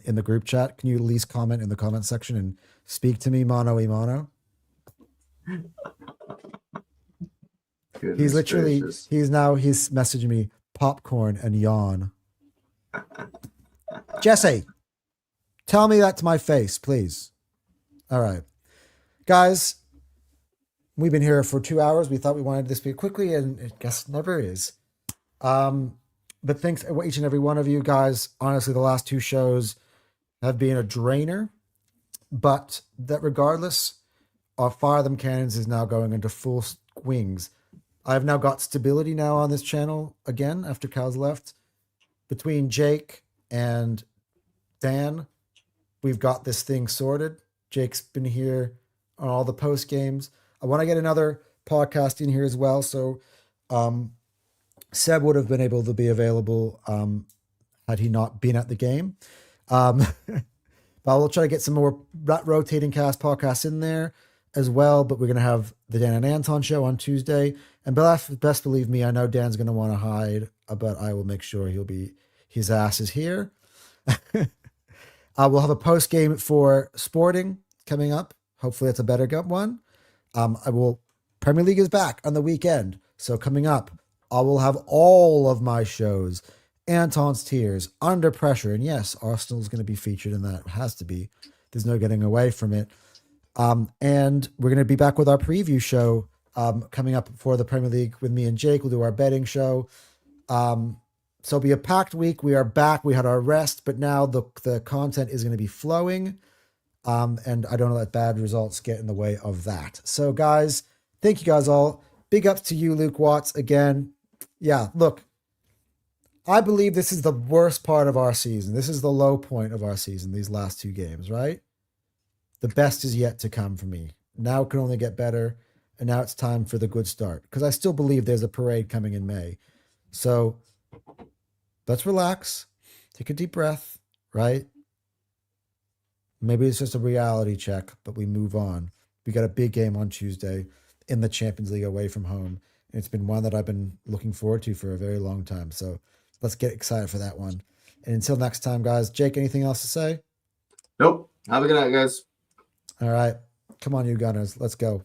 in the group chat, can you at least comment in the comment section and speak to me mano a mano? He's messaging me popcorn and yawn. Jesse, tell me that to my face, please. All right, guys, we've been here for 2 hours. We thought we wanted this to be quickly, and it guess never is. But thanks each and every one of you guys. Honestly, the last 2 shows have been a drainer, but that regardless, our Fire Them Cannons is now going into full wings. I've now got stability now on this channel again after Cal's left. Between Jake and Dan, we've got this thing sorted. Jake's been here on all the post games. I want to get another podcast in here as well. So Seb would have been able to be available had he not been at the game. But we'll try to get some more rotating cast podcasts in there as well. But we're going to have the Dan and Anton show on Tuesday. And best believe me, I know Dan's going to want to hide, but I will make sure his ass is here. We'll have a post game for Sporting coming up. Hopefully, it's a better one. Premier League is back on the weekend, so coming up, I will have all of my shows, Anton's Tears, Under Pressure, and yes, Arsenal's going to be featured in that. It has to be. There's no getting away from it. And we're going to be back with our preview show coming up for the Premier League with me and Jake. We'll do our betting show. So it'll be a packed week. We are back. We had our rest, but now the content is going to be flowing. And I don't let bad results get in the way of that. So guys, thank you guys all. Big ups to you, Luke Watts, again. Yeah, look, I believe this is the worst part of our season. This is the low point of our season, these last 2 games, right? The best is yet to come for me. Now it can only get better, and now it's time for the good start. Because I still believe there's a parade coming in May. So let's relax, take a deep breath, right? Maybe it's just a reality check, but we move on. We got a big game on Tuesday in the Champions League away from home. And it's been one that I've been looking forward to for a very long time. So let's get excited for that one. And until next time, guys, Jake, anything else to say? Nope. Have a good night, guys. All right. Come on, you Gunners. Let's go.